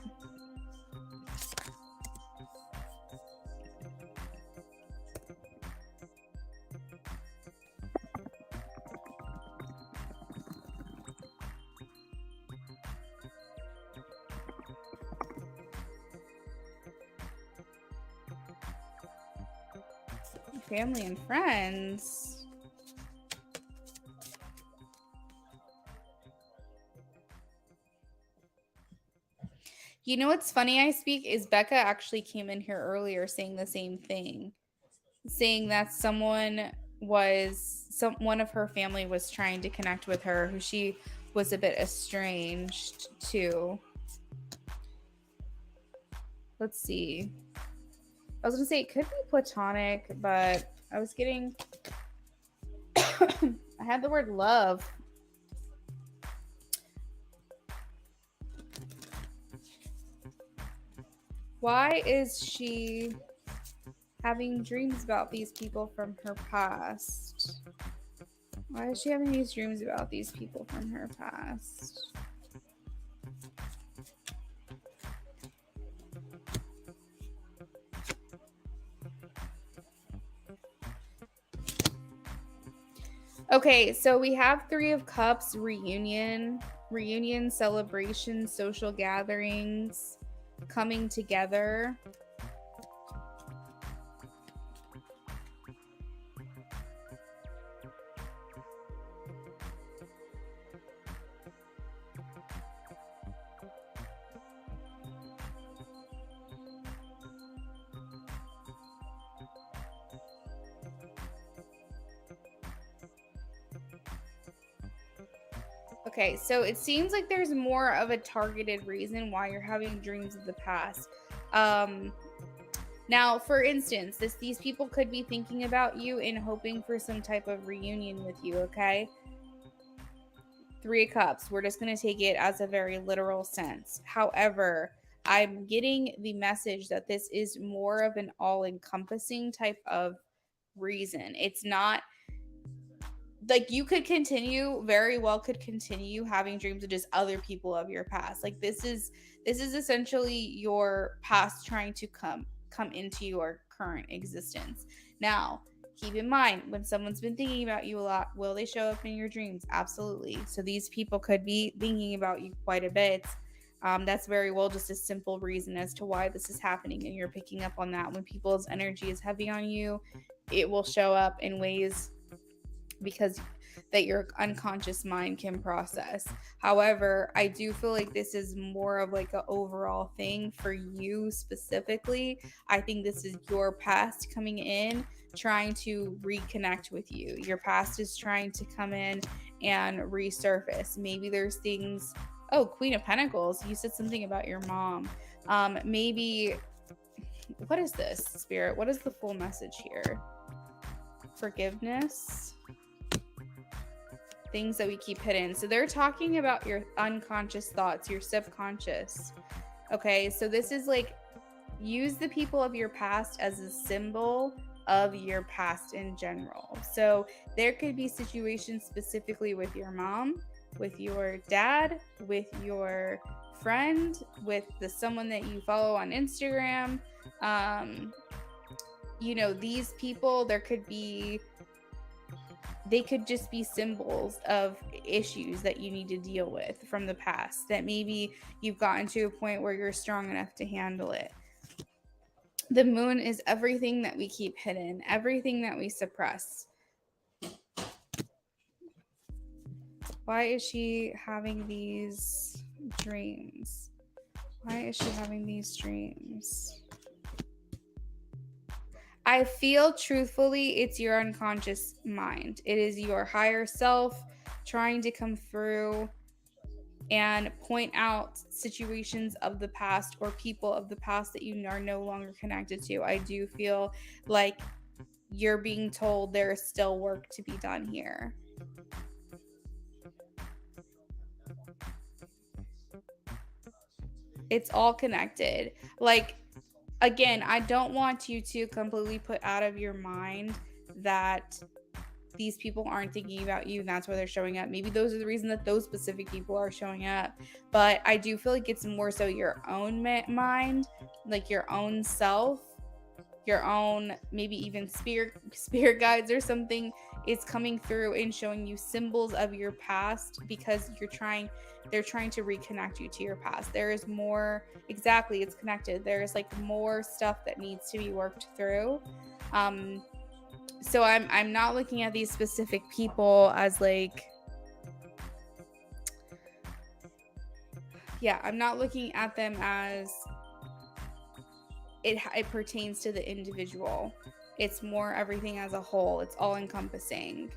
S1: Family and friends. You know what's funny, I speak, is Becca actually came in here earlier saying the same thing. Saying that one of her family was trying to connect with her who she was a bit estranged to. Let's see. I was going to say it could be platonic, but I was getting I had the word love. Why is she having dreams about these people from her past? Why is she having these dreams about these people from her past? Okay, so we have Three of Cups, reunion, celebration, social gatherings, coming together. Okay, so it seems like there's more of a targeted reason why you're having dreams of the past. Now, for instance, these people could be thinking about you and hoping for some type of reunion with you, okay? Three of Cups, we're just going to take it as a very literal sense. However, I'm getting the message that this is more of an all-encompassing type of reason. It's not like you could very well continue having dreams of just other people of your past. Like this is essentially your past trying to come into your current existence. Now, keep in mind, when someone's been thinking about you a lot, will they show up in your dreams? Absolutely. So these people could be thinking about you quite a bit. That's very well just a simple reason as to why this is happening, and you're picking up on that. When people's energy is heavy on you, it will show up in ways because that your unconscious mind can process. However, I do feel like this is more of like an overall thing for you specifically. I think this is your past coming in, trying to reconnect with you. Your past is trying to come in and resurface. Maybe there's things. Oh, Queen of Pentacles. You said something about your mom. Maybe. What is this, Spirit? What is the full message here? Forgiveness. Things that we keep hidden. So they're talking about your unconscious thoughts, your subconscious. Okay, so this is like, use the people of your past as a symbol of your past in general. So there could be situations specifically with your mom, with your dad, with your friend, with someone that you follow on Instagram. These people, they could just be symbols of issues that you need to deal with from the past, that maybe you've gotten to a point where you're strong enough to handle it. The moon is everything that we keep hidden, everything that we suppress. Why is she having these dreams? Why is she having these dreams? I feel truthfully it's your unconscious mind. It is your higher self trying to come through and point out situations of the past or people of the past that you are no longer connected to. I do feel like you're being told there is still work to be done here. It's all connected. Like, again, I don't want you to completely put out of your mind that these people aren't thinking about you and that's why they're showing up. Maybe those are the reason that those specific people are showing up. But I do feel like it's more so your own mind, like your own self, your own, maybe even spirit guides or something is coming through and showing you symbols of your past, because they're trying to reconnect you to your past. There is more, exactly, it's connected. There's like more stuff that needs to be worked through. So I'm not looking at these specific people as like, I'm not looking at them as it pertains to the individual. It's more everything as a whole. It's all encompassing.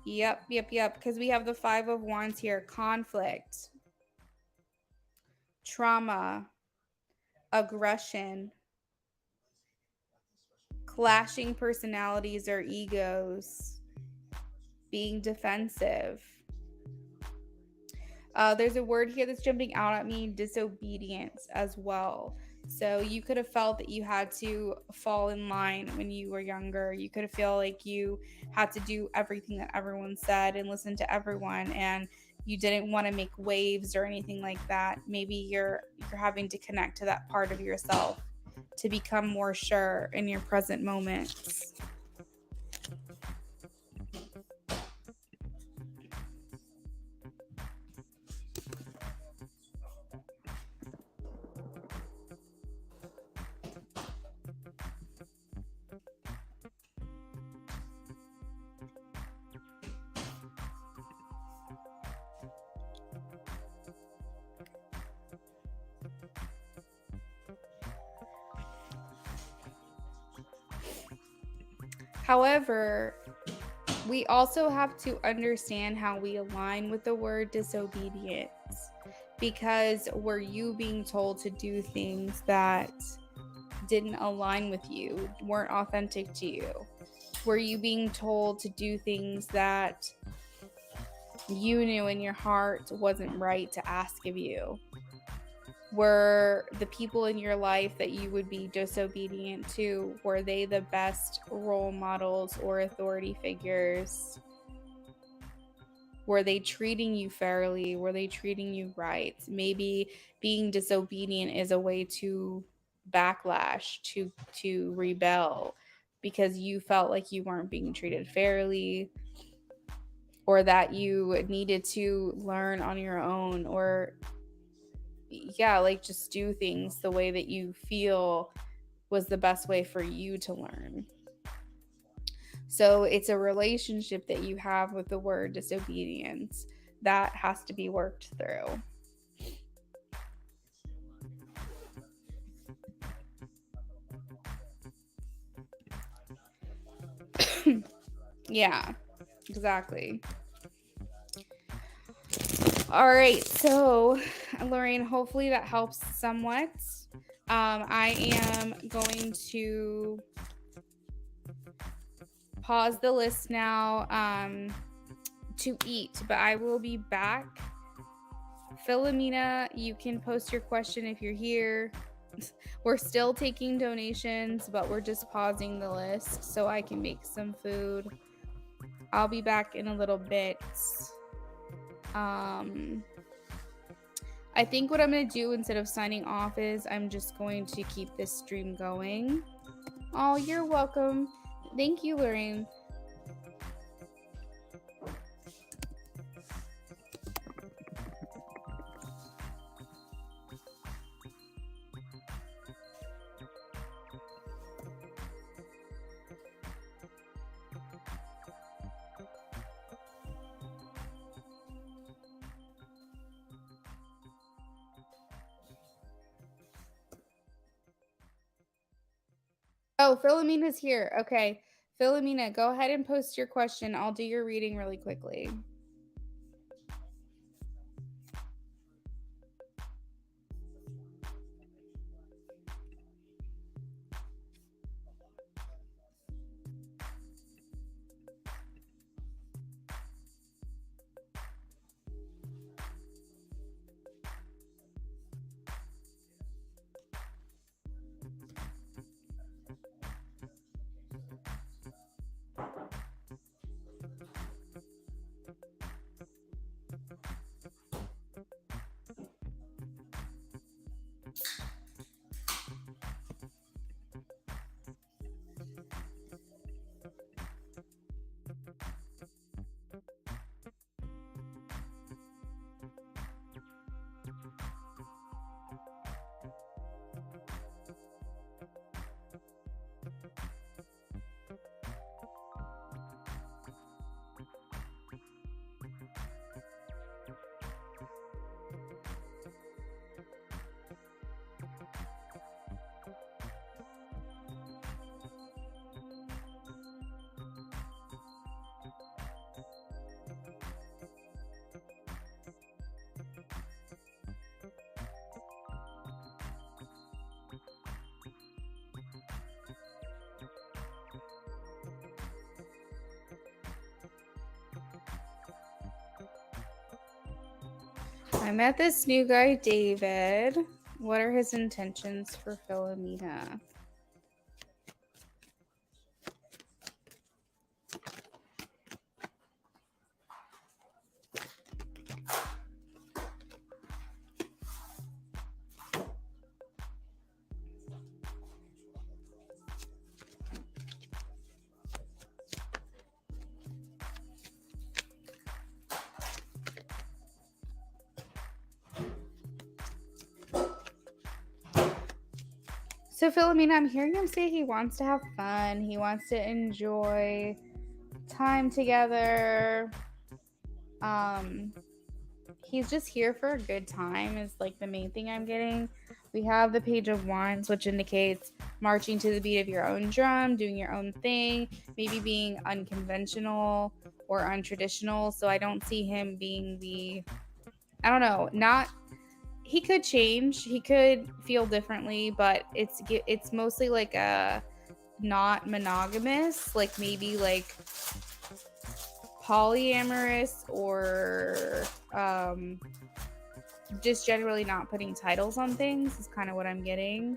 S1: Yep. Because we have the Five of Wands here. Conflict, trauma, aggression, clashing personalities or egos, being defensive. There's a word here that's jumping out at me, disobedience as well. So you could have felt that you had to fall in line when you were younger. You could have felt like you had to do everything that everyone said and listen to everyone, and you didn't want to make waves or anything like that. Maybe you're having to connect to that part of yourself to become more sure in your present moments. However, we also have to understand how we align with the word disobedience, because were you being told to do things that didn't align with you, weren't authentic to you? Were you being told to do things that you knew in your heart wasn't right to ask of you? Were the people in your life that you would be disobedient to, were they the best role models or authority figures? Were they treating you fairly? Were they treating you right? Maybe being disobedient is a way to backlash, to rebel, because you felt like you weren't being treated fairly, or that you needed to learn on your own, or yeah, like just do things the way that you feel was the best way for you to learn. So it's a relationship that you have with the word disobedience that has to be worked through. Yeah, exactly. All right, so Lorraine, hopefully that helps somewhat. I am going to pause the list now to eat, but I will be back. Philomena, you can post your question if you're here. We're still taking donations, but we're just pausing the list so I can make some food. I'll be back in a little bit. I think what I'm going to do instead of signing off is I'm just going to keep this stream going. Oh, you're welcome. Thank you, Lorraine. Oh, Philomena's here. Okay. Philomena, go ahead and post your question. I'll do your reading really quickly. I met this new guy, David. What are his intentions for Philomena? So Philomena, I'm hearing him say he wants to have fun. He wants to enjoy time together. He's just here for a good time is like the main thing I'm getting. We have the Page of Wands, which indicates marching to the beat of your own drum, doing your own thing, maybe being unconventional or untraditional. So I don't see him being I don't know, not he could change, he could feel differently, but it's mostly like a not monogamous, like maybe like polyamorous or just generally not putting titles on things is kind of what I'm getting.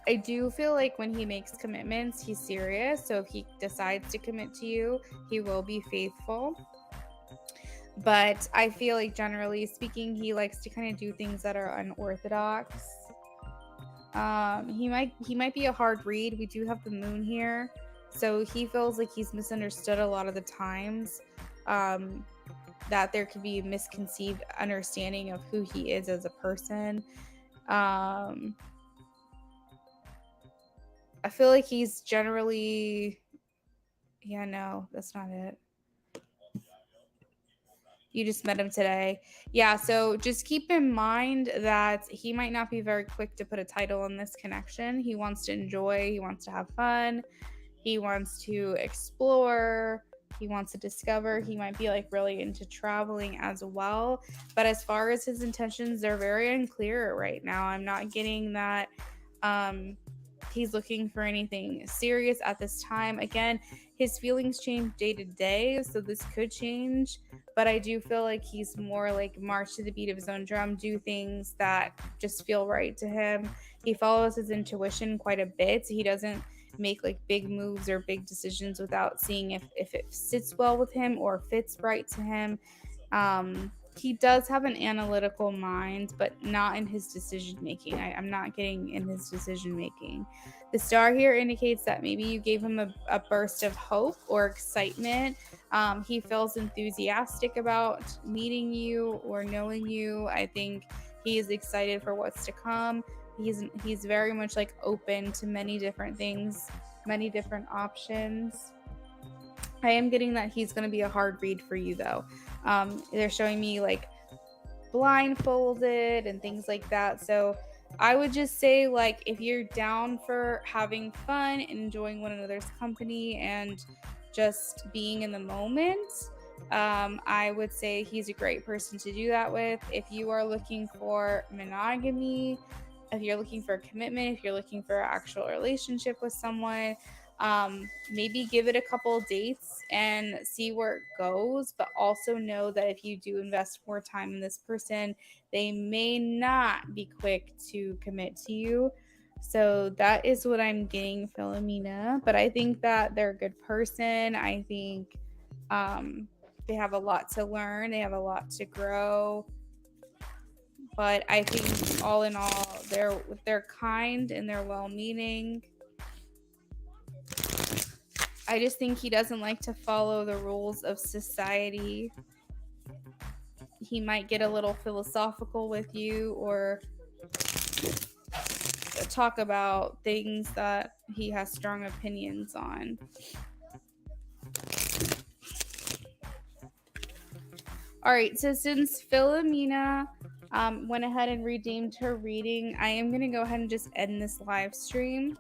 S1: I do feel like when he makes commitments, he's serious. So if he decides to commit to you, he will be faithful. But I feel like generally speaking, he likes to kind of do things that are unorthodox. He might be a hard read. We do have the moon here, so he feels like he's misunderstood a lot of the times. That there could be a misconceived understanding of who he is as a person. I feel like he's generally, yeah, no, that's not it. You just met him today. Yeah, so just keep in mind that he might not be very quick to put a title on this connection. He wants to enjoy, he wants to have fun, he wants to explore, he wants to discover. He might be like really into traveling as well. But as far as his intentions, they're very unclear right now. I'm not getting that he's looking for anything serious at this time. Again, his feelings change day to day, so this could change. But I do feel like he's more like march to the beat of his own drum, do things that just feel right to him. He follows his intuition quite a bit. He doesn't make like big moves or big decisions without seeing if it sits well with him or fits right to him. He does have an analytical mind, but not in his decision making. I'm not getting in his decision making. The star here indicates that maybe you gave him a burst of hope or excitement. He feels enthusiastic about meeting you or knowing you. I think he is excited for what's to come. He's very much like open to many different things, many different options. I am getting that he's going to be a hard read for you, though. They're showing me like blindfolded and things like that. So I would just say, like, if you're down for having fun, enjoying one another's company, and just being in the moment, I would say he's a great person to do that with. If you are looking for monogamy, if you're looking for a commitment, if you're looking for an actual relationship with someone, maybe give it a couple dates and see where it goes, but also know that if you do invest more time in this person, they may not be quick to commit to you. So that is what I'm getting, Philomena. But I think that they're a good person. I think they have a lot to learn, they have a lot to grow. But I think all in all, they're kind and they're well-meaning. I just think he doesn't like to follow the rules of society. He might get a little philosophical with you or talk about things that he has strong opinions on. All right, so since Philomena went ahead and redeemed her reading, I am going to go ahead and just end this live stream.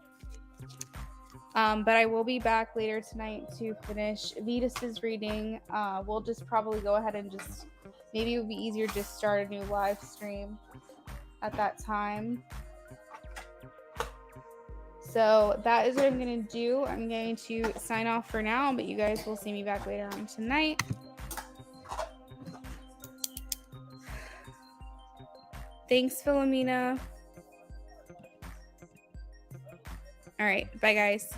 S1: But I will be back later tonight to finish Vetus's reading. We'll just probably go ahead and just, maybe it would be easier to just start a new live stream at that time. So that is what I'm going to do. I'm going to sign off for now, but you guys will see me back later on tonight. Thanks, Philomena. All right, bye guys.